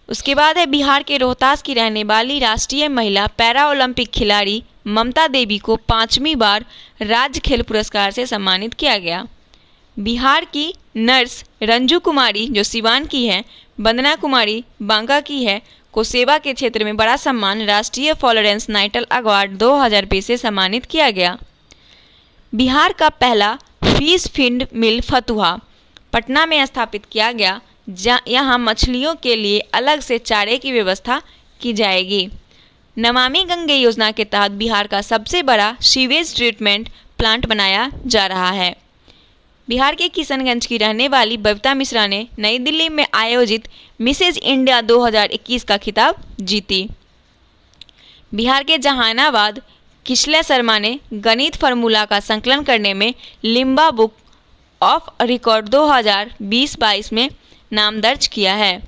उसके बाद है, बिहार के रोहतास की रहने वाली राष्ट्रीय महिला पैरा ओलंपिक खिलाड़ी ममता देवी को 5वीं बार राज्य खेल पुरस्कार से सम्मानित किया गया। बिहार की नर्स रंजू कुमारी जो सिवान की है, वंदना कुमारी बांका की है, को सेवा के क्षेत्र में बड़ा सम्मान राष्ट्रीय फ्लोरेंस नाइटल अवार्ड 2020 से सम्मानित किया गया। बिहार का पहला फिश फीड मिल फतुहा पटना में स्थापित किया गया। यहाँ मछलियों के लिए अलग से चारे की व्यवस्था की जाएगी। नमामि गंगे योजना के तहत बिहार का सबसे बड़ा सीवेज ट्रीटमेंट प्लांट बनाया जा रहा है। बिहार के किशनगंज की रहने वाली बबीता मिश्रा ने नई दिल्ली में आयोजित मिसेज इंडिया 2021 का खिताब जीती। बिहार के जहानाबाद किशले शर्मा ने गणित फार्मूला का संकलन करने में लिम्बा बुक ऑफ रिकॉर्ड 2020-22 में नाम दर्ज किया है।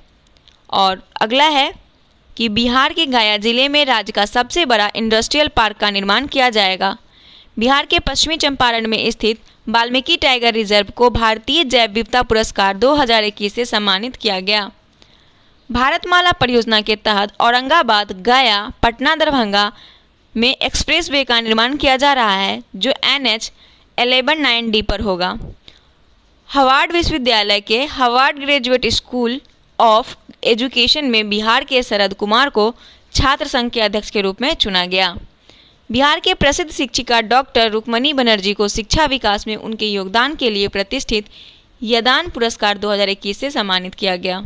और अगला है कि बिहार के गया जिले में राज्य का सबसे बड़ा इंडस्ट्रियल पार्क का निर्माण किया जाएगा। बिहार के पश्चिमी चंपारण में स्थित वाल्मीकि टाइगर रिजर्व को भारतीय जैव विविधता पुरस्कार 2021 से सम्मानित किया गया। भारतमाला परियोजना के तहत औरंगाबाद, गया, पटना, दरभंगा में एक्सप्रेसवे का निर्माण किया जा रहा है, जो NH 11-9D पर होगा। हार्वर्ड विश्वविद्यालय के Harvard graduate school of education में बिहार के शरद कुमार को छात्र संघ के अध्यक्ष के रूप में चुना गया। बिहार के प्रसिद्ध शिक्षिका डॉक्टर रुक्मणी बनर्जी को शिक्षा विकास में उनके योगदान के लिए प्रतिष्ठित यदान पुरस्कार 2021 से सम्मानित किया गया।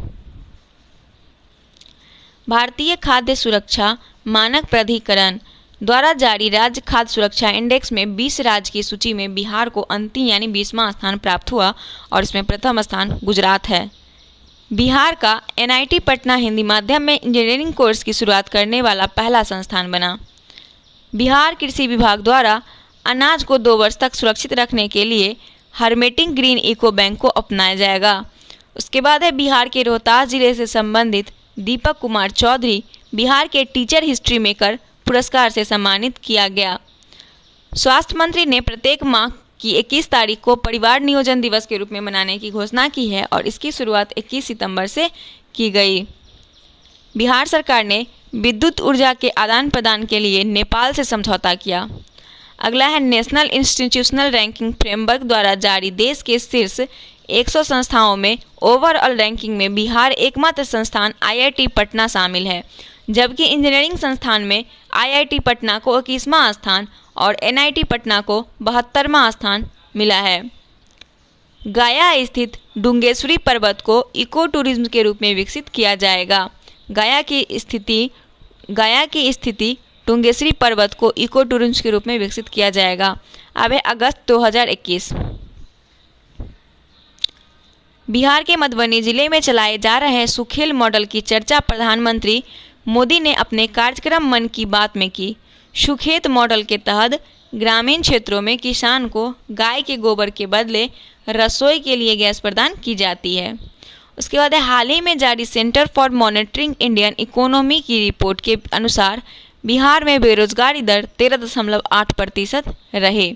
भारतीय खाद्य सुरक्षा मानक प्राधिकरण द्वारा जारी राज्य खाद्य सुरक्षा इंडेक्स में 20 राज्य की सूची में बिहार को अंतिम यानी 20वां स्थान प्राप्त हुआ और इसमें प्रथम स्थान गुजरात है। बिहार का NIT पटना हिंदी माध्यम में इंजीनियरिंग कोर्स की शुरुआत करने वाला पहला संस्थान बना। बिहार कृषि विभाग द्वारा अनाज को 2 वर्ष तक सुरक्षित रखने के लिए हर्मेटिक ग्रीन इको बैंक को अपनाया जाएगा। उसके बाद है, बिहार के रोहतास जिले से संबंधित दीपक कुमार चौधरी बिहार के टीचर हिस्ट्री मेकर पुरस्कार से सम्मानित किया गया। स्वास्थ्य मंत्री ने प्रत्येक माह की 21 तारीख को परिवार नियोजन दिवस के रूप में मनाने की घोषणा की है और इसकी शुरुआत 21 सितंबर से की गई। बिहार सरकार ने विद्युत ऊर्जा के आदान प्रदान के लिए नेपाल से समझौता किया। अगला है नेशनल इंस्टीट्यूशनल रैंकिंग फ्रेमवर्क द्वारा जारी देश के शीर्ष 100 संस्थाओं में ओवरऑल रैंकिंग में बिहार एकमात्र संस्थान IIT पटना शामिल है, जबकि इंजीनियरिंग संस्थान में IIT पटना को 21वां स्थान और NIT पटना को 72वां स्थान मिला है। गया स्थित डुंगेश्वरी पर्वत को इको टूरिज्म के रूप में विकसित किया जाएगा। गया की स्थिति डुंगेश्वरी पर्वत को इको टूरिज्म के रूप में विकसित किया जाएगा। अब है अगस्त 2021। बिहार के मधुबनी जिले में चलाए जा रहे सुखेल मॉडल की चर्चा प्रधानमंत्री मोदी ने अपने कार्यक्रम मन की बात में की। सुखेत मॉडल के तहत ग्रामीण क्षेत्रों में किसान को गाय के गोबर के बदले रसोई के लिए गैस प्रदान की जाती है। उसके बाद हाल ही में जारी centre for monitoring Indian economy की रिपोर्ट के अनुसार बिहार में बेरोजगारी दर 13.8% रहे।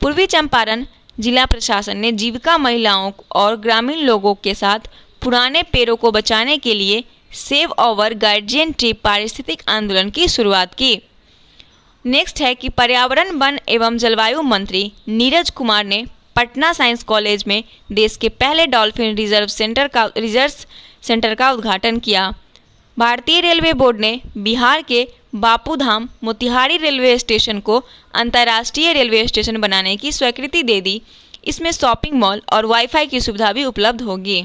पूर्वी चंपारण जिला प्रशासन ने जीविका महिलाओं और ग्रामीण लोगों के साथ पुराने पेड़ों को बचाने के लिए सेव आवर गार्जियन ट्री पारिस्थितिक आंदोलन की शुरुआत की। नेक्स्ट है कि पर्यावरण, वन एवं जलवायु मंत्री नीरज कुमार ने पटना साइंस कॉलेज में देश के पहले डॉल्फिन रिजर्व सेंटर का उद्घाटन किया। भारतीय रेलवे बोर्ड ने बिहार के बापूधाम मोतिहारी रेलवे स्टेशन को अंतर्राष्ट्रीय रेलवे स्टेशन बनाने की स्वीकृति दे दी। इसमें शॉपिंग मॉल और वाईफाई की सुविधा भी उपलब्ध होगी।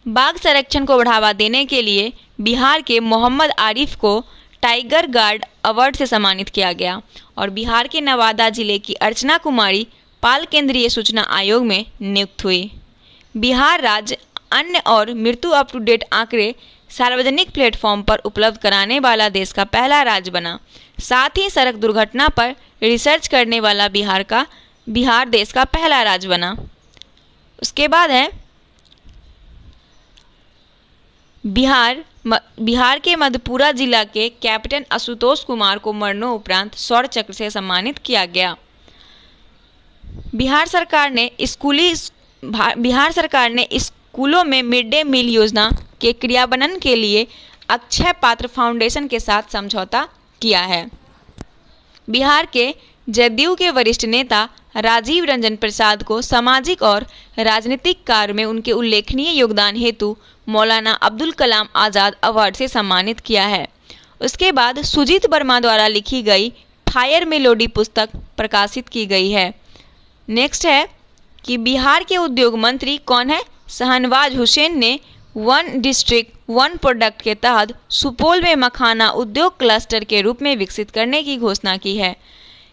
बाघ संरक्षण को बढ़ावा देने के लिए बिहार के मोहम्मद आरिफ को टाइगर गार्ड अवार्ड से सम्मानित किया गया और बिहार के नवादा जिले की अर्चना कुमारी पाल केंद्रीय सूचना आयोग में नियुक्त हुई। बिहार राज्य अन्य और मृत्यु अप टू डेट आंकड़े सार्वजनिक प्लेटफॉर्म पर उपलब्ध कराने वाला देश का पहला राज्य बना। साथ ही सड़क दुर्घटना पर रिसर्च करने वाला बिहार देश का पहला राज्य बना। उसके बाद है बिहार के मधेपुरा जिला के कैप्टन आशुतोष कुमार को मरणोपरांत शौर्य चक्र से सम्मानित किया गया। बिहार सरकार ने स्कूलों में मिड डे मील योजना के क्रियान्वयन के लिए अक्षय पात्र फाउंडेशन के साथ समझौता किया है। बिहार के जदयू के वरिष्ठ नेता राजीव रंजन प्रसाद को सामाजिक और राजनीतिक कार्य में उनके उल्लेखनीय योगदान हेतु मौलाना अब्दुल कलाम आज़ाद अवार्ड से सम्मानित किया है। उसके बाद सुजीत वर्मा द्वारा लिखी गई फायर मेलोडी पुस्तक प्रकाशित की गई है। नेक्स्ट है कि बिहार के उद्योग मंत्री कौन है? शहनवाज हुसैन ने वन डिस्ट्रिक्ट वन प्रोडक्ट के तहत सुपौल में मखाना उद्योग क्लस्टर के रूप में विकसित करने की घोषणा की है।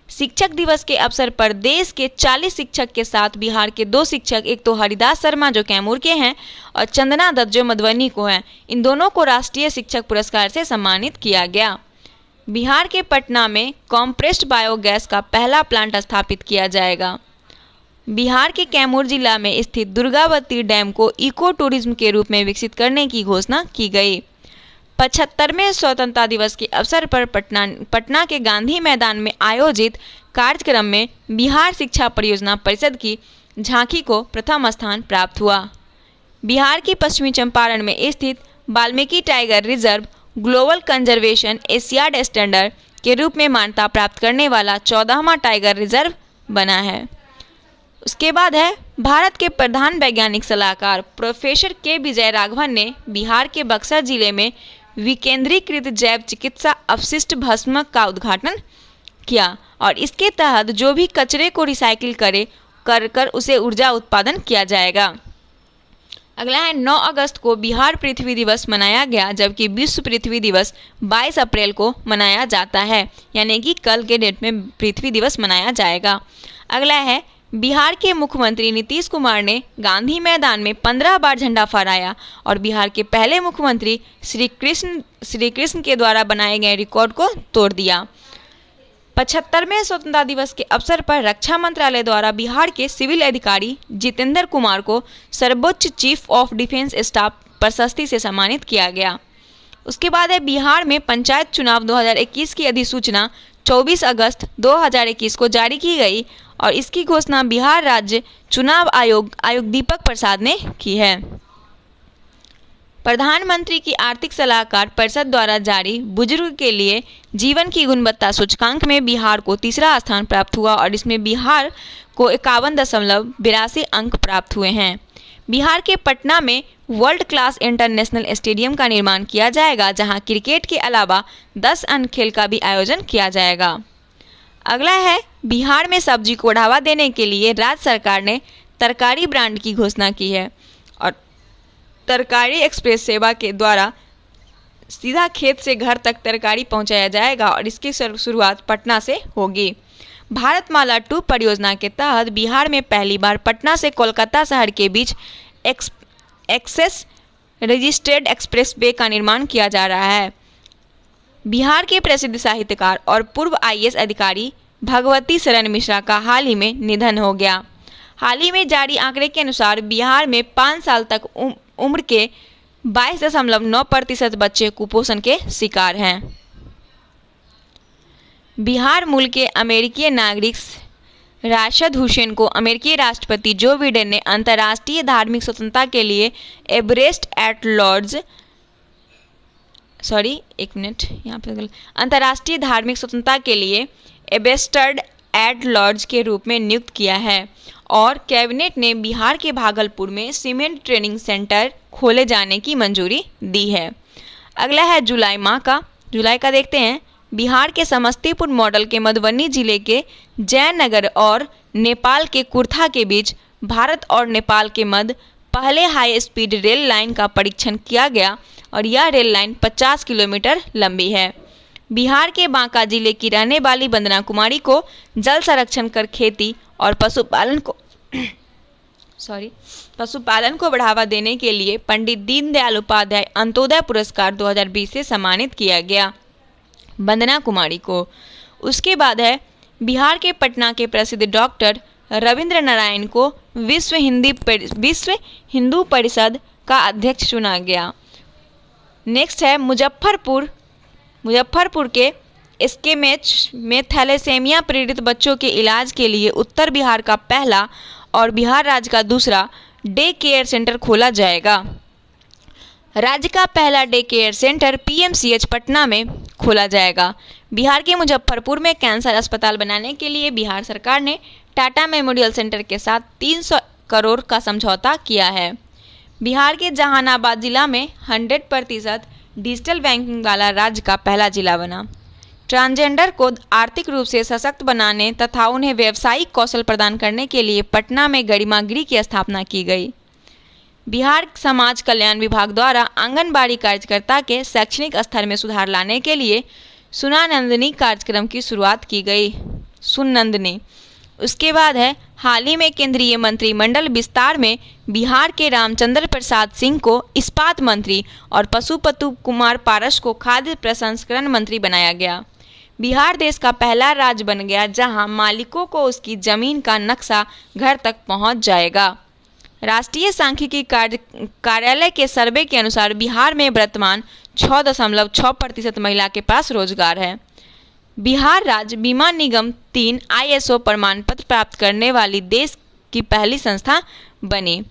शिक्षक दिवस के अवसर पर देश के 40 शिक्षक के साथ बिहार के 2 शिक्षक, एक तो हरिदास शर्मा जो कैमूर के हैं और चंदना दत्त जो मधुबनी को हैं, इन दोनों को राष्ट्रीय शिक्षक पुरस्कार से सम्मानित किया गया। बिहार के पटना में कॉम्प्रेस्ड बायोगैस का पहला प्लांट स्थापित किया जाएगा। बिहार के कैमूर जिला में स्थित दुर्गावती डैम को इको टूरिज्म के रूप में विकसित करने की घोषणा की गई। 75वें स्वतंत्रता दिवस के अवसर पर पटना के गांधी मैदान में आयोजित कार्यक्रम में बिहार शिक्षा परियोजना परिषद की झांकी को प्रथम स्थान प्राप्त हुआ। बिहार की पश्चिमी चंपारण में स्थित Valmiki tiger reserve global conservation Asiad standard के रूप में मान्यता प्राप्त करने वाला 14वां टाइगर रिजर्व बना है। उसके बाद है भारत के प्रधान वैज्ञानिक सलाहकार प्रोफेसर के विजय राघवन ने बिहार के बक्सर जिले में विकेंद्रीकृत जैव चिकित्सा अपशिष्ट भस्म का उद्घाटन किया और इसके तहत जो भी कचरे को रिसाइकिल कर उसे ऊर्जा उत्पादन किया जाएगा। अगला है 9 अगस्त को बिहार पृथ्वी दिवस मनाया गया, जबकि विश्व पृथ्वी दिवस 22 अप्रैल को मनाया जाता है, यानी कि कल के डेट में पृथ्वी दिवस मनाया जाएगा। अगला है बिहार के मुख्यमंत्री नीतीश कुमार ने गांधी मैदान में 15 बार झंडा फहराया और बिहार के पहले मुख्यमंत्री श्री कृष्ण के द्वारा बनाए गए रिकॉर्ड को तोड़ दिया। 75वें स्वतंत्रता दिवस के अवसर पर रक्षा मंत्रालय द्वारा बिहार के सिविल अधिकारी जितेंद्र कुमार को सर्वोच्च चीफ ऑफ डिफेंस स्टाफ प्रशस्ति से सम्मानित किया गया। उसके बाद है बिहार में पंचायत चुनाव 2021 की अधिसूचना 24 अगस्त 2021 को जारी की गई और इसकी घोषणा बिहार राज्य चुनाव आयोग दीपक प्रसाद ने की है। प्रधानमंत्री की आर्थिक सलाहकार परिषद द्वारा जारी बुजुर्ग के लिए जीवन की गुणवत्ता सूचकांक में बिहार को तीसरा स्थान प्राप्त हुआ और इसमें बिहार को 51.82 अंक प्राप्त हुए हैं। बिहार के पटना में वर्ल्ड क्लास इंटरनेशनल स्टेडियम का निर्माण किया जाएगा, जहां क्रिकेट के अलावा 10 अन्य खेल का भी आयोजन किया जाएगा। अगला है, बिहार में सब्जी को बढ़ावा देने के लिए राज्य सरकार ने तरकारी ब्रांड की घोषणा की है और तरकारी एक्सप्रेस सेवा के द्वारा सीधा खेत से घर तक तरकारी पहुंचाया जाएगा और इसकी शुरुआत पटना से होगी। भारतमाला 2 परियोजना के तहत बिहार में पहली बार पटना से कोलकाता शहर के बीच एक्सेस रजिस्टर्ड एक्सप्रेस वे का निर्माण किया जा रहा है। बिहार के प्रसिद्ध साहित्यकार और पूर्व IAS अधिकारी भगवती शरण मिश्रा का हाल ही में निधन हो गया। हाल ही में जारी आंकड़े के अनुसार बिहार में 5 साल तक उम्र के 22.9% बच्चे कुपोषण के शिकार हैं। बिहार मूल के अमेरिकी नागरिक राशिद हुसैन को अमेरिकी राष्ट्रपति जो बिडेन ने अंतर्राष्ट्रीय धार्मिक स्वतंत्रता के लिए अंतर्राष्ट्रीय धार्मिक स्वतंत्रता के लिए एम्बेसडर एट लार्ज के रूप में नियुक्त किया है और कैबिनेट ने बिहार के भागलपुर में सीमेंट ट्रेनिंग सेंटर खोले जाने की मंजूरी दी है। अगला है जुलाई का देखते हैं। बिहार के समस्तीपुर मॉडल के मधुबनी जिले के जयनगर और नेपाल के कुर्था के बीच भारत और नेपाल के मध्य पहले हाई स्पीड रेल लाइन का परीक्षण किया गया और यह रेल लाइन 50 किलोमीटर लंबी है। बिहार के बांका जिले की रहने वाली वंदना कुमारी को जल संरक्षण कर खेती और पशुपालन को बढ़ावा देने के लिए पंडित दीनदयाल उपाध्याय अंत्योदय पुरस्कार 2020 से सम्मानित किया गया वंदना कुमारी को। उसके बाद है, बिहार के पटना के प्रसिद्ध डॉक्टर रविंद्र नारायण को विश्व हिंदू परिषद का अध्यक्ष चुना गया। नेक्स्ट है, मुजफ्फरपुर के एसकेएमएच में थैलेसेमिया पीड़ित बच्चों के इलाज के लिए उत्तर बिहार का पहला और बिहार राज्य का दूसरा डे केयर सेंटर खोला जाएगा। राज्य का पहला day care centre PMCH Patna में खोला जाएगा। बिहार के मुजफ्फरपुर में कैंसर अस्पताल बनाने के लिए बिहार सरकार ने टाटा मेमोरियल सेंटर के साथ 300 करोड़ का समझौता किया है। बिहार के जहानाबाद जिला में 100% डिजिटल बैंकिंग वाला राज्य का पहला जिला बना। ट्रांसजेंडर को आर्थिक रूप से सशक्त बनाने तथा उन्हें व्यावसायिक कौशल प्रदान करने के लिए पटना में गरिमागिरी की स्थापना की गई। बिहार समाज कल्याण विभाग द्वारा आंगनबाड़ी कार्यकर्ता के शैक्षणिक स्तर में सुधार लाने के लिए सुनानंदनी कार्यक्रम की शुरुआत की गई। सुननंदनी। उसके बाद है, हाल ही में केंद्रीय मंत्रिमंडल विस्तार में बिहार के रामचंद्र प्रसाद सिंह को इस्पात मंत्री और पशुपति कुमार पारस को खाद्य प्रसंस्करण मंत्री बनाया गया। बिहार देश का पहला राज्य बन गया जहां मालिकों को उसकी जमीन का नक्शा घर तक पहुंच जाएगा। राष्ट्रीय सांख्यिकी कार्यालय के सर्वे के अनुसार बिहार में वर्तमान 6.6% महिला के पास रोजगार है। बिहार राज्य बीमा निगम 3 ISO प्रमाण पत्र प्राप्त करने वाली देश की पहली संस्था बनी।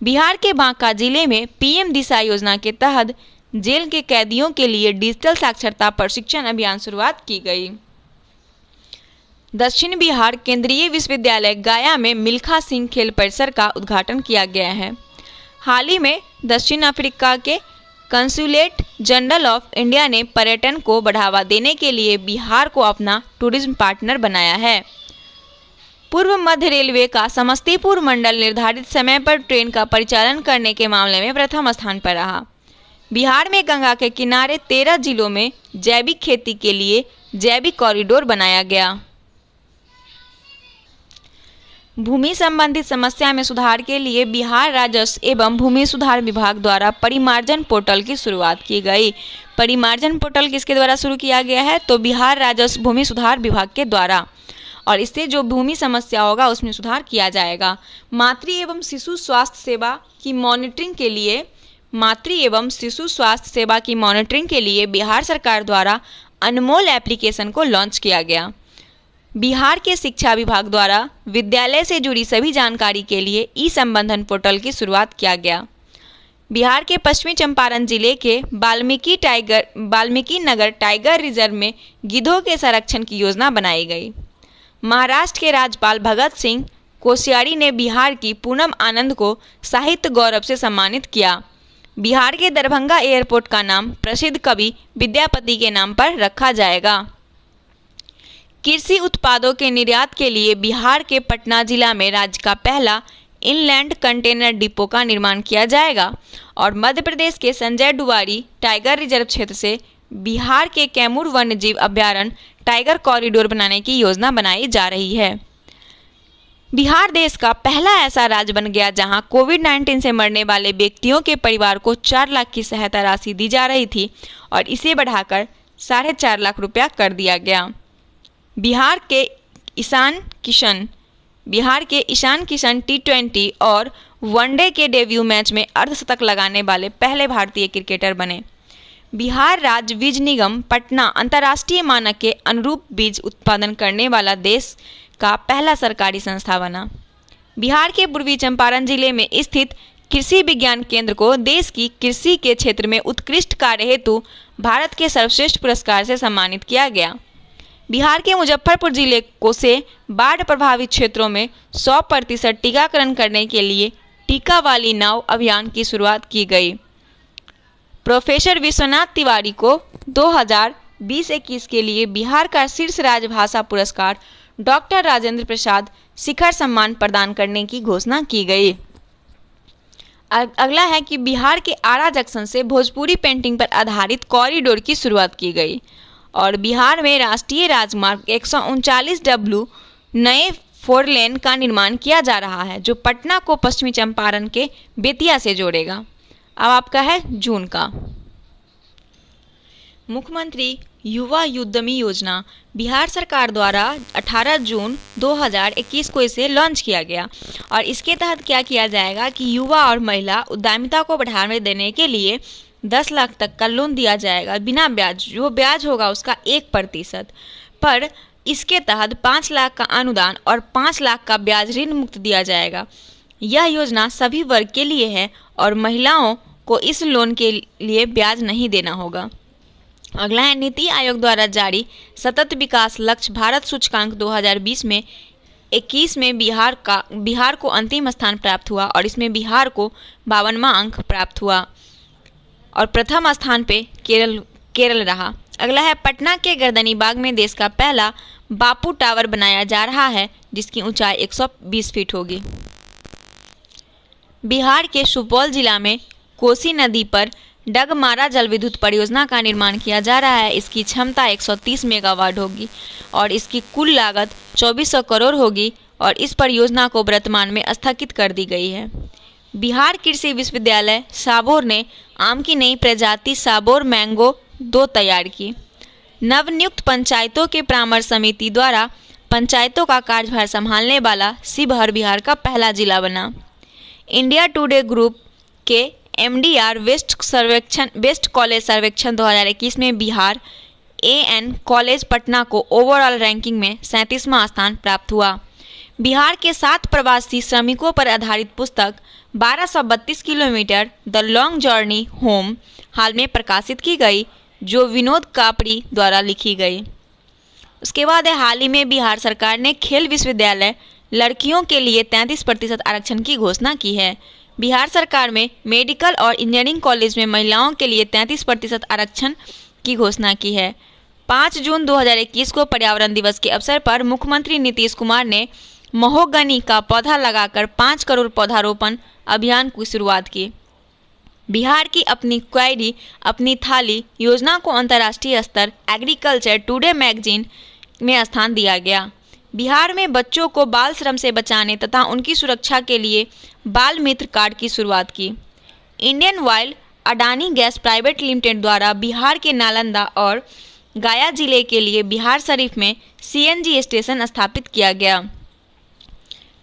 बिहार के बांका जिले में PM दिशा योजना के तहत जेल के कैदियों के लिए डिजिटल साक्षरता प्रशिक्षण अभियान शुरुआत की गई। दक्षिण बिहार केंद्रीय विश्वविद्यालय गया में मिल्खा सिंह खेल परिसर का उद्घाटन किया गया है। हाल ही में दक्षिण अफ्रीका के कंसुलेट जनरल ऑफ इंडिया ने पर्यटन को बढ़ावा देने के लिए बिहार को अपना टूरिज्म पार्टनर बनाया है। पूर्व मध्य रेलवे का समस्तीपुर मंडल निर्धारित समय पर ट्रेन का परिचालन करने के मामले में प्रथम स्थान पर रहा। बिहार में गंगा के किनारे 13 जिलों में जैविक खेती के लिए जैविक कॉरिडोर बनाया गया। भूमि संबंधित समस्या में सुधार के लिए बिहार राजस्व एवं भूमि सुधार विभाग द्वारा परिमार्जन पोर्टल की शुरुआत की गई। परिमार्जन पोर्टल किसके द्वारा शुरू किया गया है? तो बिहार राजस्व भूमि सुधार विभाग के द्वारा, और इससे जो भूमि समस्या होगा उसमें सुधार किया जाएगा। मातृ एवं शिशु स्वास्थ्य सेवा की मॉनिटरिंग के लिए बिहार सरकार द्वारा अनमोल एप्लीकेशन को लॉन्च किया गया। बिहार के शिक्षा विभाग द्वारा विद्यालय से जुड़ी सभी जानकारी के लिए ई संबंधन पोर्टल की शुरुआत किया गया। बिहार के पश्चिमी चंपारण जिले के वाल्मीकि नगर टाइगर रिजर्व में गिद्धों के संरक्षण की योजना बनाई गई। महाराष्ट्र के राज्यपाल भगत सिंह कोश्यारी ने बिहार की पूनम आनंद को साहित्य गौरव से सम्मानित किया। बिहार के दरभंगा एयरपोर्ट का नाम प्रसिद्ध कवि विद्यापति के नाम पर रखा जाएगा। कृषि उत्पादों के निर्यात के लिए बिहार के पटना जिला में राज्य का पहला इनलैंड कंटेनर डिपो का निर्माण किया जाएगा। और मध्य प्रदेश के संजय डुवारी टाइगर रिजर्व क्षेत्र से बिहार के कैमूर वन्यजीव अभ्यारण्य टाइगर कॉरिडोर बनाने की योजना बनाई जा रही है। बिहार देश का पहला ऐसा राज्य बन गया जहां कोविड-19 से मरने वाले व्यक्तियों के परिवार को 4 लाख की सहायता राशि दी जा रही थी और इसे बढ़ाकर 4.5 लाख रुपया कर दिया गया। बिहार के ईशान किशन T20 और वनडे के डेब्यू मैच में अर्धशतक लगाने वाले पहले भारतीय क्रिकेटर बने। बिहार राज्य बीज निगम पटना अंतर्राष्ट्रीय मानक के अनुरूप बीज उत्पादन करने वाला देश का पहला सरकारी संस्था बना। बिहार के पूर्वी चंपारण जिले में स्थित कृषि विज्ञान केंद्र को देश की कृषि के क्षेत्र में उत्कृष्ट कार्य हेतु भारत के सर्वश्रेष्ठ पुरस्कार से सम्मानित किया गया। बिहार के मुजफ्फरपुर जिले को से बाढ़ प्रभावित क्षेत्रों में 100% टीकाकरण करने के लिए टीका वाली नाव अभियान की शुरुआत की गई। प्रोफेसर विश्वनाथ तिवारी को 2020-21 के लिए बिहार का शीर्ष राजभाषा पुरस्कार डॉक्टर राजेंद्र प्रसाद शिखर सम्मान प्रदान करने की घोषणा की गई। अगला है कि बिहार के आरा जंक्शन से भोजपुरी पेंटिंग पर आधारित कॉरिडोर की शुरुआत की गई। और बिहार में राष्ट्रीय राजमार्ग 139W नए 4 लेन का निर्माण किया जा रहा है जो पटना को पश्चिमी चंपारण के बेतिया से जोड़ेगा। अब आपका है जून का। मुख्यमंत्री युवा उद्यमी योजना बिहार सरकार द्वारा 18 जून 2021 को इसे लॉन्च किया गया। और इसके तहत क्या किया जाएगा कि युवा और महिला उद्यमिता को बढ़ावा देने के लिए 10 लाख तक का लोन दिया जाएगा बिना ब्याज। जो ब्याज होगा उसका 1% पर इसके तहत 5 लाख का अनुदान और 5 लाख का ब्याज ऋण मुक्त दिया जाएगा। यह योजना सभी वर्ग के लिए है और महिलाओं को इस लोन के लिए ब्याज नहीं देना होगा। अगला है नीति आयोग द्वारा जारी सतत विकास लक्ष्य भारत सूचकांक 2020 में 21 में बिहार को अंतिम स्थान प्राप्त हुआ और इसमें बिहार को 52वां अंक प्राप्त हुआ और प्रथम स्थान पे केरल रहा। अगला है पटना के गर्दनी बाग में देश का पहला बापू टावर बनाया जा रहा है जिसकी ऊंचाई 120 फीट होगी। बिहार के सुपौल जिला में कोसी नदी पर डगमारा जल विद्युत परियोजना का निर्माण किया जा रहा है। इसकी क्षमता 130 मेगावाट होगी और इसकी कुल लागत 2400 करोड़ होगी और इस परियोजना को वर्तमान में स्थगित कर दी गई है। बिहार कृषि विश्वविद्यालय साबौर ने आम की नई प्रजाति साबौर मैंगो 2 तैयार की। नवनियुक्त पंचायतों के परामर्श समिति द्वारा पंचायतों का कार्यभार संभालने वाला शिवहर बिहार का पहला जिला बना। इंडिया टुडे ग्रुप के MDR वेस्ट कॉलेज सर्वेक्षण 2021 में बिहार AN कॉलेज पटना को ओवरऑल रैंकिंग में 37वां स्थान प्राप्त हुआ। बिहार के 7 प्रवासी श्रमिकों पर आधारित पुस्तक 1232 kilometre the long journey home हाल में प्रकाशित की गई जो विनोद कापड़ी द्वारा लिखी गई। उसके बाद हाल ही में बिहार सरकार ने खेल विश्वविद्यालय लड़कियों के लिए 33% आरक्षण की घोषणा की है। बिहार सरकार में मेडिकल और इंजीनियरिंग कॉलेज में महिलाओं के लिए 33% आरक्षण की घोषणा की है। 5 जून 2021 को पर्यावरण दिवस के अवसर पर मुख्यमंत्री नीतीश कुमार ने महोगनी का पौधा लगाकर 5 करोड़ पौधारोपण अभियान की शुरुआत की। बिहार की अपनी क्वेरी अपनी थाली योजना को अंतर्राष्ट्रीय स्तर एग्रीकल्चर टुडे मैगजीन में स्थान दिया गया। बिहार में बच्चों को बाल श्रम से बचाने तथा उनकी सुरक्षा के लिए बाल मित्र कार्ड की शुरुआत की। Indian oil Adani gas private limited द्वारा बिहार के नालंदा और गया जिले के लिए बिहार शरीफ में CNG स्टेशन स्थापित किया गया।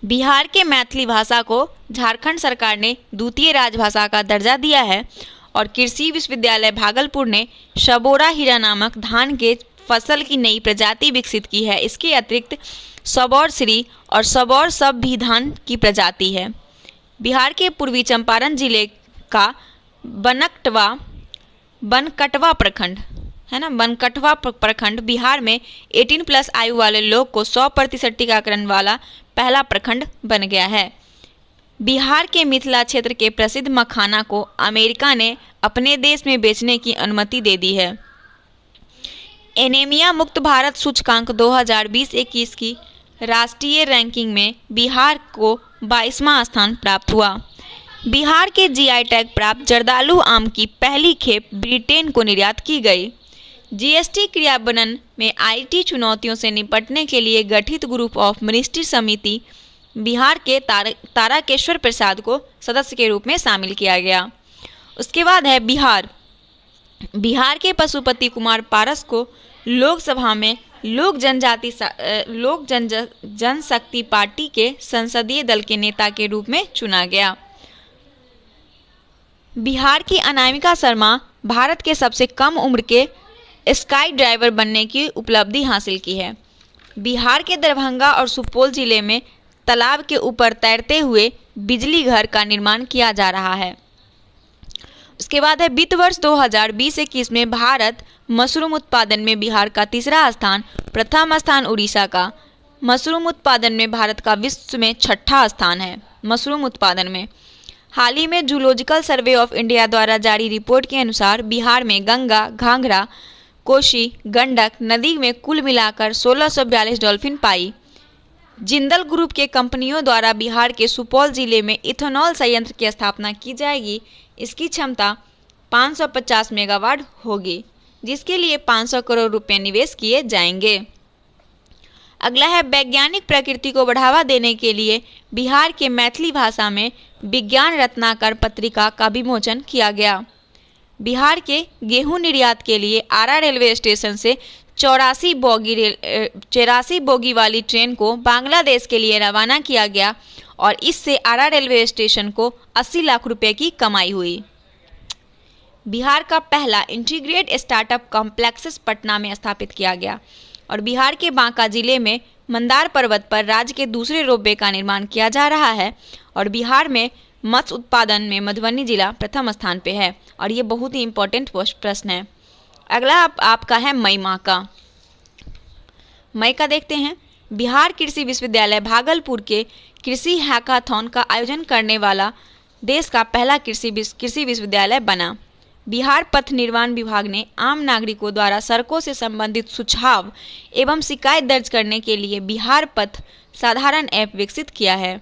बिहार के मैथिली भाषा को झारखंड सरकार ने द्वितीय राजभाषा का दर्जा दिया है और कृषि विश्वविद्यालय भागलपुर ने शबोरा हीरा नामक धान के फसल की नई प्रजाति विकसित की है। इसके अतिरिक्त सबौर श्री और सबौर सब भी धान की प्रजाति है। बिहार के पूर्वी चंपारण जिले का बनकटवा प्रखंड है ना, बनकटवा प्रखंड बिहार में 18+ आयु वाले लोग को 100% टीकाकरण वाला पहला प्रखंड बन गया है। बिहार के मिथिला क्षेत्र के प्रसिद्ध मखाना को अमेरिका ने अपने देश में बेचने की अनुमति दे दी है। एनीमिया मुक्त भारत सूचकांक 2020-21 की राष्ट्रीय रैंकिंग में बिहार को 22वां स्थान प्राप्त हुआ। बिहार के जीआई टैग प्राप्त जर्दालू आम की पहली खेप ब्रिटेन को निर्यात की गई। जीएसटी क्रियान्वयन में आईटी चुनौतियों से निपटने के लिए गठित ग्रुप ऑफ मिनिस्ट्री समिति बिहार के तारकेश्वर प्रसाद को सदस्य के रूप में शामिल किया गया। उसके बाद है बिहार के पशुपति कुमार पारस को लोकसभा में लोक जनशक्ति पार्टी के संसदीय दल के नेता के रूप में चुना गया। बिहार की अनामिका शर्मा भारत के सबसे कम उम्र के स्काई ड्राइवर बनने की उपलब्धि हासिल की है। बिहार के दरभंगा और सुपौल जिले में तालाब के ऊपर तैरते हुए बिजली घर का निर्माण किया जा रहा है। उसके बाद है वित्त वर्ष 2020-21 में भारत मशरूम उत्पादन में बिहार का तीसरा स्थान, प्रथम स्थान उड़ीसा का। मशरूम उत्पादन में भारत का विश्व में 6ठा स्थान है। मशरूम उत्पादन में हाल ही में जूलॉजिकल सर्वे ऑफ इंडिया द्वारा जारी रिपोर्ट के अनुसार बिहार में गंगा, घाघरा, कोसी, गंडक नदी में कुल मिलाकर 1642 डॉल्फिन पाई। जिंदल ग्रुप के कंपनियों द्वारा बिहार के सुपौल जिले में इथेनॉल संयंत्र की स्थापना की जाएगी। इसकी क्षमता 550 मेगावाट होगी, जिसके लिए 500 करोड़ रुपए निवेश किए जाएंगे। अगला है वैज्ञानिक प्रकृति को बढ़ावा देने के लिए बिहार के मैथिली भाषा में विज्ञान रत्नाकर पत्रिका का विमोचन किया गया। बिहार के गेहूं निर्यात के लिए आरा रेलवे स्टेशन से 84 बोगी वाली ट्रेन को बांग्लादेश के लिए रवाना किया गया और इससे आरा रेलवे स्टेशन को 80 लाख रुपए की कमाई हुई। बिहार का पहला इंटीग्रेटेड स्टार्टअप कॉम्प्लेक्स पटना में स्थापित किया गया और बिहार के बांका जिले में मंदार पर्वत पर राज्य के दूसरे रोपवे का निर्माण किया जा रहा है और बिहार में मत्स्य उत्पादन में मधुबनी जिला प्रथम स्थान पे है और ये बहुत ही इंपॉर्टेंट प्रश्न है। अगला आपका है मई माह का देखते हैं। बिहार कृषि विश्वविद्यालय भागलपुर के कृषि हैकाथॉन का आयोजन करने वाला देश का पहला कृषि विश्वविद्यालय बना। बिहार पथ निर्माण विभाग ने आम नागरिकों द्वारा सड़कों से संबंधित सुझाव एवं शिकायत दर्ज करने के लिए बिहार पथ साधारण ऐप विकसित किया है।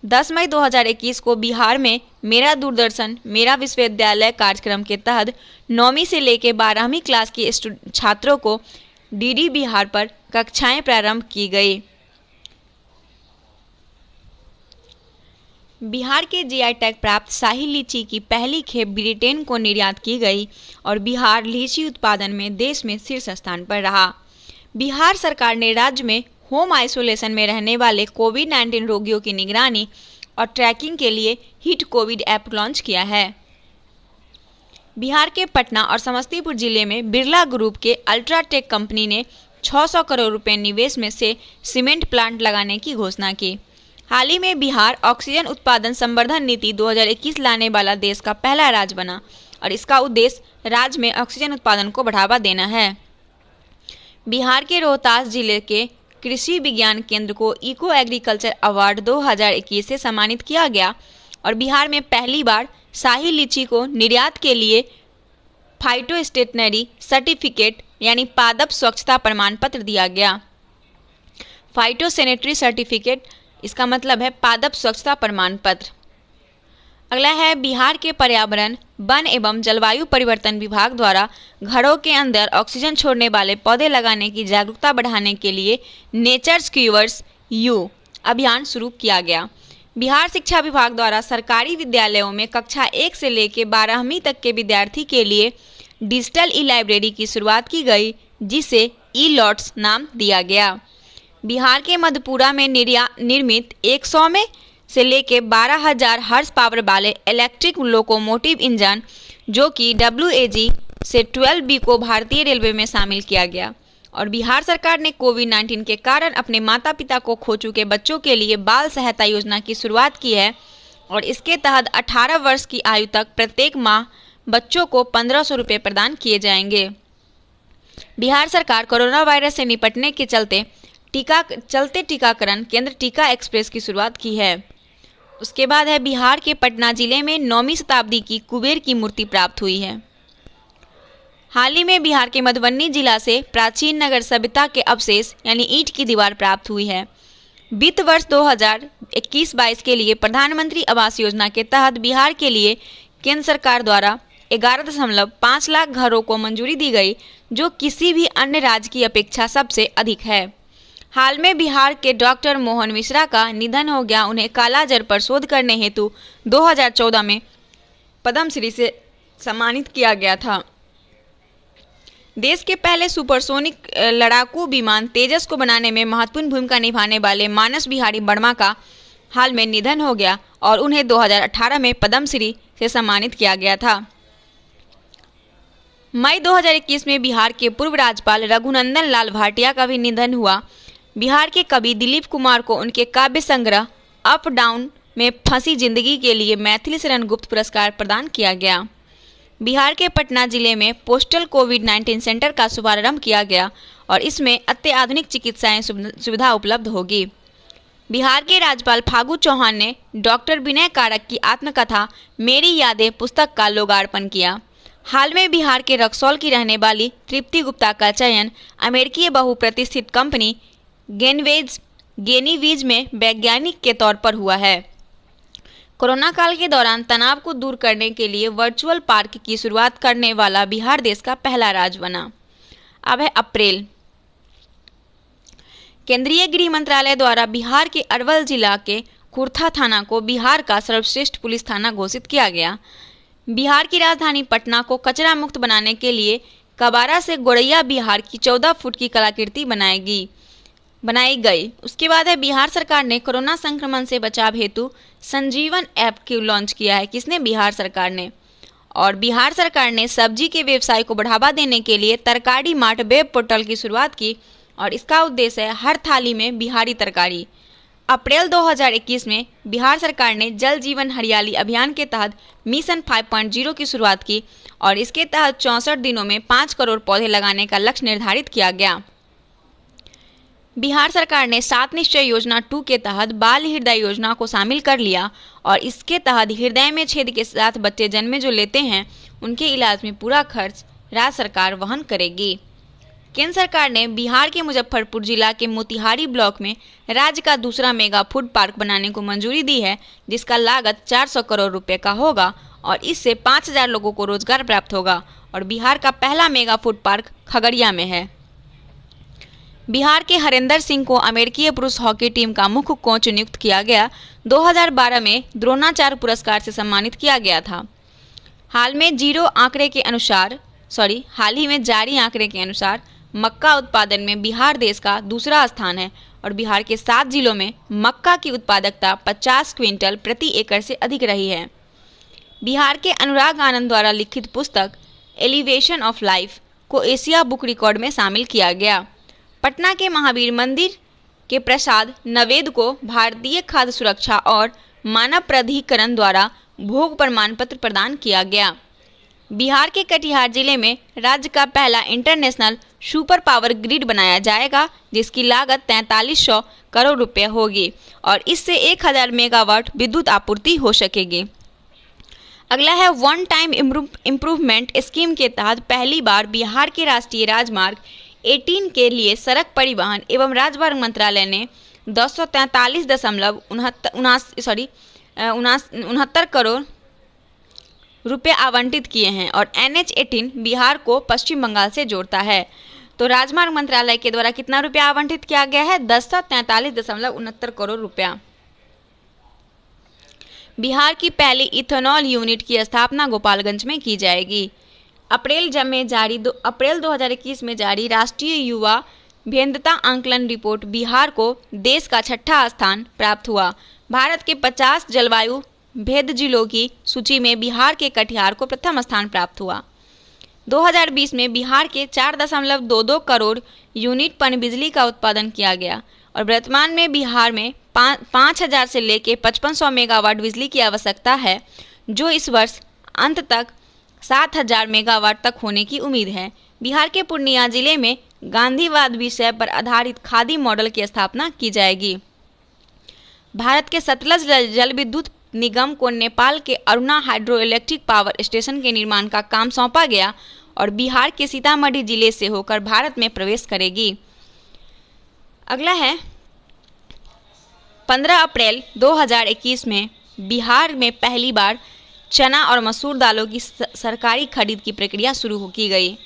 10 मई 2021 को बिहार में मेरा दूरदर्शन मेरा विश्वविद्यालय कार्यक्रम के तहत 9वीं से लेकर 12वीं क्लास के छात्रों को डीडी बिहार पर कक्षाएं प्रारंभ की गई। बिहार के जीआई टैग प्राप्त शाही लीची की पहली खेप ब्रिटेन को निर्यात की गई और बिहार लीची उत्पादन में देश में शीर्ष स्थान पर रहा। बिहार सरकार ने राज्य में होम आइसोलेशन में रहने वाले कोविड-19 रोगियों की निगरानी और ट्रैकिंग के लिए हिट कोविड ऐप लॉन्च किया है। बिहार के पटना और समस्तीपुर जिले में बिरला ग्रुप के अल्ट्राटेक कंपनी ने 600 करोड़ रुपए निवेश में से सीमेंट प्लांट लगाने की घोषणा की। हाल ही में बिहार ऑक्सीजन उत्पादन संवर्धन नीति 2021 लाने वाला देश का पहला राज्य बना और इसका उद्देश्य राज्य में ऑक्सीजन उत्पादन को बढ़ावा देना है। बिहार के रोहतास जिले के कृषि विज्ञान केंद्र को इको एग्रीकल्चर अवार्ड 2021 से सम्मानित किया गया और बिहार में पहली बार शाही लीची को निर्यात के लिए फाइटोस्टेशनरी सर्टिफिकेट यानी पादप स्वच्छता प्रमाण पत्र दिया गया। फाइटोसैनिटरी सर्टिफिकेट इसका मतलब है पादप स्वच्छता प्रमाण पत्र। अगला है बिहार के पर्यावरण वन एवं जलवायु परिवर्तन विभाग द्वारा घरों के अंदर ऑक्सीजन छोड़ने वाले पौधे लगाने की जागरूकता बढ़ाने के लिए नेचर्स क्यूवर्स यू अभियान शुरू किया गया। बिहार शिक्षा विभाग द्वारा सरकारी विद्यालयों में कक्षा 1 से लेकर 12वीं तक के विद्यार्थी के लिए डिजिटल ई लाइब्रेरी की शुरुआत की गई, जिसे ई लॉट्स नाम दिया गया। बिहार के मधुपुरा में निर्मित 100 में से लेकर 12,000 हॉर्स पावर वाले इलेक्ट्रिक लोकोमोटिव इंजन जो कि WAG से 12B को भारतीय रेलवे में शामिल किया गया। और बिहार सरकार ने कोविड-19 के कारण अपने माता पिता को खो चुके बच्चों के लिए बाल सहायता योजना की शुरुआत की है, और इसके तहत 18 वर्ष की आयु तक प्रत्येक माह बच्चों को 1500 रुपये प्रदान किए जाएंगे। बिहार सरकार कोरोना वायरस से निपटने के चलते टीकाकरण केंद्र टीका एक्सप्रेस की शुरुआत की है। उसके बाद है बिहार के पटना जिले में 9वीं शताब्दी की कुबेर की मूर्ति प्राप्त हुई है। हाल ही में बिहार के मधुबनी जिला से प्राचीन नगर सभ्यता के अवशेष यानी ईंट की दीवार प्राप्त हुई है। वित्त वर्ष 2021-22 के लिए प्रधानमंत्री आवास योजना के तहत बिहार के लिए केंद्र सरकार द्वारा 11.5 लाख घरों को मंजूरी दी गई, जो किसी भी अन्य राज्य की अपेक्षा सबसे अधिक है। हाल में बिहार के डॉक्टर मोहन मिश्रा का निधन हो गया। उन्हें कालाजार पर शोध करने हेतु 2014 में पद्मश्री से सम्मानित किया गया था। देश के पहले सुपरसोनिक लड़ाकू विमान तेजस को बनाने में महत्वपूर्ण भूमिका निभाने वाले मानस बिहारी वर्मा का हाल में निधन हो गया और उन्हें 2018 में पद्मश्री से सम्मानित किया गया था। मई 2021 में बिहार के पूर्व राज्यपाल रघुनंदन लाल भाटिया का भी निधन हुआ। बिहार के कवि दिलीप कुमार को उनके काव्य संग्रह अप डाउन में फंसी जिंदगी के लिए मैथिली शरण गुप्त पुरस्कार प्रदान किया गया। बिहार के पटना जिले में पोस्टल कोविड-19 सेंटर का शुभारंभ किया गया और इसमें अत्याधुनिक चिकित्साएं सुविधा उपलब्ध होगी। बिहार के राज्यपाल फागू चौहान ने डॉक्टर विनय कारक की आत्मकथा मेरी यादें पुस्तक का लोकार्पण किया। हाल में बिहार के रक्सौल की रहने वाली तृप्ति गुप्ता का चयन अमेरिकी बहुप्रतिष्ठित कंपनी गेनीवीज में वैज्ञानिक के तौर पर हुआ है। कोरोना काल के दौरान तनाव को दूर करने के लिए वर्चुअल पार्क की शुरुआत करने वाला बिहार देश का पहला राज्य बना। अब है अप्रैल। केंद्रीय गृह मंत्रालय द्वारा बिहार के अरवल जिला के खुर्था थाना को बिहार का सर्वश्रेष्ठ पुलिस थाना घोषित किया गया। बिहार की राजधानी पटना को कचरा मुक्त बनाने के लिए कबारा से गोरैया बिहार की 14 फुट की कलाकृति बनाई गई। उसके बाद है बिहार सरकार ने कोरोना संक्रमण से बचाव हेतु संजीवन ऐप को लॉन्च किया है। किसने? बिहार सरकार ने। और बिहार सरकार ने सब्जी के व्यवसाय को बढ़ावा देने के लिए तरकारी मार्ट वेब पोर्टल की शुरुआत की और इसका उद्देश्य है हर थाली में बिहारी तरकारी। अप्रैल 2021 में बिहार सरकार ने जल जीवन हरियाली अभियान के तहत मिशन 5.0 की शुरुआत की और इसके तहत 64 दिनों में 5 करोड़ पौधे लगाने का लक्ष्य निर्धारित किया गया। बिहार सरकार ने 7 निश्चय योजना 2 के तहत बाल हृदय योजना को शामिल कर लिया और इसके तहत हृदय में छेद के साथ बच्चे जन्मे जो लेते हैं उनके इलाज में पूरा खर्च राज्य सरकार वहन करेगी। केंद्र सरकार ने बिहार के मुजफ्फरपुर जिला के मोतिहारी ब्लॉक में राज्य का दूसरा मेगा फूड पार्क बनाने को मंजूरी दी है, जिसका लागत 400 करोड़ रुपए का होगा और इससे 5000 लोगों को रोजगार प्राप्त होगा। और बिहार का पहला मेगा फूड पार्क खगड़िया में है। बिहार के हरेंद्र सिंह को अमेरिकी पुरुष हॉकी टीम का मुख्य कोच नियुक्त किया गया। 2012 में द्रोणाचार्य पुरस्कार से सम्मानित किया गया था। हाल ही में जारी आंकड़े के अनुसार मक्का उत्पादन में बिहार देश का दूसरा स्थान है और बिहार के 7 जिलों में मक्का की उत्पादकता 50 क्विंटल प्रति एकड़ से अधिक रही है। बिहार के अनुराग आनंद द्वारा लिखित पुस्तक एलिवेशन ऑफ लाइफ को एशिया बुक रिकॉर्ड में शामिल किया गया। पटना के महावीर मंदिर के प्रसाद नवेद को भारतीय खाद्य सुरक्षा और मानव प्राधिकरण द्वारा भोग प्रमाण पत्र प्रदान किया गया। बिहार के कटिहार जिले में राज्य का पहला इंटरनेशनल सुपर पावर ग्रिड बनाया जाएगा, जिसकी लागत 4300 करोड़ रुपए होगी और इससे 1000 मेगावाट विद्युत आपूर्ति हो सकेगी। अगला है वन टाइम इम्प्रूवमेंट स्कीम के तहत पहली बार बिहार के राष्ट्रीय राजमार्ग 18 के लिए सड़क परिवहन एवं राजमार्ग मंत्रालय ने 243.69 करोड़ रुपए आवंटित किए हैं और NH18 बिहार को पश्चिम बंगाल से जोड़ता है। तो राजमार्ग मंत्रालय के द्वारा कितना रुपया आवंटित किया गया है? 243.69 करोड़ रुपया। बिहार की पहली इथेनॉल यूनिट की स्थापना गोपालगंज में की जाएगी। अप्रैल 2021 में जारी राष्ट्रीय युवा भेद्यता आंकलन रिपोर्ट बिहार को देश का 6ठा स्थान प्राप्त हुआ। भारत के 50 जलवायु भेद जिलों की सूची में बिहार के कटिहार को प्रथम स्थान प्राप्त हुआ। 2020 में बिहार के 4.22 करोड़ यूनिट पनबिजली का उत्पादन किया गया और वर्तमान में बिहार में 5,000 से लेकर 5500 मेगावाट बिजली की आवश्यकता है, जो इस वर्ष अंत तक 7,000 मेगावाट तक होने की उम्मीद है। बिहार के पूर्णिया जिले में गांधीवाद विषय पर आधारित खादी मॉडल की स्थापना की जाएगी। भारत के सतलज जल विद्युत निगम को नेपाल के Aruna hydro electric power station के निर्माण का काम सौंपा गया और बिहार के सीतामढ़ी जिले से होकर भारत में प्रवेश करेगी। अगला है 15 अप्रैल 2021 में बिहार में पहली बार चना और मसूर दालों की सरकारी खरीद की प्रक्रिया शुरू की गई।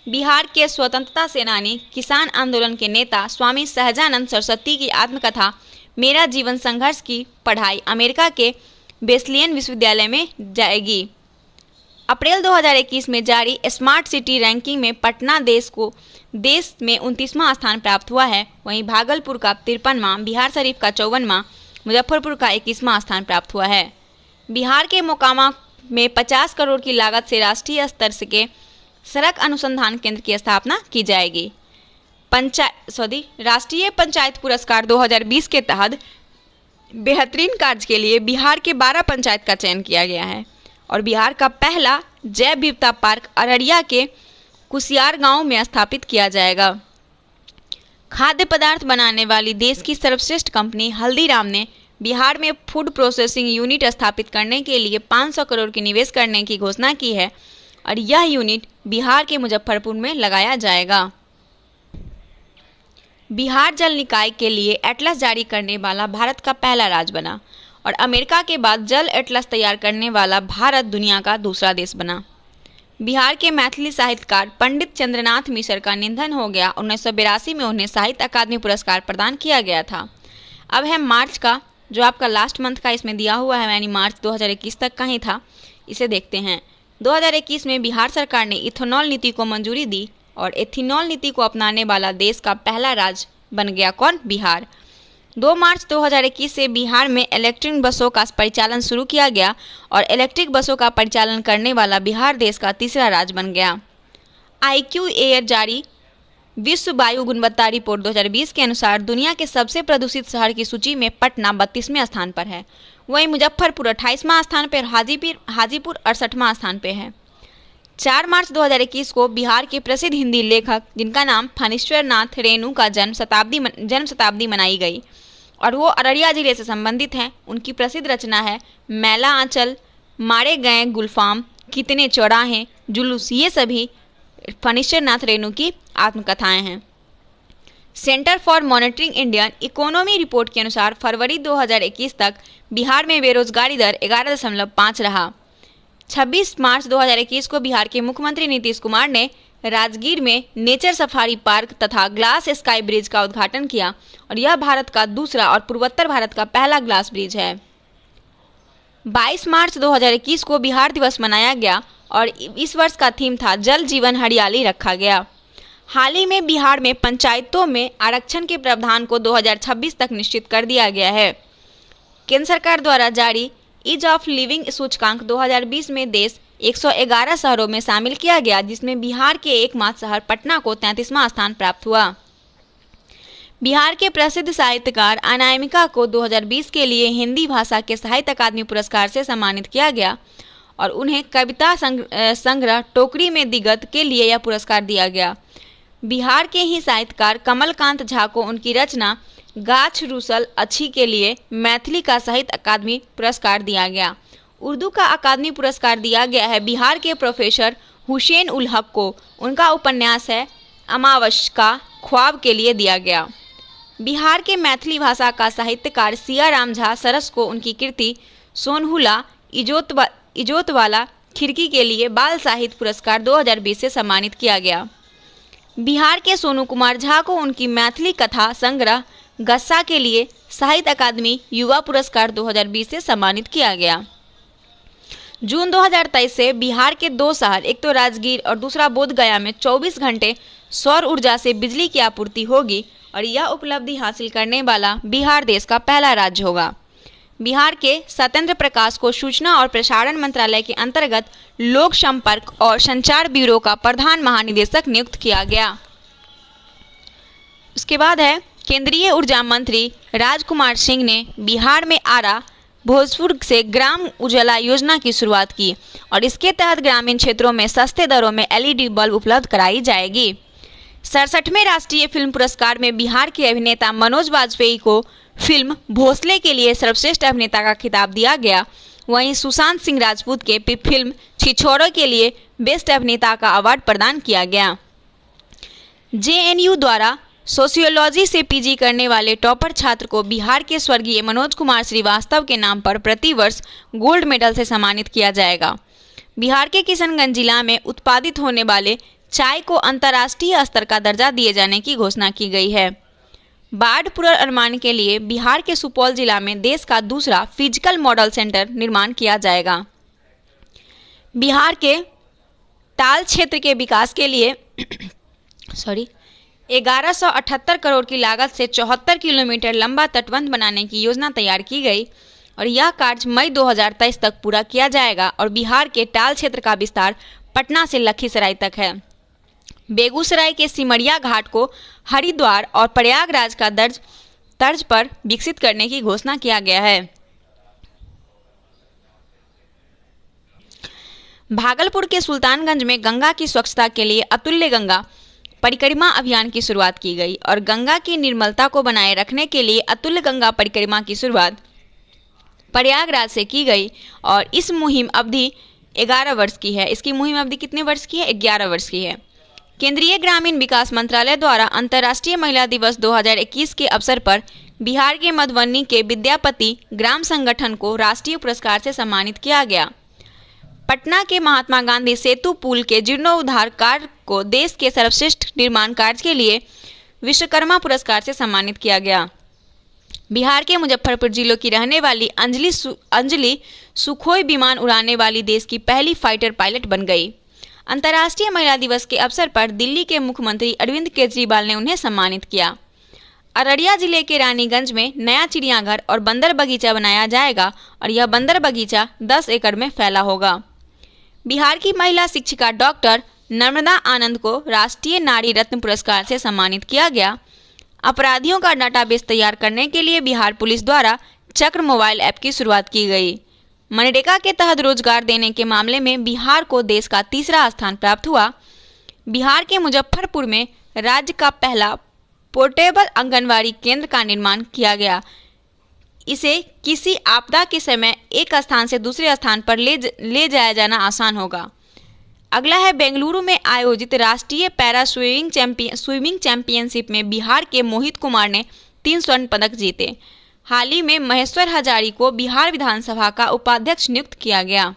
बिहार के स्वतंत्रता सेनानी किसान आंदोलन के नेता स्वामी सहजानंद सरस्वती की आत्मकथा मेरा जीवन संघर्ष की पढ़ाई अमेरिका के वेस्लियन विश्वविद्यालय में जाएगी। अप्रैल 2021 में जारी स्मार्ट सिटी रैंकिंग में पटना देश में 29वां स्थान प्राप्त हुआ है। वहीं भागलपुर का 53वां, बिहार शरीफ का 54वां, मुजफ्फरपुर का 21वां स्थान प्राप्त हुआ है। बिहार के मोकामा में 50 करोड़ की लागत से राष्ट्रीय स्तर के सड़क अनुसंधान केंद्र की स्थापना की जाएगी। राष्ट्रीय पंचायत पुरस्कार 2020 के तहत बेहतरीन कार्य के लिए बिहार के 12 पंचायत का चयन किया गया है और बिहार का पहला जैव विविधता पार्क अररिया के कुसियार गांव में स्थापित किया जाएगा। खाद्य पदार्थ बनाने वाली देश की सर्वश्रेष्ठ कंपनी हल्दीराम ने बिहार में फूड प्रोसेसिंग यूनिट स्थापित करने के लिए 500 करोड़ की निवेश करने की घोषणा की है और यह यूनिट बिहार के मुजफ्फरपुर में लगाया जाएगा। बिहार जल निकाय के लिए एटलस जारी करने वाला भारत का पहला राज्य बना और अमेरिका के बाद जल एटलस तैयार करने वाला भारत दुनिया का दूसरा देश बना। बिहार के मैथिली साहित्यकार पंडित चंद्रनाथ मिश्र का निधन हो गया। 1982 में उन्हें साहित्य अकादमी पुरस्कार प्रदान किया गया था। अब है मार्च का, जो आपका लास्ट मंथ का इसमें दिया हुआ है, यानी मार्च 2021 तक का ही था। इसे देखते हैं। 2021 में बिहार सरकार ने इथेनॉल नीति को मंजूरी दी और एथेनॉल नीति को अपनाने वाला देश का पहला राज्य बन गया। कौन? बिहार। 2 मार्च 2021 से बिहार में इलेक्ट्रिक बसों का परिचालन शुरू किया गया और इलेक्ट्रिक बसों का परिचालन करने वाला बिहार देश का तीसरा राज्य बन गया। IQ एयर जारी विश्व वायु गुणवत्ता रिपोर्ट 2020 के अनुसार दुनिया के सबसे प्रदूषित शहर की सूची में पटना 32वें स्थान पर है। वहीं मुजफ्फरपुर 28वां स्थान पर, हाजीपुर 68वां स्थान पर है। 4 मार्च 2021 को बिहार के प्रसिद्ध हिंदी लेखक, जिनका नाम फणीश्वर नाथ रेणु का जन्म शताब्दी मनाई गई और वो अररिया जिले से संबंधित हैं। उनकी प्रसिद्ध रचना है मैला आंचल, मारे गए गुलफाम, कितने चौराहे, जुलूस। ये सभी फणीश्वर नाथ रेणु की आत्मकथाएं हैं। Centre for monitoring Indian economy report के अनुसार फरवरी 2021 तक बिहार में बेरोजगारी दर 11.5 रहा। 26 मार्च 2021 को बिहार के मुख्यमंत्री नीतीश कुमार ने राजगीर में नेचर सफारी पार्क तथा ग्लास स्काई ब्रिज का उद्घाटन किया और यह भारत का दूसरा और पूर्वोत्तर भारत का पहला ग्लास ब्रिज है। 22 मार्च 2021 को बिहार दिवस मनाया गया और इस वर्ष का थीम था जल जीवन हरियाली रखा गया। हाल ही में बिहार में पंचायतों में आरक्षण के प्रावधान को 2026 तक निश्चित कर दिया गया है। केंद्र सरकार द्वारा जारी ईज ऑफ लिविंग सूचकांक 2020 में देश 111 शहरों में शामिल किया गया, जिसमें बिहार के एकमात्र शहर पटना को 33वां स्थान प्राप्त हुआ। बिहार के प्रसिद्ध साहित्यकार अनामिका को 2020 के लिए हिंदी भाषा के साहित्य अकादमी पुरस्कार से सम्मानित किया गया और उन्हें कविता संग्रह टोकरी में दिगत के लिए यह पुरस्कार दिया गया। बिहार के ही साहित्यकार कमलकांत झा को उनकी रचना गाछ रूसल अच्छी के लिए मैथिली का साहित्य अकादमी पुरस्कार दिया गया। उर्दू का अकादमी पुरस्कार दिया गया है बिहार के प्रोफेसर हुसैन उल हक को। उनका उपन्यास है अमावस का ख्वाब के लिए दिया गया। बिहार के मैथिली भाषा का साहित्यकार सियाराम झा सरस को उनकी कृति सोनहुला इजोतवाला खिड़की के लिए बाल साहित्य पुरस्कार 2020 से सम्मानित किया गया। बिहार के सोनू कुमार झा को उनकी मैथिली कथा संग्रह गस्सा के लिए साहित्य अकादमी युवा पुरस्कार 2020 से सम्मानित किया गया। जून 2023 से बिहार के 2 शहर, एक तो राजगीर और दूसरा बोधगया में 24 घंटे सौर ऊर्जा से बिजली की आपूर्ति होगी और यह उपलब्धि हासिल करने वाला बिहार देश का पहला राज्य होगा। बिहार के सत्येंद्र प्रकाश को सूचना और प्रसारण मंत्रालय के अंतर्गत लोक संपर्क और संचार ब्यूरो का प्रधान महानिदेशक नियुक्त किया गया। उसके बाद है केंद्रीय ऊर्जा मंत्री राजकुमार सिंह ने बिहार में आरा भोजपुर से ग्राम उजाला योजना की शुरुआत की और इसके तहत ग्रामीण क्षेत्रों में सस्ते दरों में एलईडी बल्ब उपलब्ध कराई जाएगी। 67वें राष्ट्रीय फिल्म पुरस्कार में बिहार के अभिनेता मनोज वाजपेयी को फिल्म भोसले के लिए सर्वश्रेष्ठ अभिनेता का खिताब दिया गया। वहीं सुशांत सिंह राजपूत के फिल्म छिछोरे के लिए बेस्ट अभिनेता का अवार्ड प्रदान किया गया। जेएनयू द्वारा सोशियोलॉजी से पीजी करने वाले टॉपर छात्र को बिहार के स्वर्गीय मनोज कुमार श्रीवास्तव के नाम पर प्रतिवर्ष गोल्ड मेडल से सम्मानित किया जाएगा। बिहार के किशनगंज जिला में उत्पादित होने वाले चाय को अंतर्राष्ट्रीय स्तर का दर्जा दिए जाने की घोषणा की गई है। बाढ़ पूर्वानुमान के लिए बिहार के सुपौल जिला में देश का दूसरा फिजिकल मॉडल सेंटर निर्माण किया जाएगा। बिहार के ताल क्षेत्र के विकास के लिए 1178 करोड़ की लागत से 74 किलोमीटर लंबा तटबंध बनाने की योजना तैयार की गई और यह कार्य मई 2023 तक पूरा किया जाएगा और बिहार के टाल क्षेत्र का विस्तार पटना से लखीसराय तक है। बेगूसराय के सिमरिया घाट को हरिद्वार और प्रयागराज का तर्ज पर विकसित करने की घोषणा किया गया है। भागलपुर के सुल्तानगंज में गंगा की स्वच्छता के लिए अतुल्य गंगा परिक्रमा अभियान की शुरुआत की गई और गंगा की निर्मलता को बनाए रखने के लिए अतुल्य गंगा परिक्रमा की शुरुआत प्रयागराज से की गई और इस मुहिम अवधि 11 वर्ष की है। इसकी मुहिम अवधि कितने वर्ष की है? 11 वर्ष की है। केंद्रीय ग्रामीण विकास मंत्रालय द्वारा अंतर्राष्ट्रीय महिला दिवस 2021 के अवसर पर बिहार के मधुबनी के विद्यापति ग्राम संगठन को राष्ट्रीय पुरस्कार से सम्मानित किया गया। पटना के महात्मा गांधी सेतु पुल के जीर्णोद्धार कार्य को देश के सर्वश्रेष्ठ निर्माण कार्य के लिए विश्वकर्मा पुरस्कार से सम्मानित किया गया। बिहार के मुजफ्फरपुर जिले की रहने वाली अंजलि सुखोई विमान उड़ाने वाली देश की पहली फाइटर पायलट बन गई। अंतर्राष्ट्रीय महिला दिवस के अवसर पर दिल्ली के मुख्यमंत्री अरविंद केजरीवाल ने उन्हें सम्मानित किया। अररिया जिले के रानीगंज में नया चिड़ियाघर और बंदर बगीचा बनाया जाएगा और यह बंदर बगीचा 10 एकड़ में फैला होगा। बिहार की महिला शिक्षिका डॉक्टर नर्मदा आनंद को राष्ट्रीय नारी रत्न पुरस्कार से सम्मानित किया गया। अपराधियों का डाटाबेस तैयार करने के लिए बिहार पुलिस द्वारा चक्र मोबाइल ऐप की शुरुआत की गई। मनरेगा के तहत रोजगार देने के मामले में बिहार को देश का तीसरा स्थान प्राप्त हुआ। बिहार के मुजफ्फरपुर में राज्य का पहला पोर्टेबल आंगनवाड़ी केंद्र का निर्माण किया गया। इसे किसी आपदा के समय एक स्थान से दूसरे स्थान पर ले जाया जाना आसान होगा। अगला है बेंगलुरु में आयोजित राष्ट्रीय पैरा स्विमिंग चैंपियनशिप में बिहार के मोहित कुमार ने 3 स्वर्ण पदक जीते। हाल ही में महेश्वर हजारी को बिहार विधानसभा का उपाध्यक्ष नियुक्त किया गया।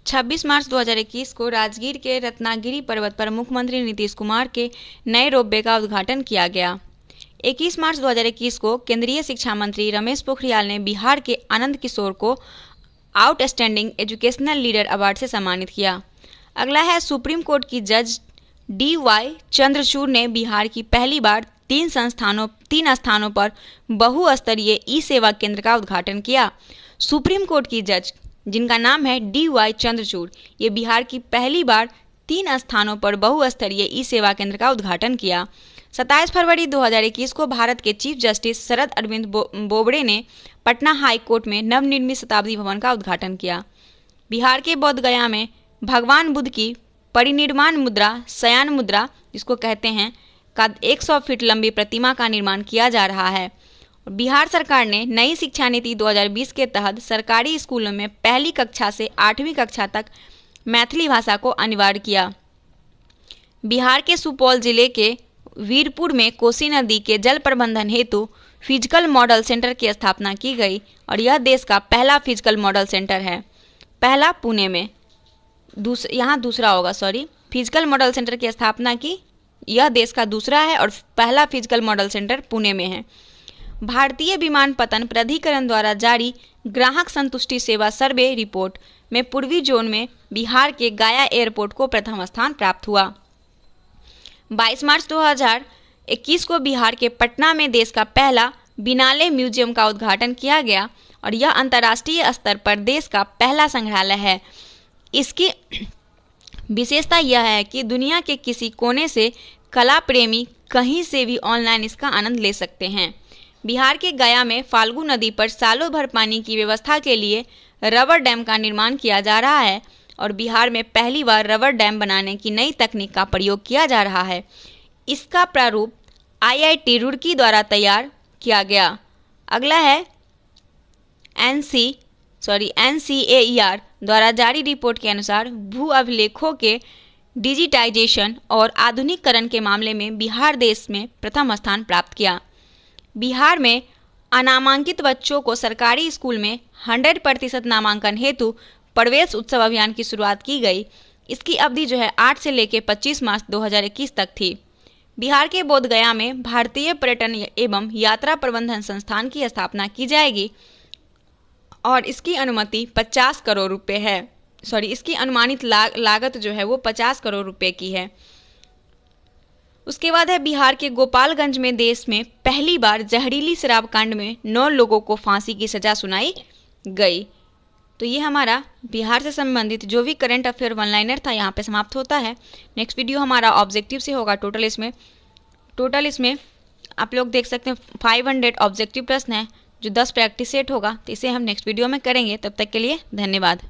26 मार्च 2021 को राजगीर के रत्नागिरी पर्वत पर मुख्यमंत्री नीतीश कुमार के नए रोपवे का उद्घाटन किया गया। 21 मार्च 2021 को केंद्रीय शिक्षा मंत्री रमेश पोखरियाल ने बिहार के आनंद किशोर को आउटस्टैंडिंग एजुकेशनल लीडर अवार्ड से सम्मानित किया। अगला है सुप्रीम कोर्ट की जज डी.वाई. चंद्रचूड़ ने बिहार की पहली बार 3 स्थानों पर बहुस्तरीय ई सेवा केंद्र का उद्घाटन किया। सुप्रीम कोर्ट की जज जिनका नाम है डी.वाई. चंद्रचूड़, ये बिहार की पहली बार 3 स्थानों पर बहुस्तरीय ई सेवा केंद्र का उद्घाटन किया। 27 फरवरी 2021 को भारत के चीफ जस्टिस शरद अरविंद बोबड़े ने पटना हाई कोर्ट में नवनिर्मित शताब्दी भवन का उद्घाटन किया। बिहार के बोधगया में भगवान बुद्ध की परिनिर्वाण मुद्रा शयन मुद्रा जिसको कहते हैं का 100 फीट लंबी प्रतिमा का निर्माण किया जा रहा है। बिहार सरकार ने नई शिक्षा नीति 2020 के तहत सरकारी स्कूलों में पहली कक्षा से 8वीं कक्षा तक मैथिली भाषा को अनिवार्य किया। बिहार के सुपौल जिले के वीरपुर में कोसी नदी के जल प्रबंधन हेतु फिजिकल मॉडल सेंटर की स्थापना की गई और यह देश का पहला फिजिकल मॉडल सेंटर है। पहला पुणे में, यहाँ दूसरा होगा, फिजिकल मॉडल सेंटर की स्थापना की, यह देश का दूसरा है और पहला फिजिकल मॉडल सेंटर पुणे में है। भारतीय विमानपत्तन प्राधिकरण द्वारा जारी ग्राहक संतुष्टि सेवा सर्वे रिपोर्ट में पूर्वी जोन में बिहार के गया एयरपोर्ट को प्रथम स्थान प्राप्त हुआ। 22 मार्च 2021 को बिहार के पटना में देश का पहला बिनाले म्यूजियम का उद्घाटन किया गया और यह अंतर्राष्ट्रीय स्तर पर देश का पहला संग्रहालय है। इसकी विशेषता यह है कि दुनिया के किसी कोने से कला प्रेमी कहीं से भी ऑनलाइन इसका आनंद ले सकते हैं। बिहार के गया में फाल्गु नदी पर सालों भर पानी की व्यवस्था के लिए रबर डैम का निर्माण किया जा रहा है और बिहार में पहली बार रबर डैम बनाने की नई तकनीक का प्रयोग किया जा रहा है। इसका प्रारूप IIT रुड़की द्वारा तैयार किया गया। अगला है NCAER द्वारा जारी रिपोर्ट के अनुसार भू अभिलेखों के डिजिटाइजेशन और आधुनिकीकरण के मामले में बिहार देश में प्रथम स्थान प्राप्त किया। बिहार में अनामांकित बच्चों को सरकारी स्कूल में 100% नामांकन हेतु प्रवेश उत्सव अभियान की शुरुआत की गई। इसकी अवधि जो है 8 से लेकर 25 मार्च 2021 तक थी। बिहार के बोधगया में भारतीय पर्यटन एवं यात्रा प्रबंधन संस्थान की स्थापना की जाएगी और इसकी अनुमति 50 करोड़ रुपए है। इसकी अनुमानित लागत जो है वो 50 करोड़ रुपए की है। उसके बाद है बिहार के गोपालगंज में देश में पहली बार जहरीली शराब कांड में 9 लोगों को फांसी की सजा सुनाई गई। तो ये हमारा बिहार से संबंधित जो भी करंट अफेयर वन लाइनर था यहाँ पे समाप्त होता है। नेक्स्ट वीडियो हमारा ऑब्जेक्टिव से होगा। टोटल इसमें आप लोग देख सकते हैं 500 ऑब्जेक्टिव प्रश्न है जो 10 प्रैक्टिस सेट होगा। तो इसे हम नेक्स्ट वीडियो में करेंगे। तब तक के लिए धन्यवाद।